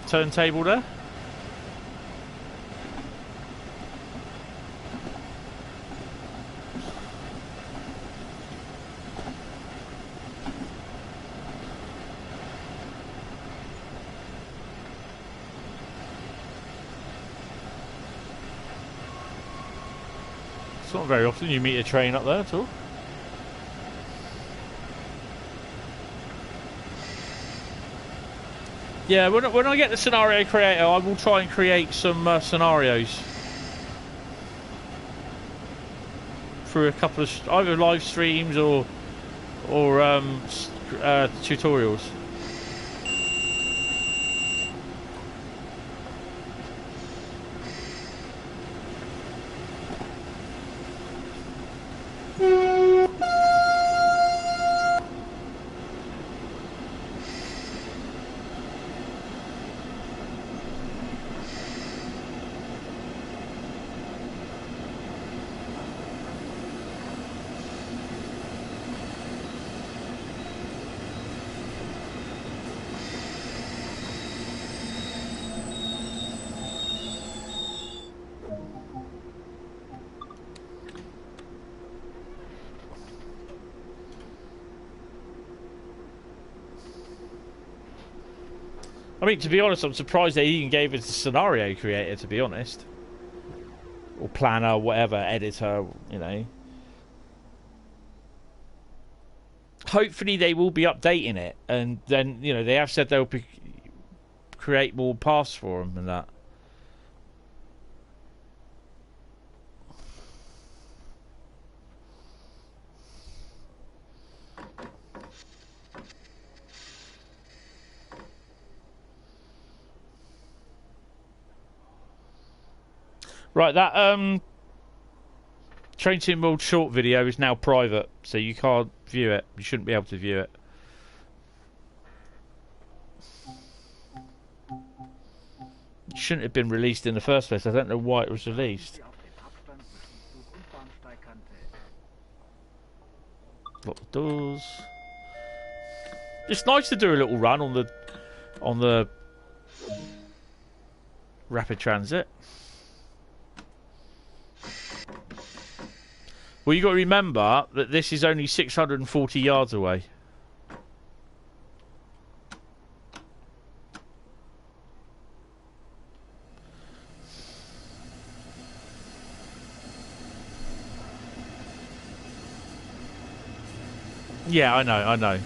turntable there. It's not very often you meet a train up there at all. Yeah, when I get the scenario creator, I will try and create some scenarios through a couple of either live streams or tutorials. I mean, to be honest, I'm surprised they even gave us a scenario creator, to be honest. Or planner, whatever, editor, you know. Hopefully they will be updating it. And then, you know, they have said they'll create more paths for them and that. Right, that Train Sim World short video is now private, so you can't view it. You shouldn't be able to view it. It shouldn't have been released in the first place. I don't know why it was released. Lock the doors. It's nice to do a little run on the rapid transit. Well, you got to remember that this is only 640 yards away. Yeah, I know.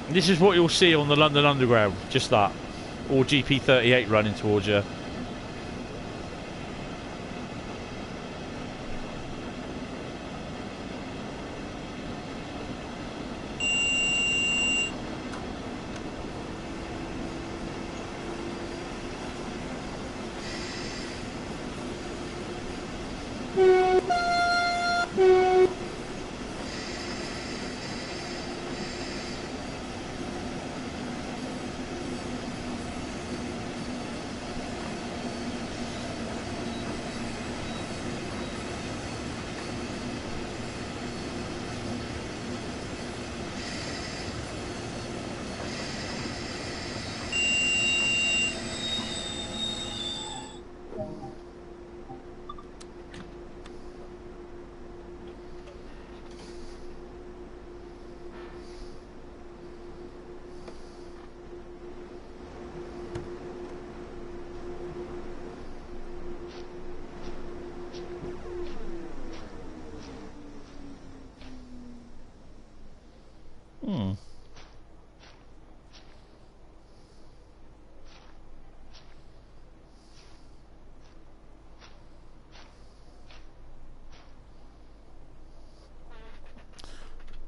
This is what you'll see on the London Underground, just that. Or GP38 running towards you.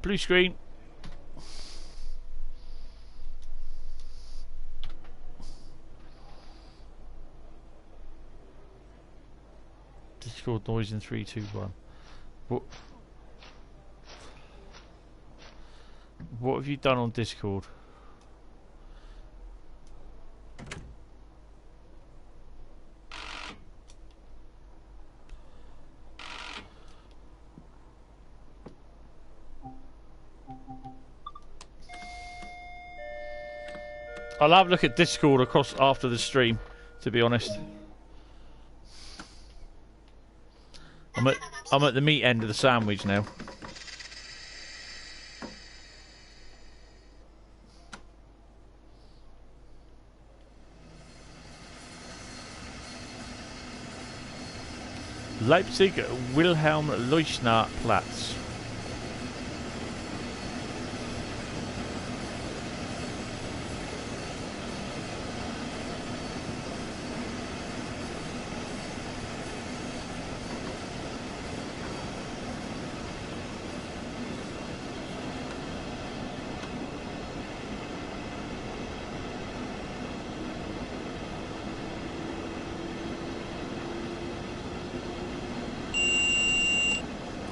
Blue screen. Discord noise in 3, 2, 1. What have you done on Discord? I'll have a look at Discord across after the stream, to be honest. I'm at the meat end of the sandwich now. Leipzig Wilhelm Leuschner Platz.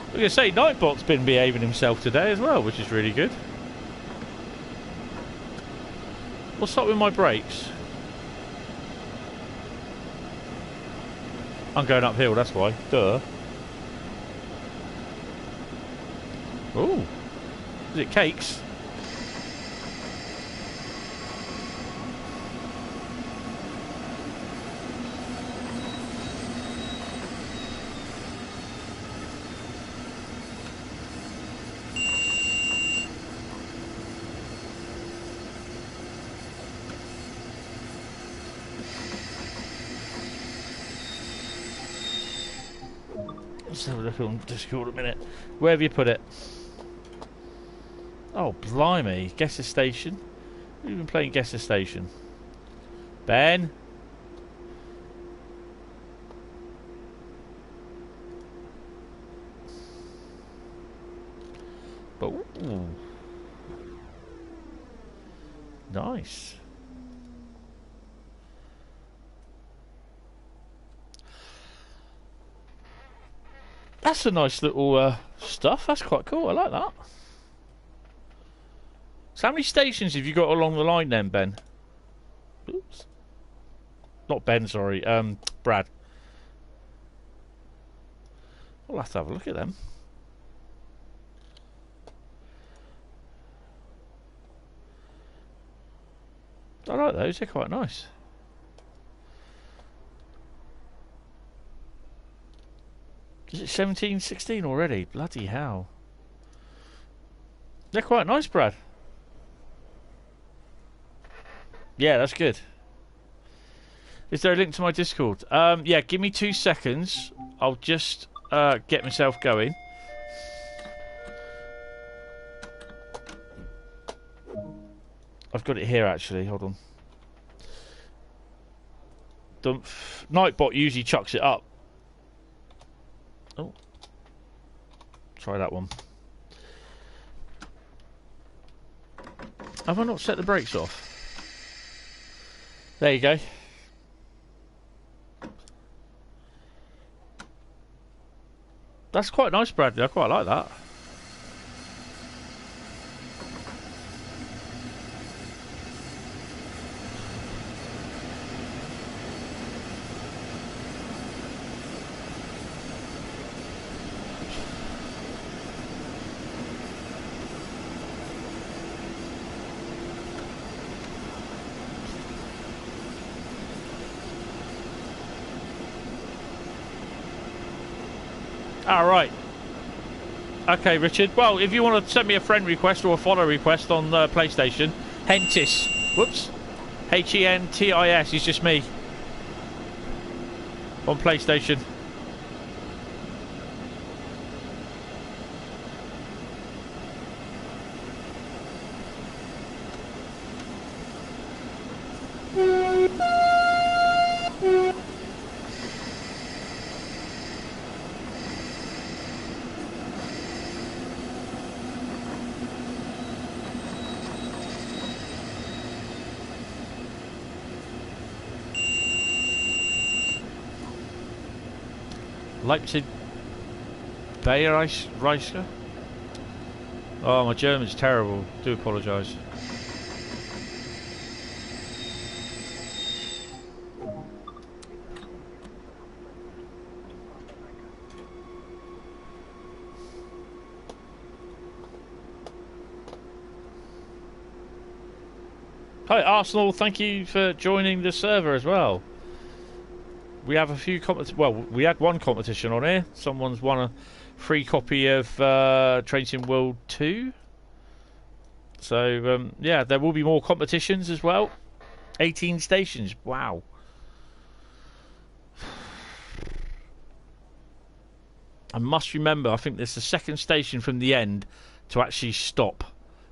I was going to say, Nightbot's been behaving himself today as well, which is really good. What's up with my brakes? I'm going uphill, that's why. Duh. Ooh. Is it cakes? Let's have a look on Discord a minute. Where have you put it? Oh, blimey. Guess a station. We've been playing Guess a Station. Ben? But, ooh. Nice. That's a nice little stuff. That's quite cool. I like that. So how many stations have you got along the line then, Ben? Oops. Not Ben, sorry. Brad. We'll have to have a look at them. I like those, they're quite nice. Is it 1716 already? Bloody hell. They're quite nice, Brad. Yeah, that's good. Is there a link to my Discord? Yeah, give me 2 seconds. I'll just get myself going. I've got it here actually, hold on. Nightbot usually chucks it up. Oh. Try that one. Have I not set the brakes off? There you go. That's quite nice, Bradley. I quite like that. Alright. Okay, Richard. Well, if you want to send me a friend request or a follow request on PlayStation, Hentis. Whoops. Hentis is just me. On PlayStation. Leipzig Bayerischka. Oh, my German's terrible. Do apologise. Hi Arsenal, thank you for joining the server as well. We have a few well, we had one competition on here. Someone's won a free copy of Train Sim World 2. So, yeah, there will be more competitions as well. 18 stations. Wow. I must remember, I think there's the second station from the end to actually stop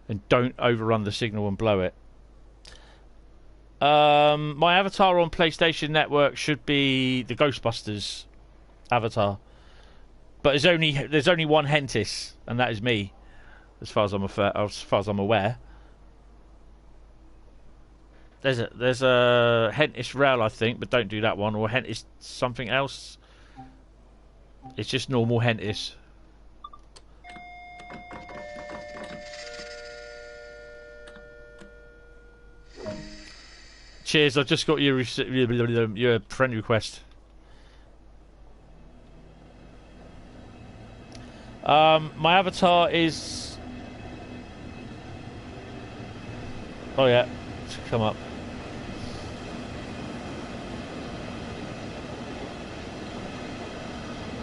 and don't overrun the signal and blow it. My avatar on PlayStation Network should be the Ghostbusters avatar, but there's only one Hentis, and that is me, as far as I'm aware. There's a Hentis Rail, I think, but don't do that one, or Hentis something else. It's just normal Hentis. Cheers, I've just got your friend request. My avatar is... Oh yeah, it's come up.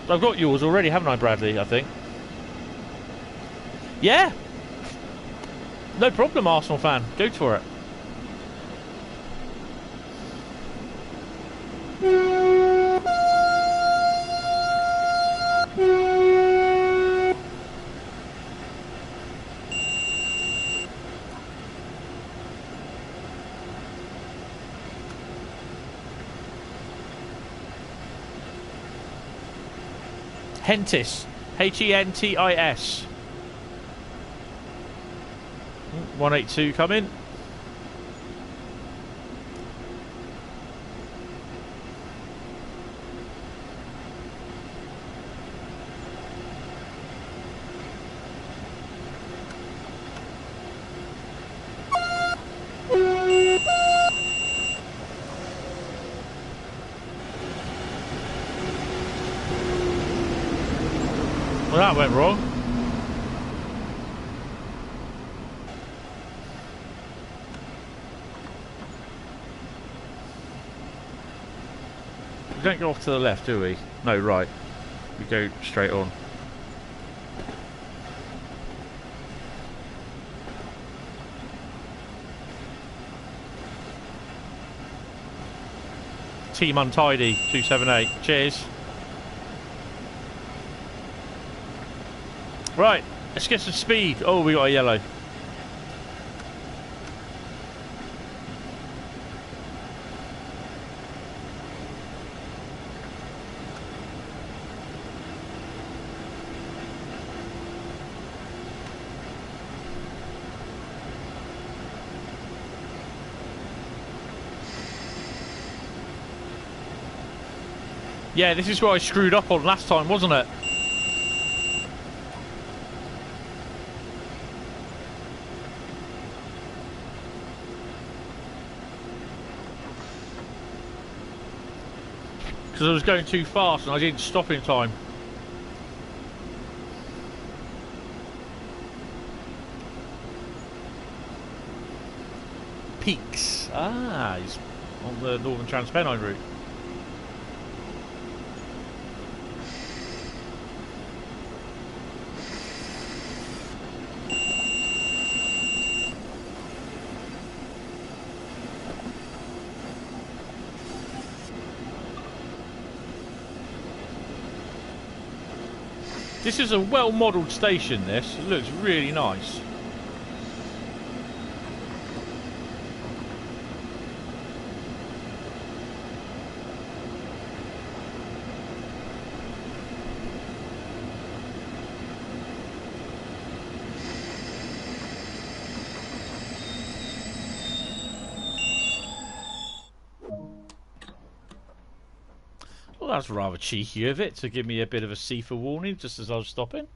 I've got yours already, haven't I, Bradley, I think? Yeah! No problem, Arsenal fan. Go for it. Hentis. Hentis. 182 come in. that went wrong. We don't go off to the left, do we? No, right. We go straight on. Team Untidy 278. Cheers. Right, let's get some speed. Oh, we got a yellow. Yeah, this is what I screwed up on last time, wasn't it? Because I was going too fast and I didn't stop in time. Peaks. Ah, he's on the northern Trans Pennine route. This is a well-modelled station, this. It looks really nice. Well, that's rather cheeky of it to give me a bit of a CFA warning just as I was stopping.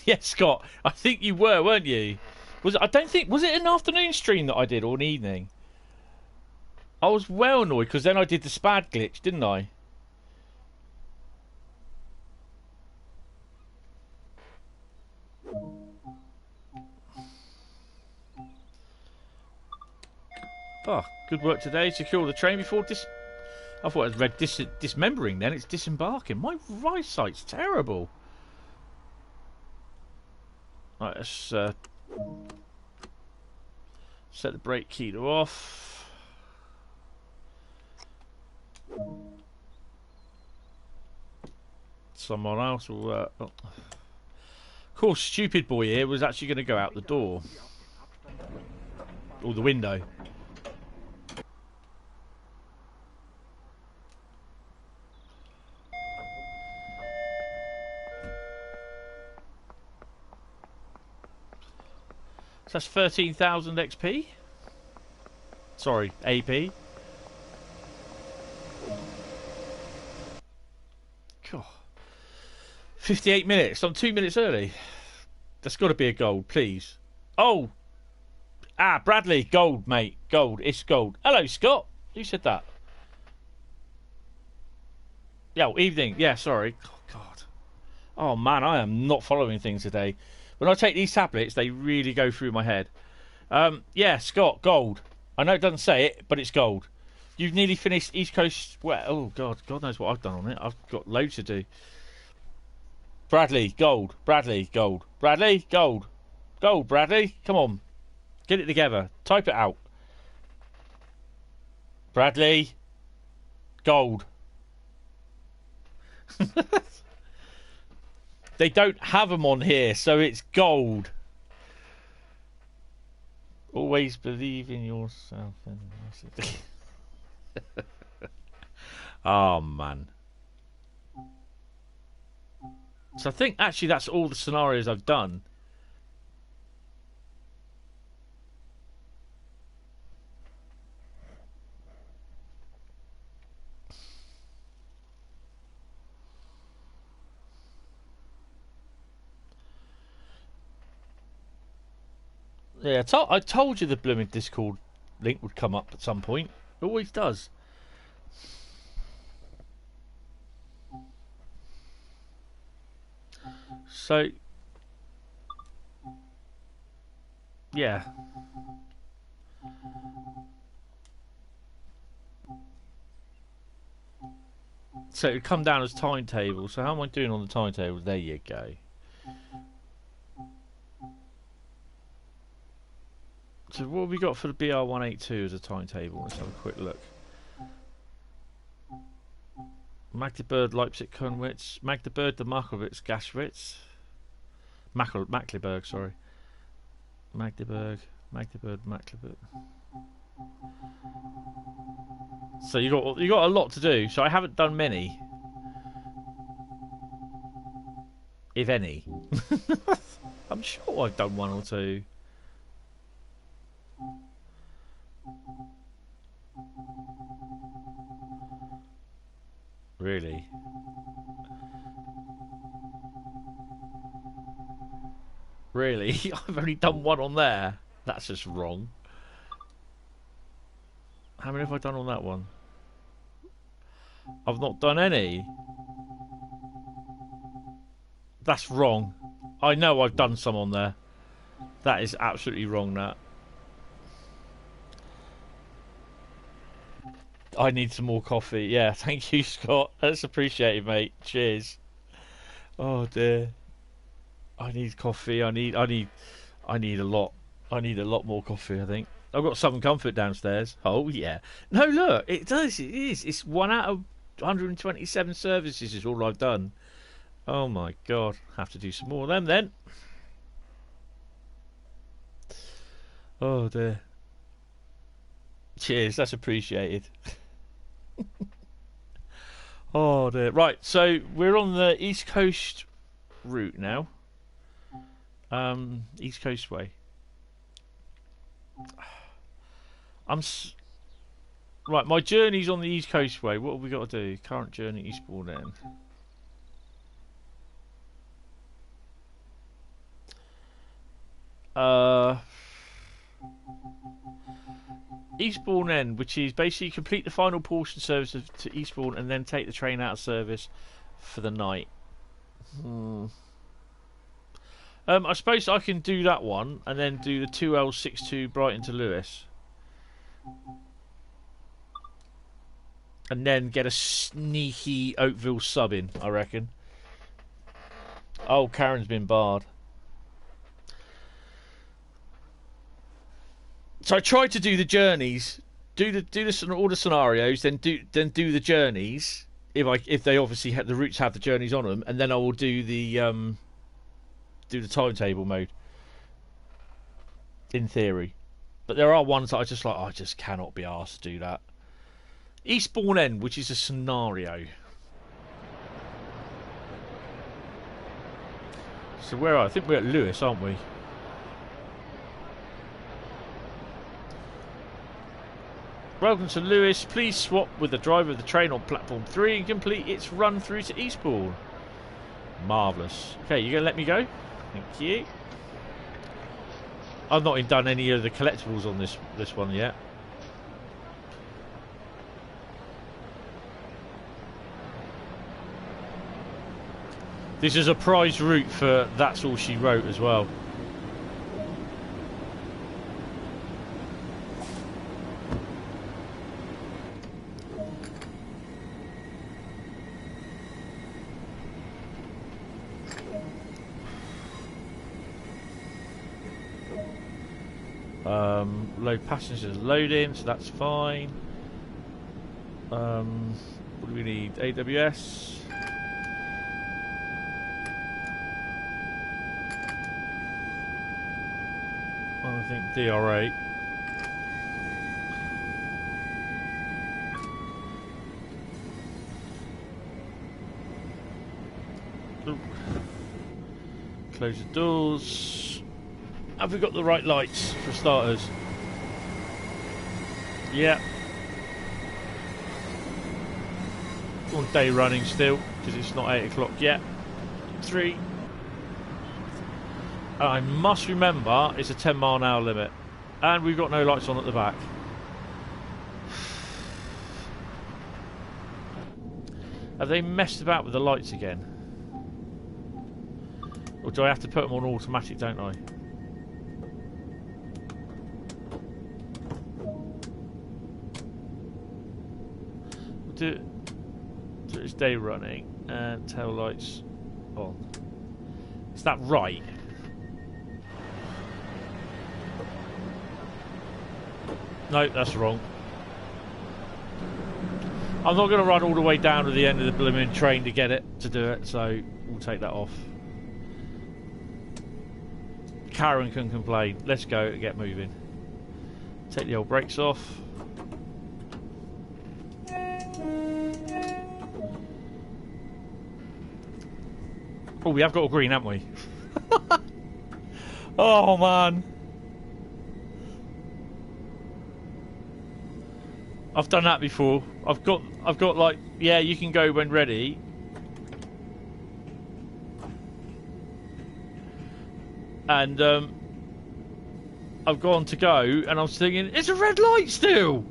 Yeah, Scott, I think you were, weren't you? Was it an afternoon stream that I did or an evening? I was well annoyed because then I did the SPAD glitch, didn't I? Oh, good work today. Secure the train before I thought it was read dismembering then. It's disembarking. My right sight's terrible. Right, let's set the brake key to off. Someone else will... oh. Of course, stupid boy here was actually going to go out the door. Or the window. So that's 13,000 XP. Sorry, AP. God. 58 minutes. I'm 2 minutes early. That's got to be a gold, please. Oh! Ah, Bradley. Gold, mate. Gold. It's gold. Hello, Scott. Who said that? Yeah, well, evening. Yeah, sorry. Oh, God. Oh, man, I am not following things today. When I take these tablets, they really go through my head. Yeah, Scott, gold. I know it doesn't say it, but it's gold. You've nearly finished East Coast... Well, oh, God knows what I've done on it. I've got loads to do. Bradley, gold. Bradley, gold. Bradley, gold. Gold, Bradley. Come on. Get it together. Type it out. Bradley, gold. They don't have them on here, so it's gold. Always believe in yourself. Oh, man. So I think actually that's all the scenarios I've done. Yeah, I told you the blooming Discord link would come up at some point. It always does. So, yeah. So it would come down as timetable. So how am I doing on the timetable? There you go. So what have we got for the BR182 as a timetable? Let's have a quick look. Magdeburg, Leipzig, Kölnwitz, Magdeburg, the Markowitz, Gaschwitz, Mackleberg, sorry. Magdeburg. So you got a lot to do. So I haven't done many, if any. I'm sure I've done one or two. Really? Really? I've only done one on there. That's just wrong. How many have I done on that one? I've not done any. That's wrong. I know I've done some on there. That is absolutely wrong, that. I need some more coffee. Yeah, thank you, Scott. That's appreciated, mate. Cheers. Oh dear. I need coffee. I need a lot. I need a lot more coffee, I think. I've got Southern Comfort downstairs. Oh yeah. No, look, it does. It is. It's 1 out of 127 services is all I've done. Oh my god. Have to do some more of them then. Oh dear. Cheers. That's appreciated. Oh dear. Right, so we're on the East Coast route now. East Coastway. Right, my journey's on the East Coastway. What have we got to do? Current journey, Eastbourne End. Eastbourne End, which is basically complete the final portion service to Eastbourne and then take the train out of service for the night. I suppose I can do that one and then do the 2L62 Brighton to Lewis. And then get a sneaky Oakville Sub in, I reckon. Oh, Karen's been barred. So I tried to do the journeys, do all the scenarios, then do the journeys. If they obviously have the routes have the journeys on them, and then I will do the timetable mode. In theory, but there are ones that I just cannot be asked to do that. Eastbourne End, which is a scenario. So where I think we're at Lewis, aren't we? Welcome to Lewis. Please swap with the driver of the train on platform 3 and complete its run through to Eastbourne. Marvellous. Okay, you gonna let me go? Thank you. I've not even done any of the collectibles on this one yet. This is a prize route for That's All She Wrote as well. Load passengers loading, so that's fine. What do we need? AWS. I think DR8. Ooh. Close the doors. Have we got the right lights for starters? Yeah. On day running still, because it's not 8 o'clock yet. 3. I must remember it's a 10 mile an hour limit. And we've got no lights on at the back. Have they messed about with the lights again? Or do I have to put them on automatic, don't I? Do it's day running and tail lights on. Is that right? No, that's wrong. I'm not going to run all the way down to the end of the blooming train to get it, to do it, so we'll take that off. Karen can complain. Let's go, get moving. Take the old brakes off. Oh, we have got a green, haven't we? Oh, man. I've done that before. I've got like, yeah, you can go when ready. And I've gone to go, and I'm thinking, it's a red light still.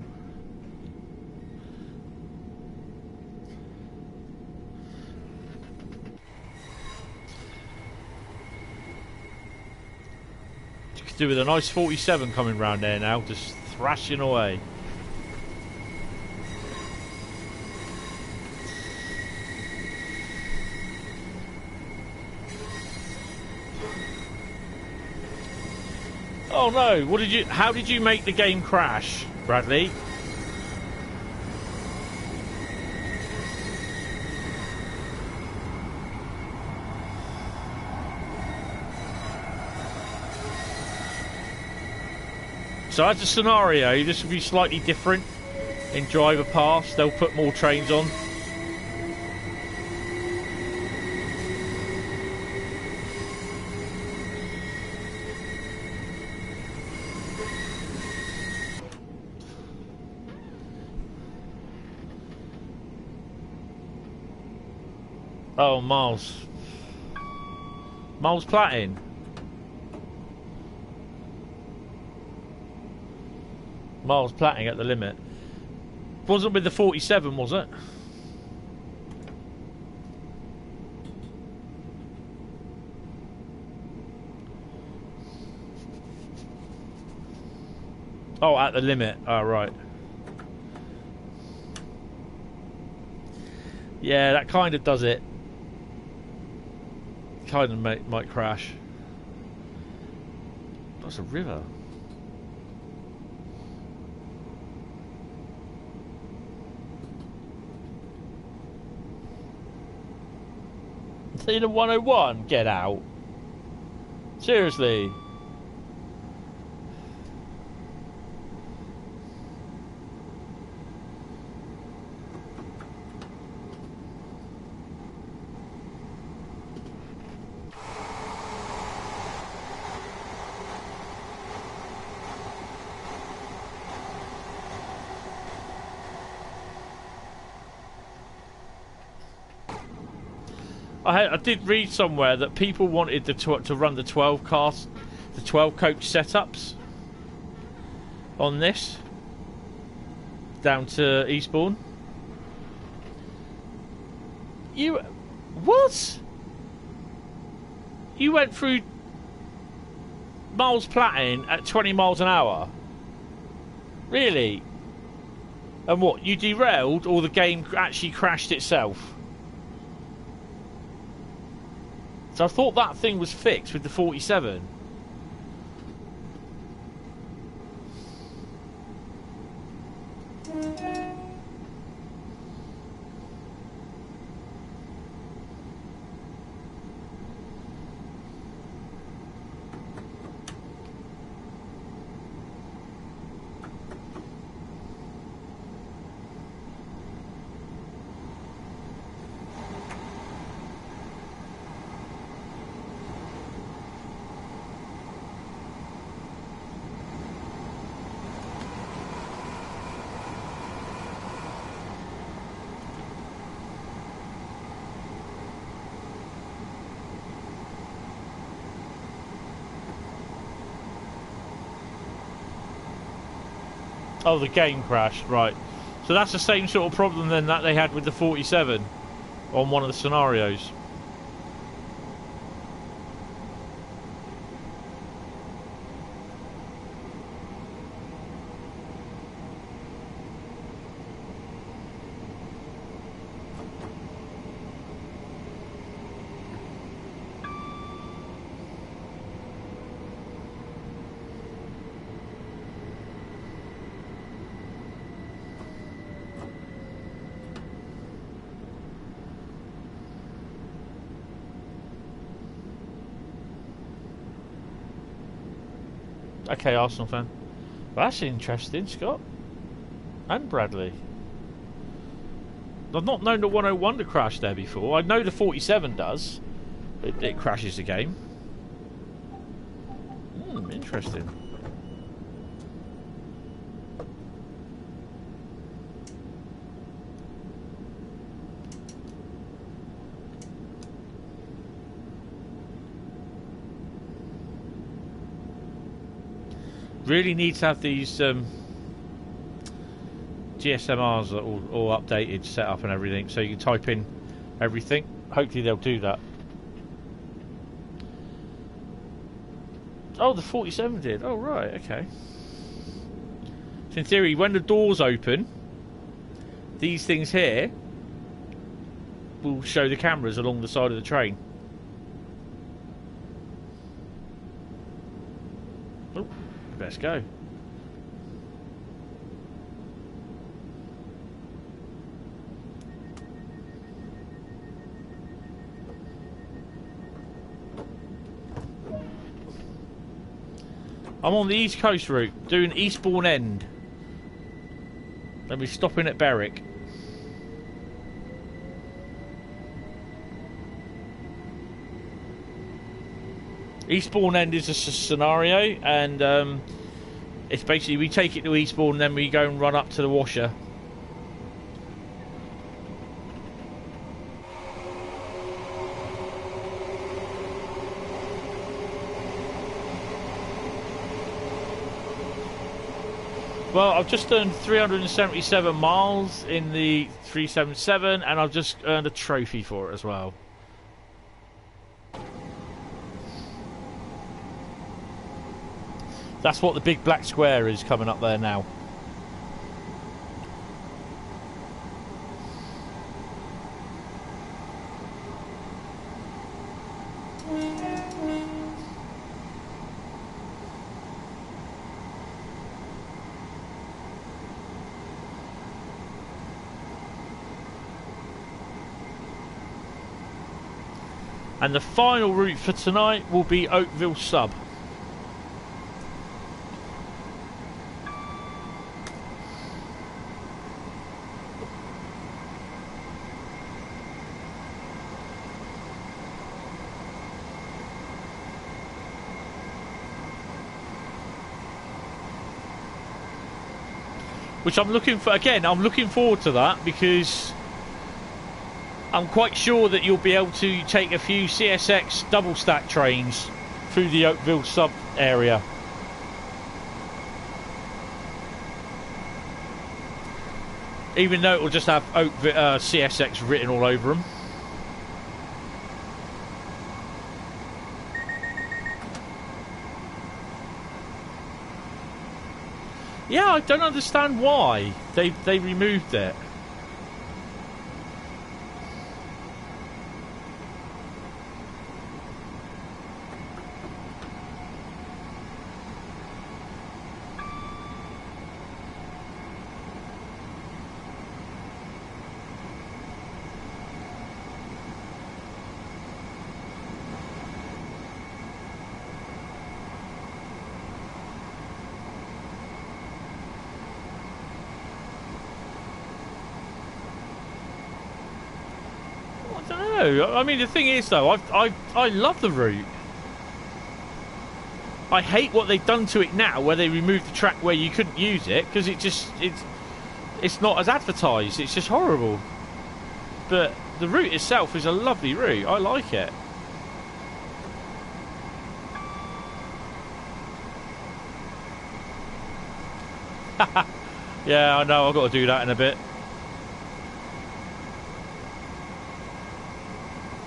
You could do with a nice 47 coming round there now, just thrashing away. Oh no, how did you make the game crash, Bradley? So as a scenario, this will be slightly different in Driver Pass. They'll put more trains on. Oh, Miles Platting. Miles Platting at the limit. Wasn't with the 47, was it? Oh, at the limit. Oh, right. Yeah, that kind of does it. Kind of might crash. That's a river. See the 101? Get out. Seriously. I did read somewhere that people wanted to run the 12 coach setups on this down to Eastbourne. What? You went through Miles Platting at 20 miles an hour? Really? And what? You derailed, or the game actually crashed itself? So I thought that thing was fixed with the 47. Oh, the game crashed, right. So that's the same sort of problem then that they had with the 47. on one of the scenarios. Okay, Arsenal fan. That's interesting, Scott. And Bradley. I've not known the 101 to crash there before. I know the 47 does. It crashes the game. Interesting. Really need to have these GSMRs all updated, set up and everything, so you can type in everything. Hopefully they'll do that. Oh, the 47 did. Oh, right, okay. So in theory, when the doors open, these things here will show the cameras along the side of the train. Oh, let's go. I'm on the East Coast route, doing Eastbourne End. Then we're stopping at Berwick. Eastbourne End is a scenario, and it's basically we take it to Eastbourne, then we go and run up to the washer. Well, I've just earned 377 miles in the 377, and I've just earned a trophy for it as well. That's what the big black square is coming up there now. And the final route for tonight will be OakVille Sub. Which I'm looking for, again, I'm looking forward to that because I'm quite sure that you'll be able to take a few CSX double stack trains through the OakVille Sub area. Even though it will just have CSX written all over them. Yeah, I don't understand why they removed it. I mean, the thing is, though, I love the route. I hate what they've done to it now, where they removed the track where you couldn't use it because it's not as advertised. It's just horrible. But the route itself is a lovely route. I like it. Yeah, I know. I've got to do that in a bit.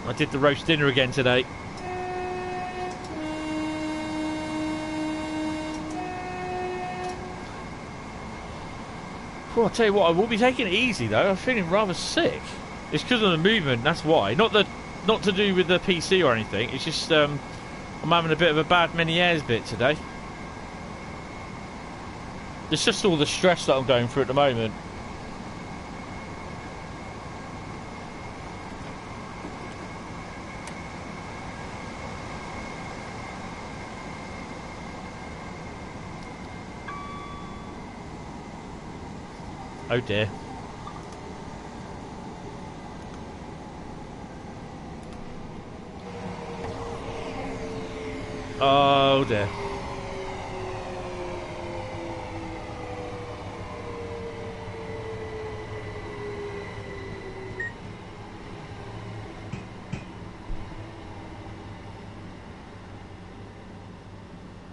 I did the roast dinner again today. Well, I'll tell you what, I will be taking it easy though. I'm feeling rather sick. It's because of the movement, that's why. Not to do with the PC or anything. It's just I'm having a bit of a bad Meniere's bit today. It's just all the stress that I'm going through at the moment. Oh dear. Oh dear.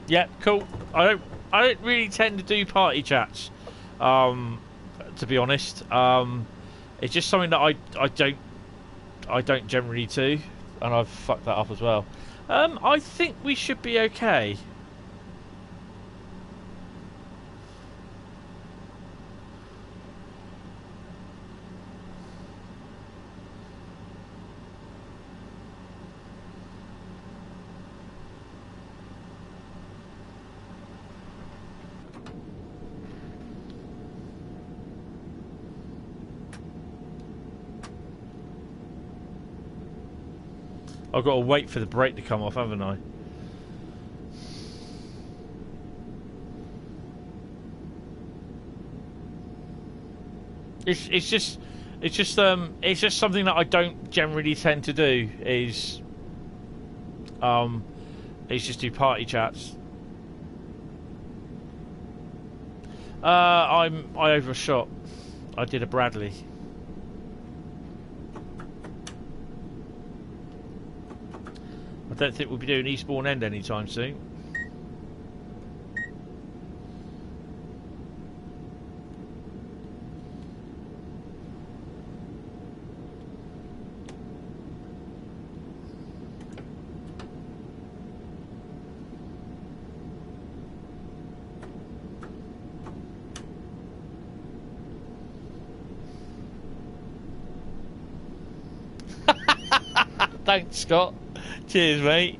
Yeah, cool. I don't really tend to do party chats. To be honest, it's just something that I don't generally do, and I've fucked that up as well. I think we should be okay. I've got to wait for the brake to come off, haven't I? It's just something that I don't generally tend to do. Is just do party chats. I overshot. I did a Bradley. I don't think we'll be doing Eastbourne End anytime soon. Thanks, Scott. Cheers, mate.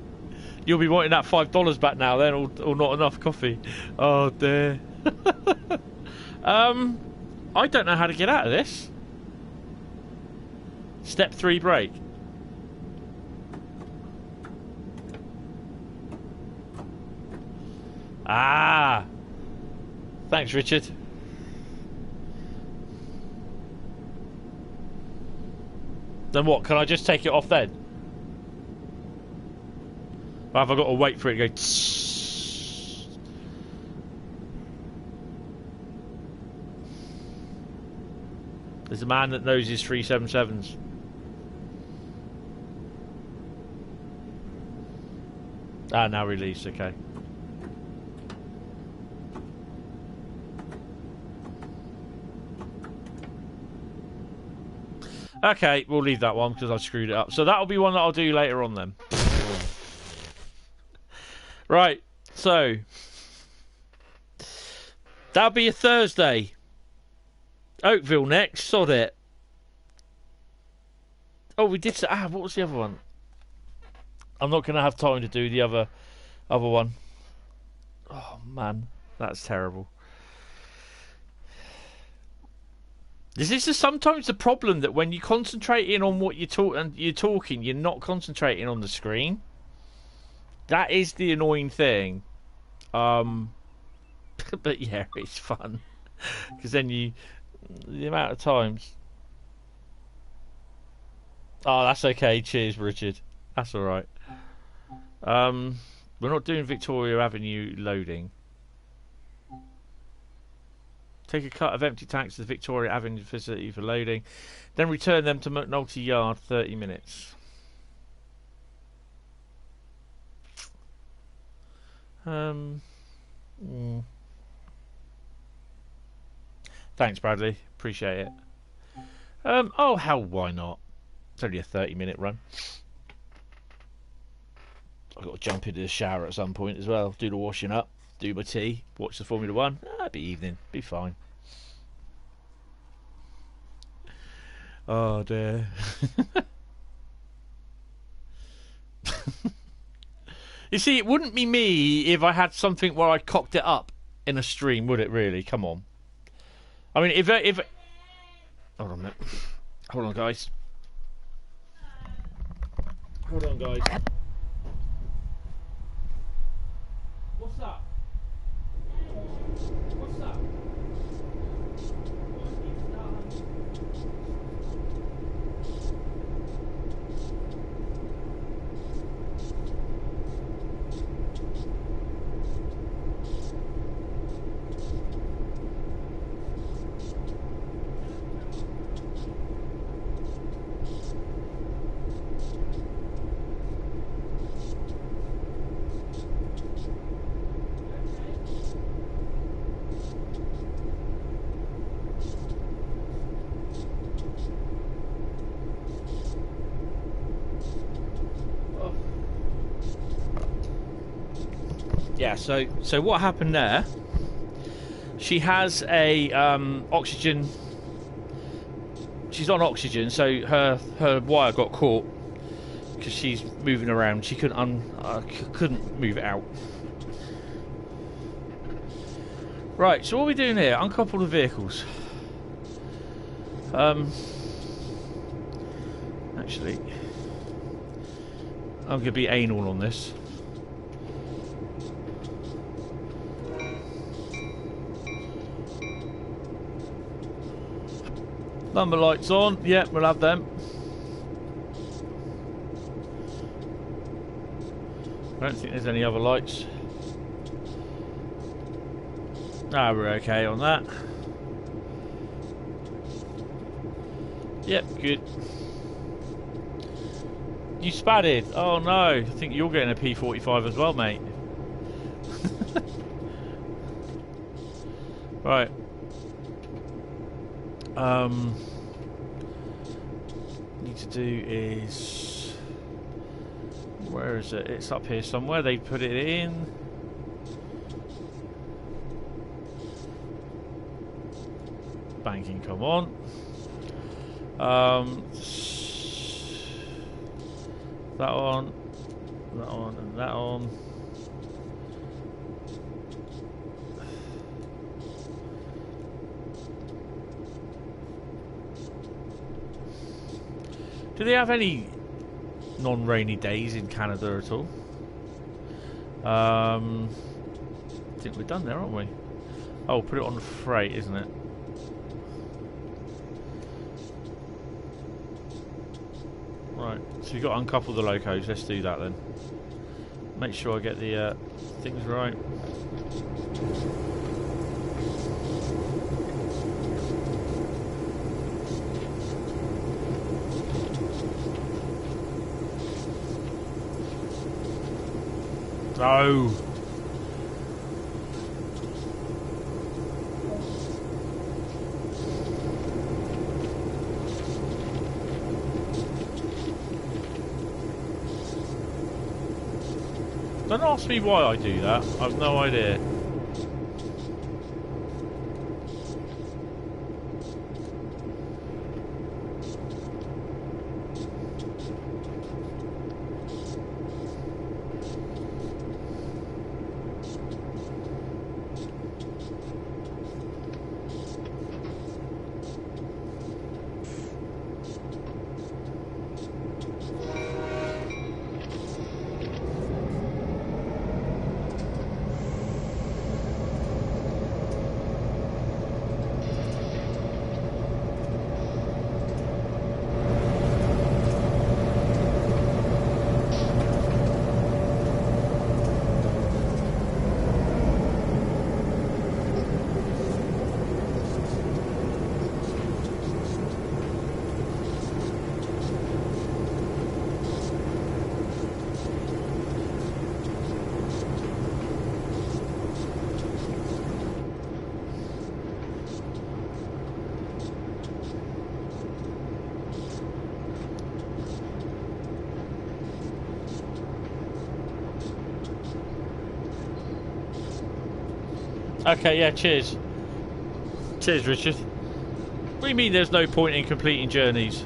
You'll be wanting that $5 back now, then, or not enough coffee. Oh dear. I don't know how to get out of this. Step 3 brake. Ah. Thanks, Richard. Then what? Can I just take it off then? Or have I got to wait for it to go tss? There's a man that knows his 377s. Ah, now released, okay. Okay, we'll leave that one because I screwed it up. So that'll be one that I'll do later on then. Right, so that'll be a Thursday. Oakville next, sod it. Oh, we did say, what was the other one? I'm not going to have time to do the other one. Oh man, that's terrible. This is sometimes the problem, that when you're concentrating on what you're talking, you're not concentrating on the screen. That is the annoying thing. But yeah, it's fun. Because then the amount of times. Oh, that's okay. Cheers, Richard. That's alright. We're not doing Victoria Avenue loading. Take a cut of empty tanks to the Victoria Avenue facility for loading. Then return them to McNulty Yard, 30 minutes. Thanks, Bradley. Appreciate it. Oh, hell, why not? It's only a 30-minute run. I've got to jump into the shower at some point as well, do the washing up, do my tea, watch the Formula One. It'll be evening, be fine. Oh dear. You see, it wouldn't be me if I had something where I cocked it up in a stream, would it really? Come on. I mean, if hold on a minute. Hold on, guys. Hold on, guys. What's up? What's up? Yeah, so what happened there? She has a oxygen. She's on oxygen, so her wire got caught because she's moving around. She couldn't move it out. Right, so what are we doing here? Uncouple the vehicles. Actually, I'm gonna be anal on this. Number lights on, yeah, we'll have them. I don't think there's any other lights. Ah, we're okay on that. Yep, good. You spatted. Oh no, I think you're getting a P45 as well, mate. Right. Need to do is, where is it? It's up here somewhere. They put it in. Banking, come on. That one, and that one. Do they have any non-rainy days in Canada at all? I think we're done there, aren't we? Oh, put it on the freight, isn't it? Right, so you've got to uncouple the locos. Let's do that then. Make sure I get the things right. No. Don't ask me why I do that. I've no idea. Okay, yeah, cheers. Cheers, Richard. What do you mean there's no point in completing journeys?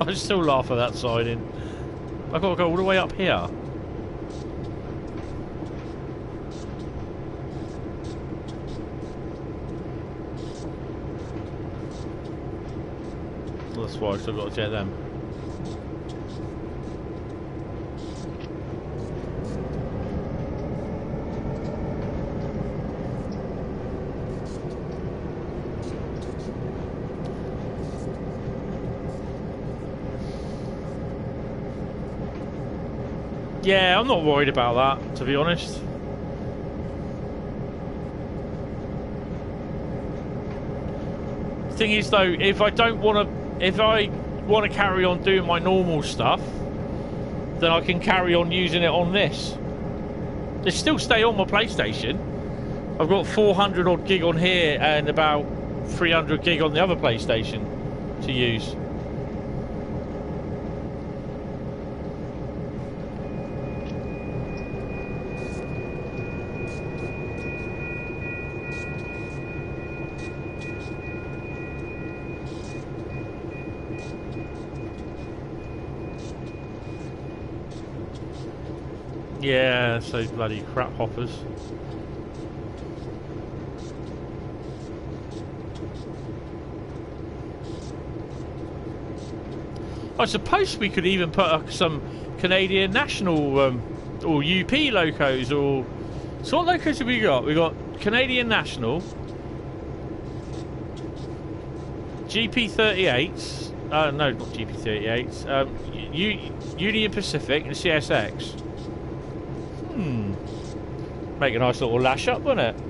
I still laugh at that siding. I've got to go all the way up here. Well, that's why I've still got to jet them. Yeah, I'm not worried about that, to be honest. Thing is, though, if I want to carry on doing my normal stuff, then I can carry on using it on this. They still stay on my PlayStation. I've got 400 odd gig on here and about 300 gig on the other PlayStation to use. Yeah, so bloody crap hoppers. I suppose we could even put some Canadian National or UP locos, or so what locos have we got? We got Canadian National, GP38s. No, not GP38s. Union Pacific and CSX. Make a nice little lash up, wouldn't it?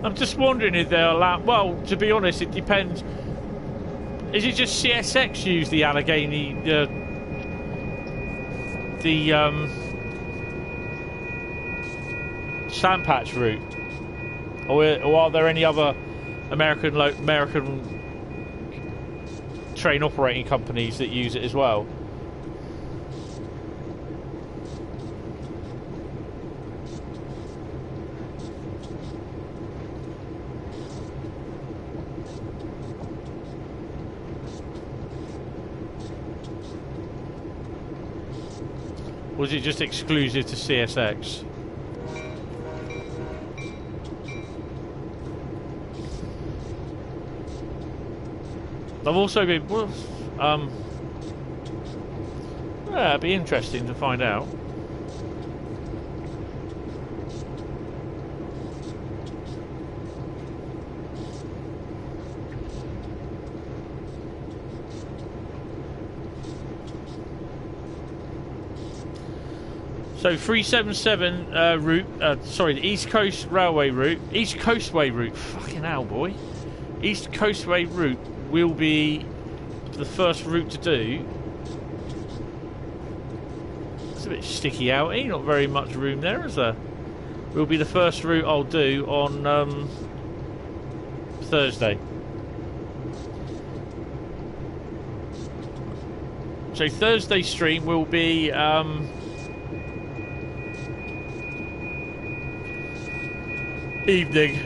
I'm just wondering if they're allowed. Well, to be honest, it depends. Is it just CSX use the Allegheny, the Sandpatch route, or are there any other American train operating companies that use it as well? Was it just exclusive to CSX? I've also been, yeah, it'd be interesting to find out. So 377 route, sorry, the East Coast Railway route, East Coastway route, fucking hell, boy. East Coastway route will be the first route to do. It's a bit sticky out, not very much room there, is there? will be the first route I'll do on Thursday. So Thursday stream will be evening.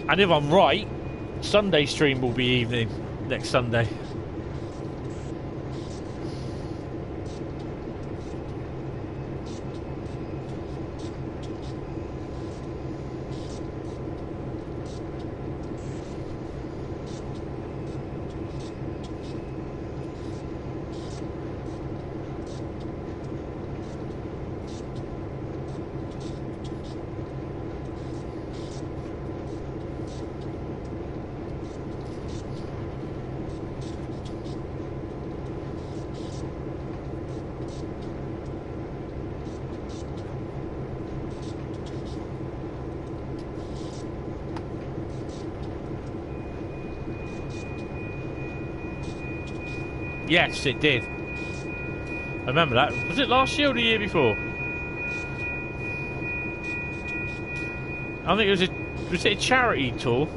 And if I'm right, Sunday stream will be evening next Sunday. Yes, it did. I remember that. Was it last year or the year before? I think it was it a charity tour?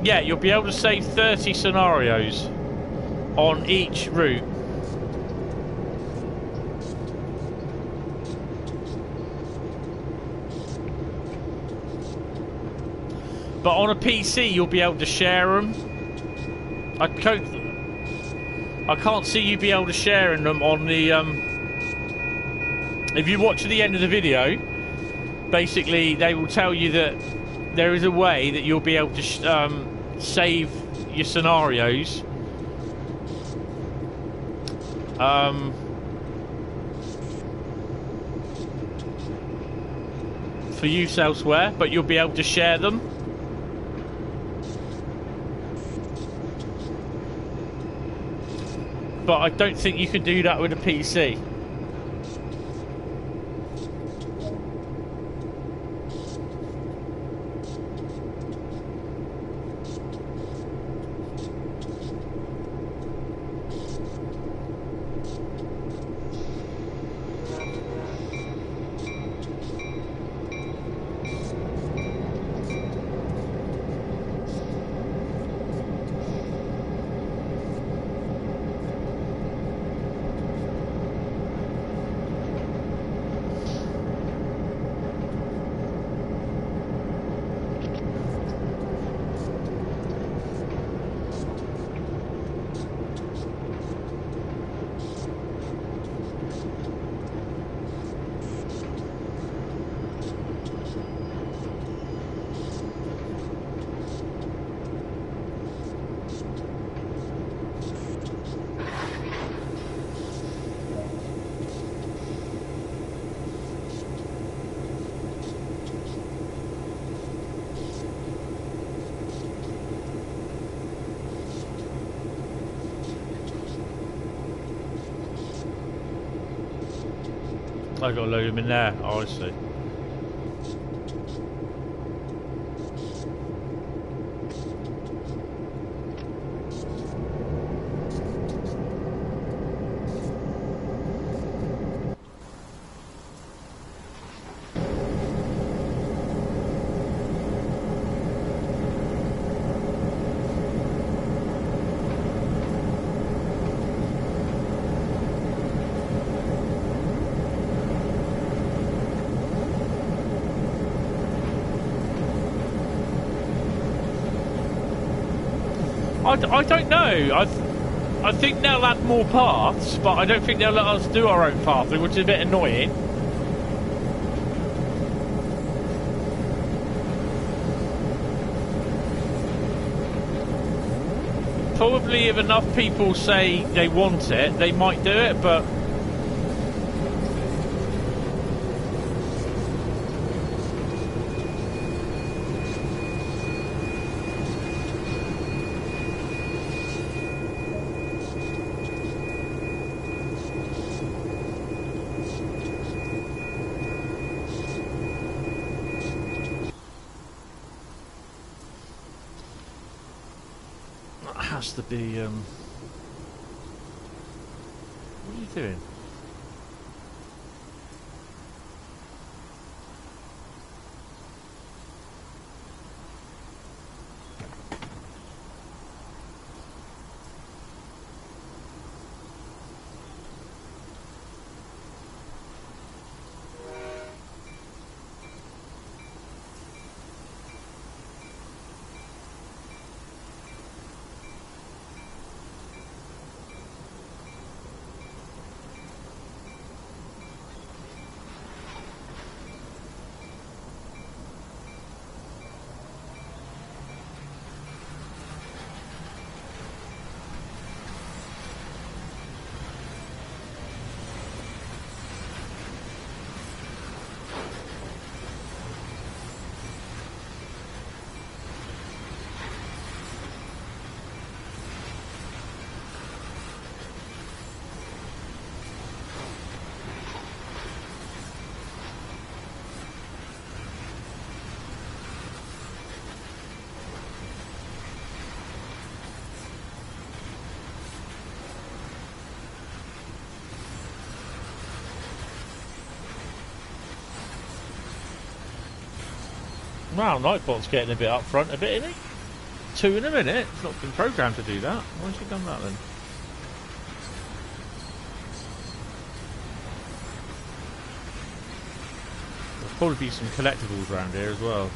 Yeah, you'll be able to save 30 scenarios on each route. But on a PC, you'll be able to share them. I can't see you be able to share them on the... If you watch to the end of the video, basically they will tell you that there is a way that you'll be able to save your scenarios for use elsewhere, but you'll be able to share them. But I don't think you can do that with a PC. I got to load them in there. Oh, I see. I don't know. I think they'll add more paths, but I don't think they'll let us do our own pathing, which is a bit annoying. Probably if enough people say they want it, they might do it, but... has to be, what are you doing? Wow, Nightbot's getting a bit up front a bit, isn't he? 2 in a minute. It's not been programmed to do that. Why's he done that then? There'll probably be some collectibles around here as well.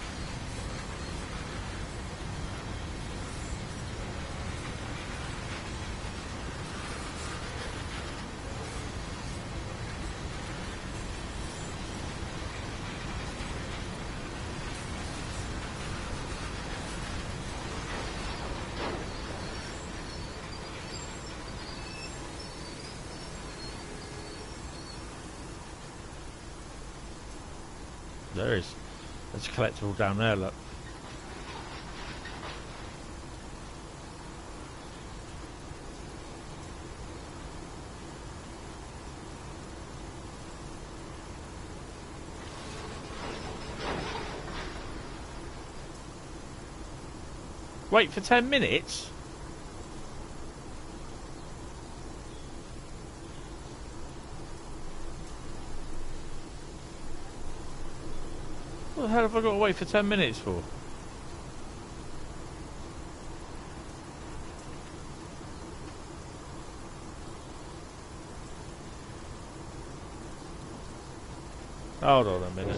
There is. There's a collectible down there, look. Wait for 10 minutes? What the hell have I got to wait for 10 minutes for? Hold on a minute.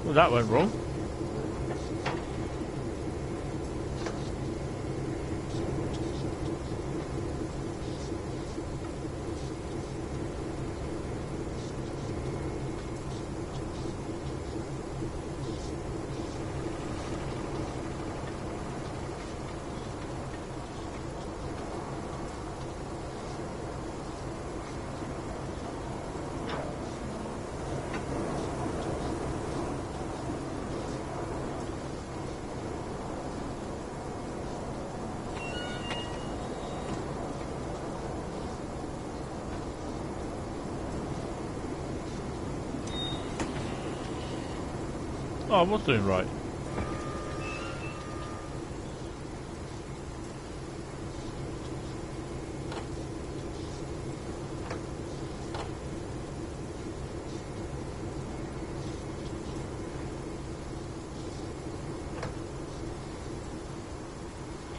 Well, that went wrong. Oh, I was doing right.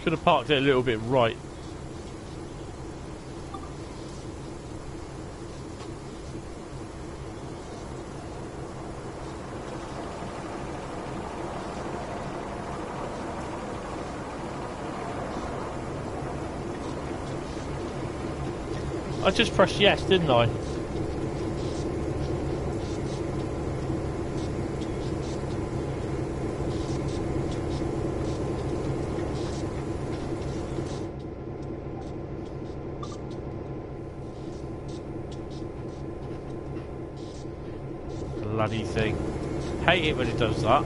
Should have parked it a little bit right. I just pressed yes, didn't I? Bloody thing. Hate it when it does that.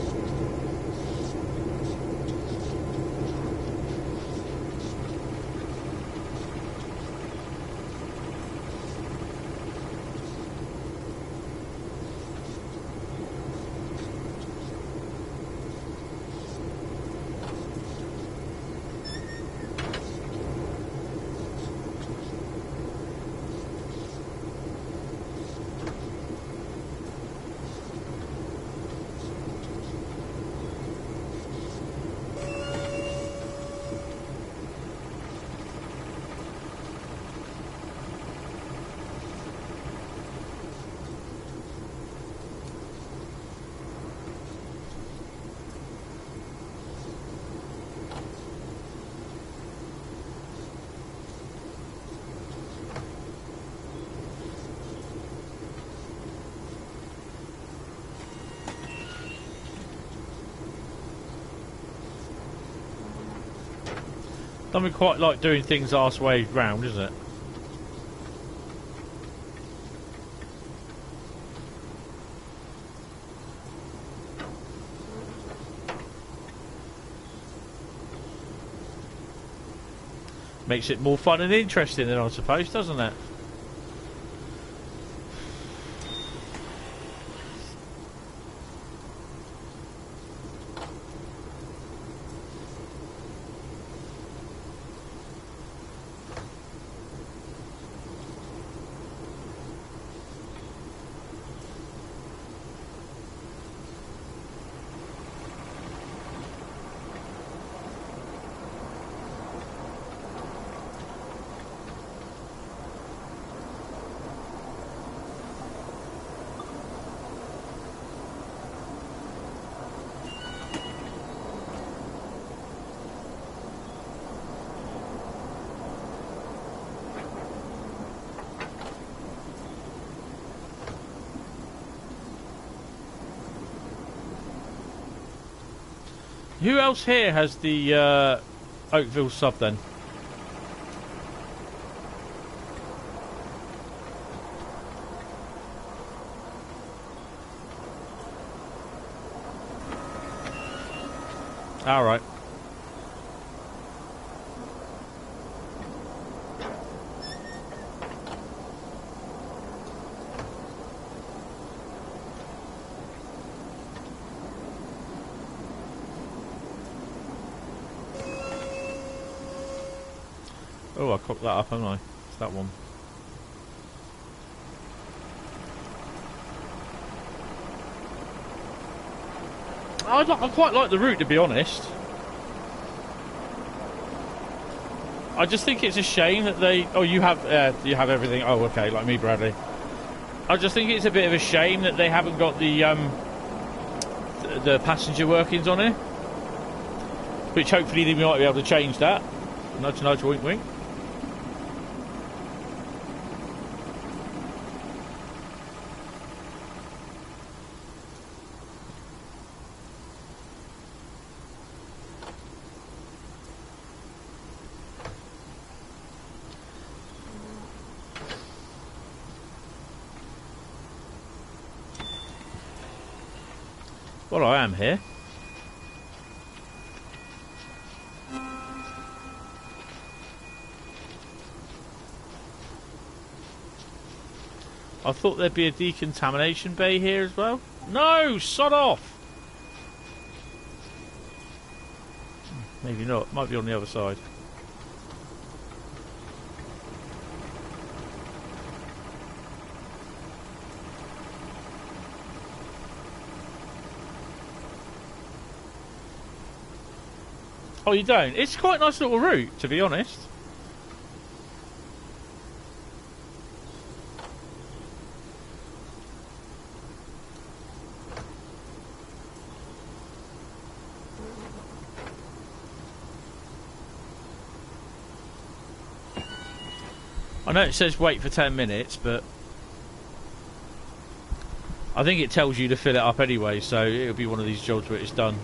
Don't quite like doing things arse way round, is it? Makes it more fun and interesting then, I suppose, doesn't it? Who else here has the OakVille Sub then? All right. Oh, I cocked that up, haven't I? It's that one. I quite like the route, to be honest. I just think it's a shame that they... Oh, you have everything. Oh, okay, like me, Bradley. I just think it's a bit of a shame that they haven't got the passenger workings on it. Which hopefully they might be able to change that. Nudge, nudge, wink, wink. Well, I am here. I thought there'd be a decontamination bay here as well. No, sod off! Maybe not. Might be on the other side. Oh, you don't? It's quite a nice little route, to be honest. I know it says wait for 10 minutes, but I think it tells you to fill it up anyway, so it'll be one of these jobs where it's done.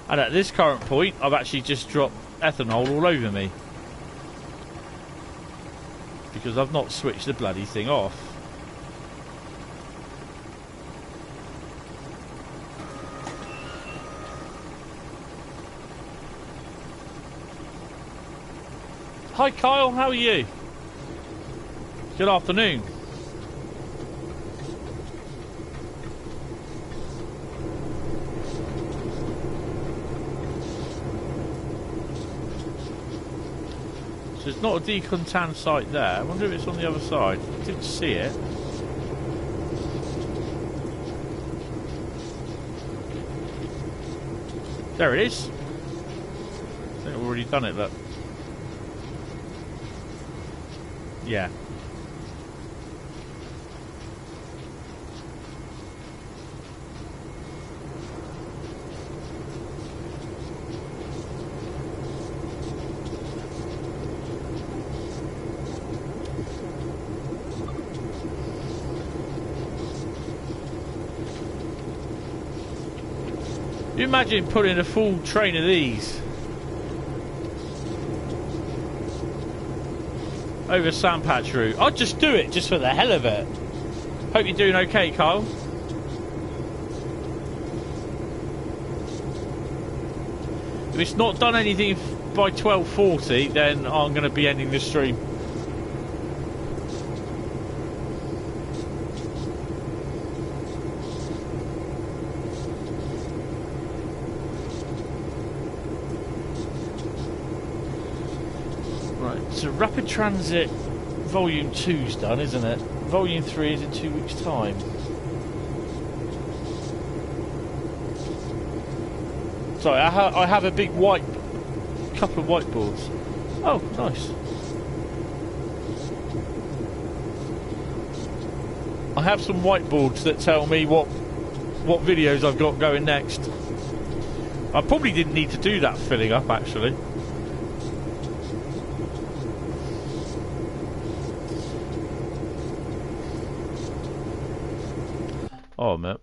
And at this current point, I've actually just dropped ethanol all over me. Because I've not switched the bloody thing off. Hi Kyle, how are you? Good afternoon. So it's not a decontan site there. I wonder if it's on the other side. I didn't see it. There it is. I think I've already done it, but yeah. You imagine putting a full train of these over Sandpatch route? I'd just do it just for the hell of it. Hope you're doing okay, Kyle. If it's not done anything by 12:40, then I'm going to be ending the stream. So Rapid Transit Volume 2's done, isn't it? Volume 3 is in 2 weeks' time. Sorry, I have a big couple of whiteboards. Oh, nice. I have some whiteboards that tell me what videos I've got going next. I probably didn't need to do that filling up, actually. Oh, man.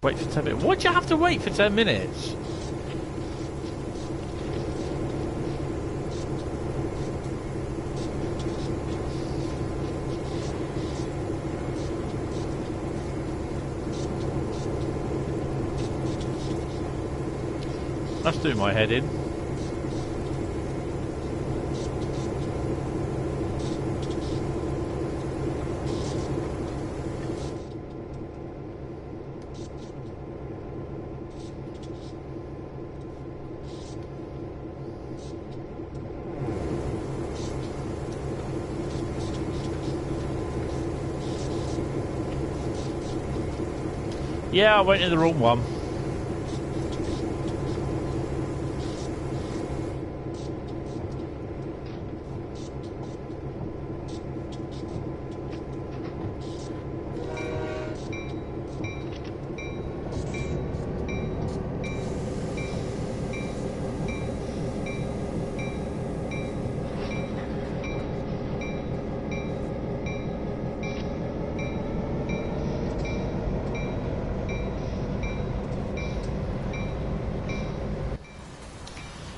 Wait for 10 minutes. Why'd you have to wait for 10 minutes? Let's do my head in. Yeah, I went in the wrong one.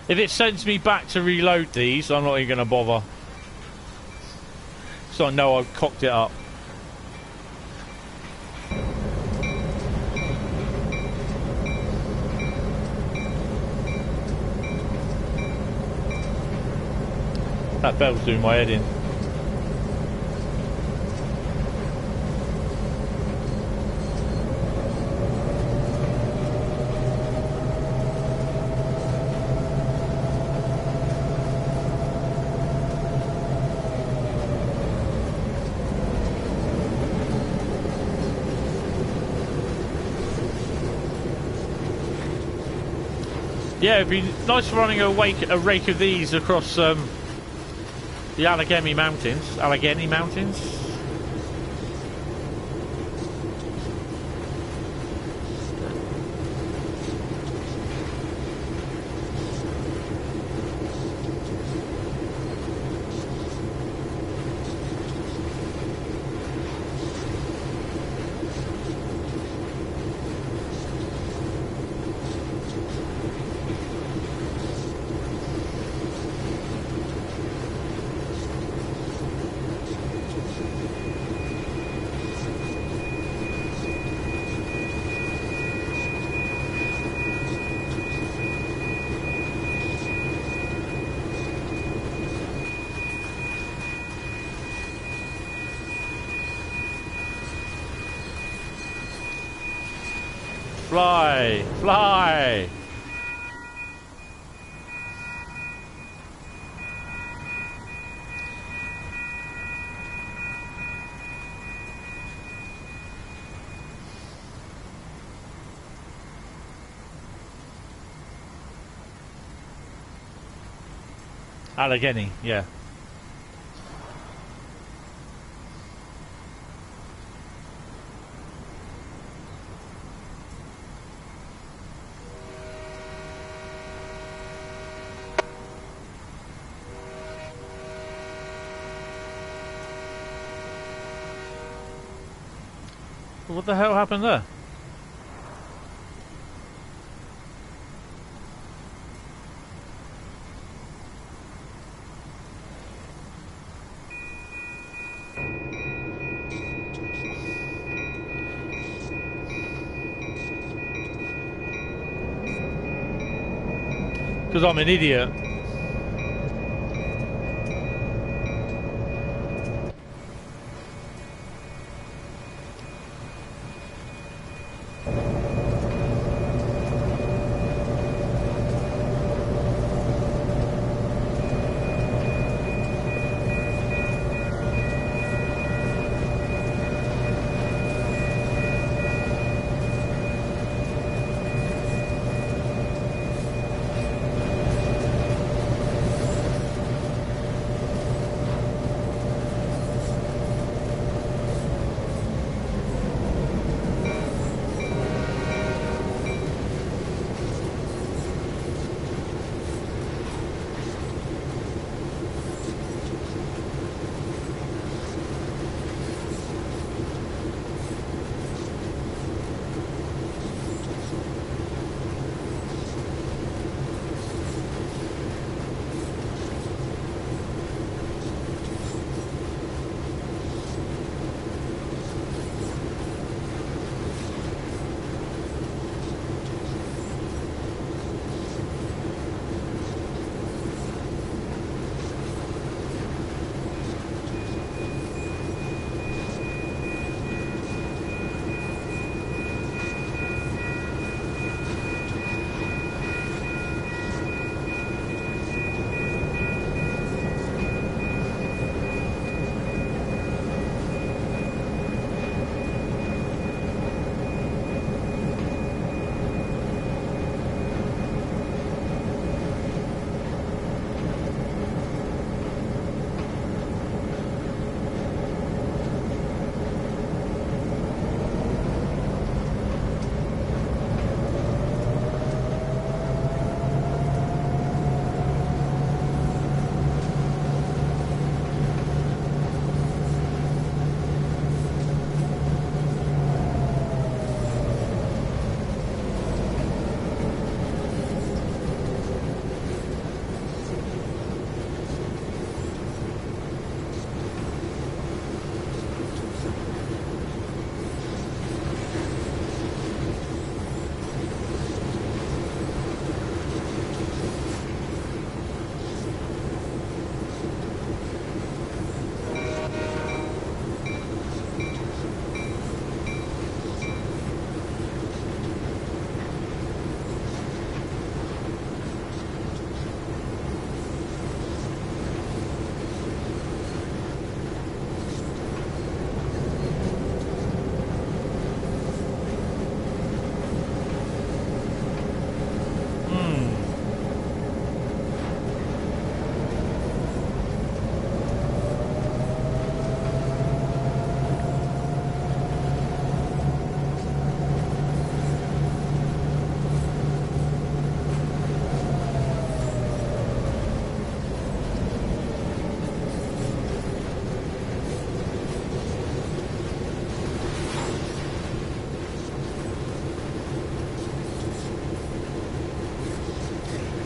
If it sends me back to reload these, I'm not even going to bother. So I know I've cocked it up. That bell's doing my head in. Yeah, it'd be nice running a rake of these across the Allegheny Mountains. Allegheny Mountains? Fly! Fly! Allegheny, yeah. What the hell happened there? Because I'm an idiot.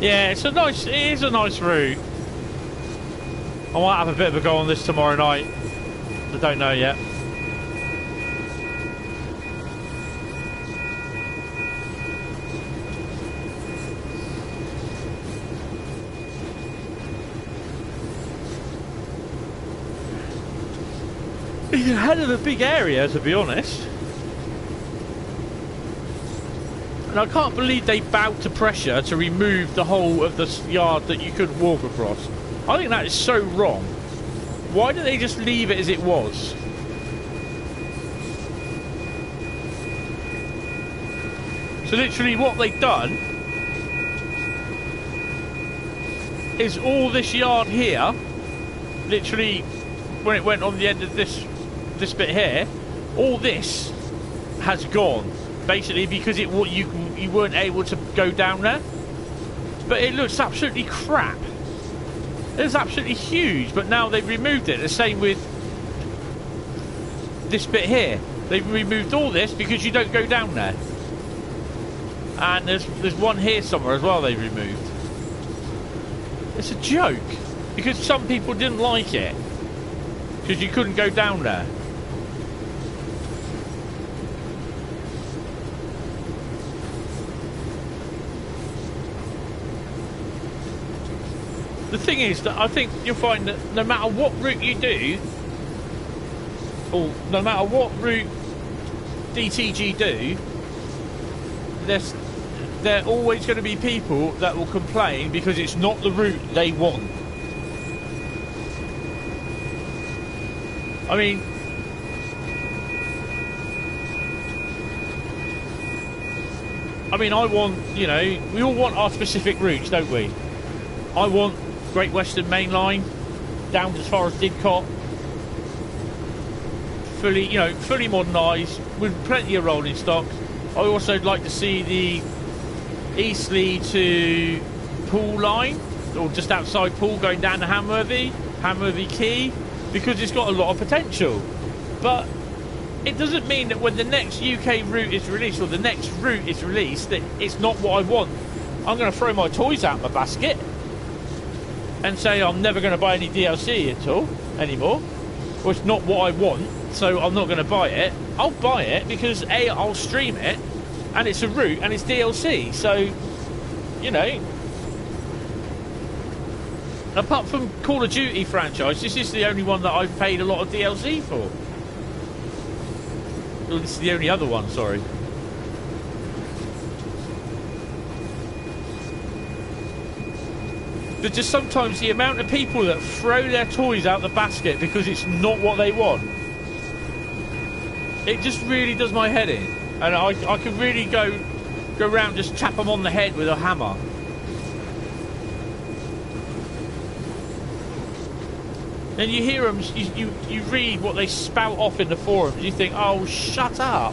Yeah, it is a nice route. I might have a bit of a go on this tomorrow night. I don't know yet. It's a hell of a big area, to be honest. And I can't believe they bowed to pressure to remove the whole of the yard that you couldn't walk across. I think that is so wrong. Why don't they just leave it as it was? So literally what they've done is all this yard here, literally when it went on the end of this bit here, all this has gone. Basically because you weren't able to go down there. But it looks absolutely crap. It's absolutely huge, but now they've removed it. The same with this bit here. They've removed all this because you don't go down there. And there's one here somewhere as well they've removed. It's a joke. Because some people didn't like it. Because you couldn't go down there. The thing is that I think you'll find that no matter what route you do, or no matter what route DTG do, there are always going to be people that will complain because it's not the route they want. I mean, I want, you know, we all want our specific routes, don't we? I want Great Western Main Line down as far as Didcot, fully modernised with plenty of rolling stock. I also like to see the Eastleigh to Poole line, or just outside Poole going down to Hamworthy Quay, because it's got a lot of potential. But it doesn't mean that when the next UK route is released, or the next route is released, that it's not what I want. I'm going to throw my toys out my basket and say I'm never going to buy any DLC at all anymore. Well, it's not what I want, so I'm not going to buy it. I'll buy it because A, I'll stream it, and it's a route, and it's DLC. So, you know, apart from Call of Duty franchise, this is the only one that I've paid a lot of DLC for. Well, this is the only other one, sorry. But just sometimes the amount of people that throw their toys out the basket because it's not what they want, it just really does my head in. And I could really go around, just tap them on the head with a hammer. And you hear them, you read what they spout off in the forums, you think, oh, shut up.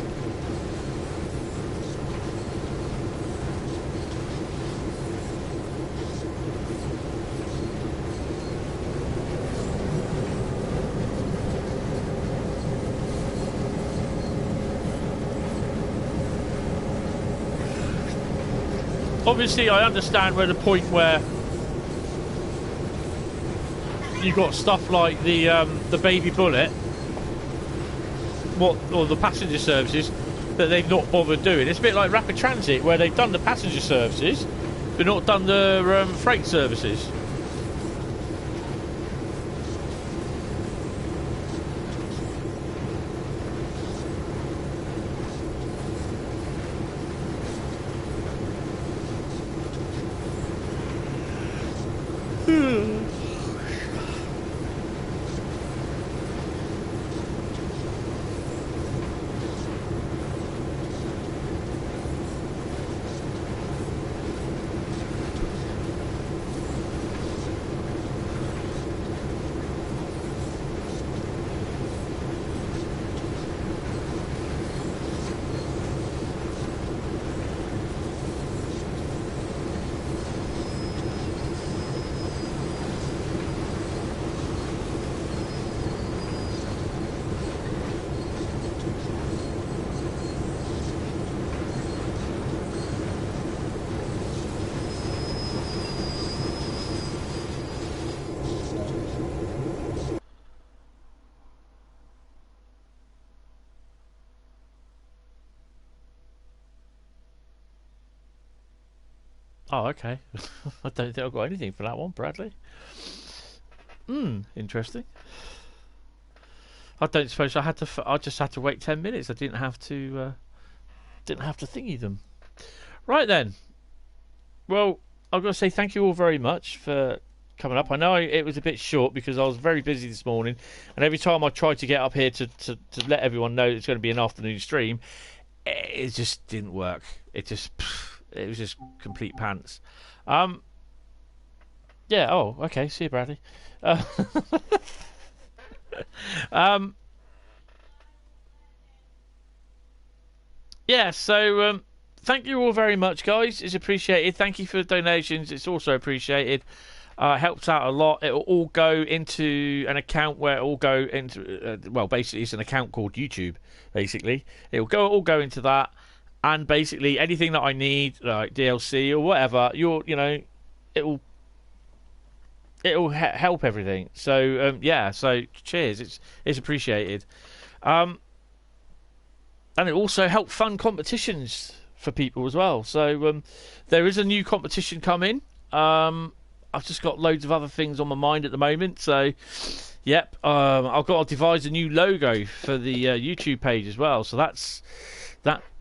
Obviously, I understand where the point where you've got stuff like the Baby Bullet, or the passenger services that they've not bothered doing. It's a bit like Rapid Transit, where they've done the passenger services, but not done the freight services. Oh, okay. I don't think I've got anything for that one, Bradley. Interesting. I don't suppose I had to. I just had to wait 10 minutes. I didn't have to. Didn't have to thingy them. Right then. Well, I've got to say thank you all very much for coming up. I know it was a bit short because I was very busy this morning, and every time I tried to get up here to let everyone know it's going to be an afternoon stream, it just didn't work. It was just complete pants. Yeah. Oh, okay. See you, Bradley. Yeah. So thank you all very much, guys. It's appreciated. Thank you for the donations. It's also appreciated. Helps out a lot. It'll all go into an account where it'll go into. Well, basically, it's an account called YouTube. Basically, it'll all go into that. And basically, anything that I need, like DLC or whatever, it'll help everything. So yeah, so cheers. It's appreciated. And it also helps fund competitions for people as well. So there is a new competition coming. I've just got loads of other things on my mind at the moment. So yep, I've got to devise a new logo for the YouTube page as well. So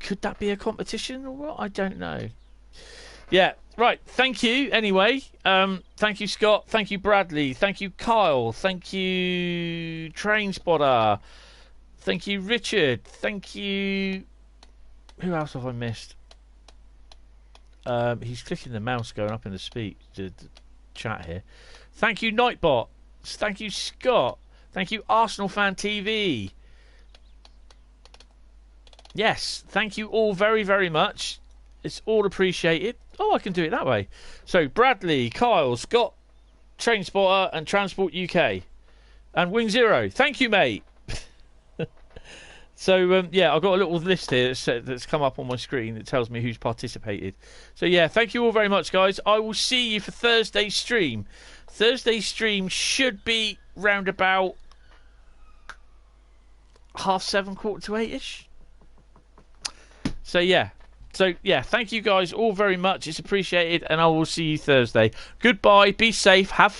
could that be a competition or what? I don't know. Yeah, right. Thank you anyway. Thank you, Scott. Thank you, Bradley. Thank you, Kyle. Thank you, Trainspotter. Thank you, Richard. Thank you. Who else have I missed? He's clicking the mouse going up in the chat here. Thank you, Nightbot. Thank you, Scott. Thank you, Arsenal Fan TV. Yes, thank you all very, very much. It's all appreciated. Oh, I can do it that way. So, Bradley, Kyle, Scott, Trainspotter, and Transport UK. And Wing Zero. Thank you, mate. So, yeah, I've got a little list here that's come up on my screen that tells me who's participated. So, yeah, thank you all very much, guys. I will see you for Thursday's stream. Thursday's stream should be round about 7:30, 8:45-ish. So, yeah. Thank you guys all very much. It's appreciated, and I will see you Thursday. Goodbye. Be safe. Have fun.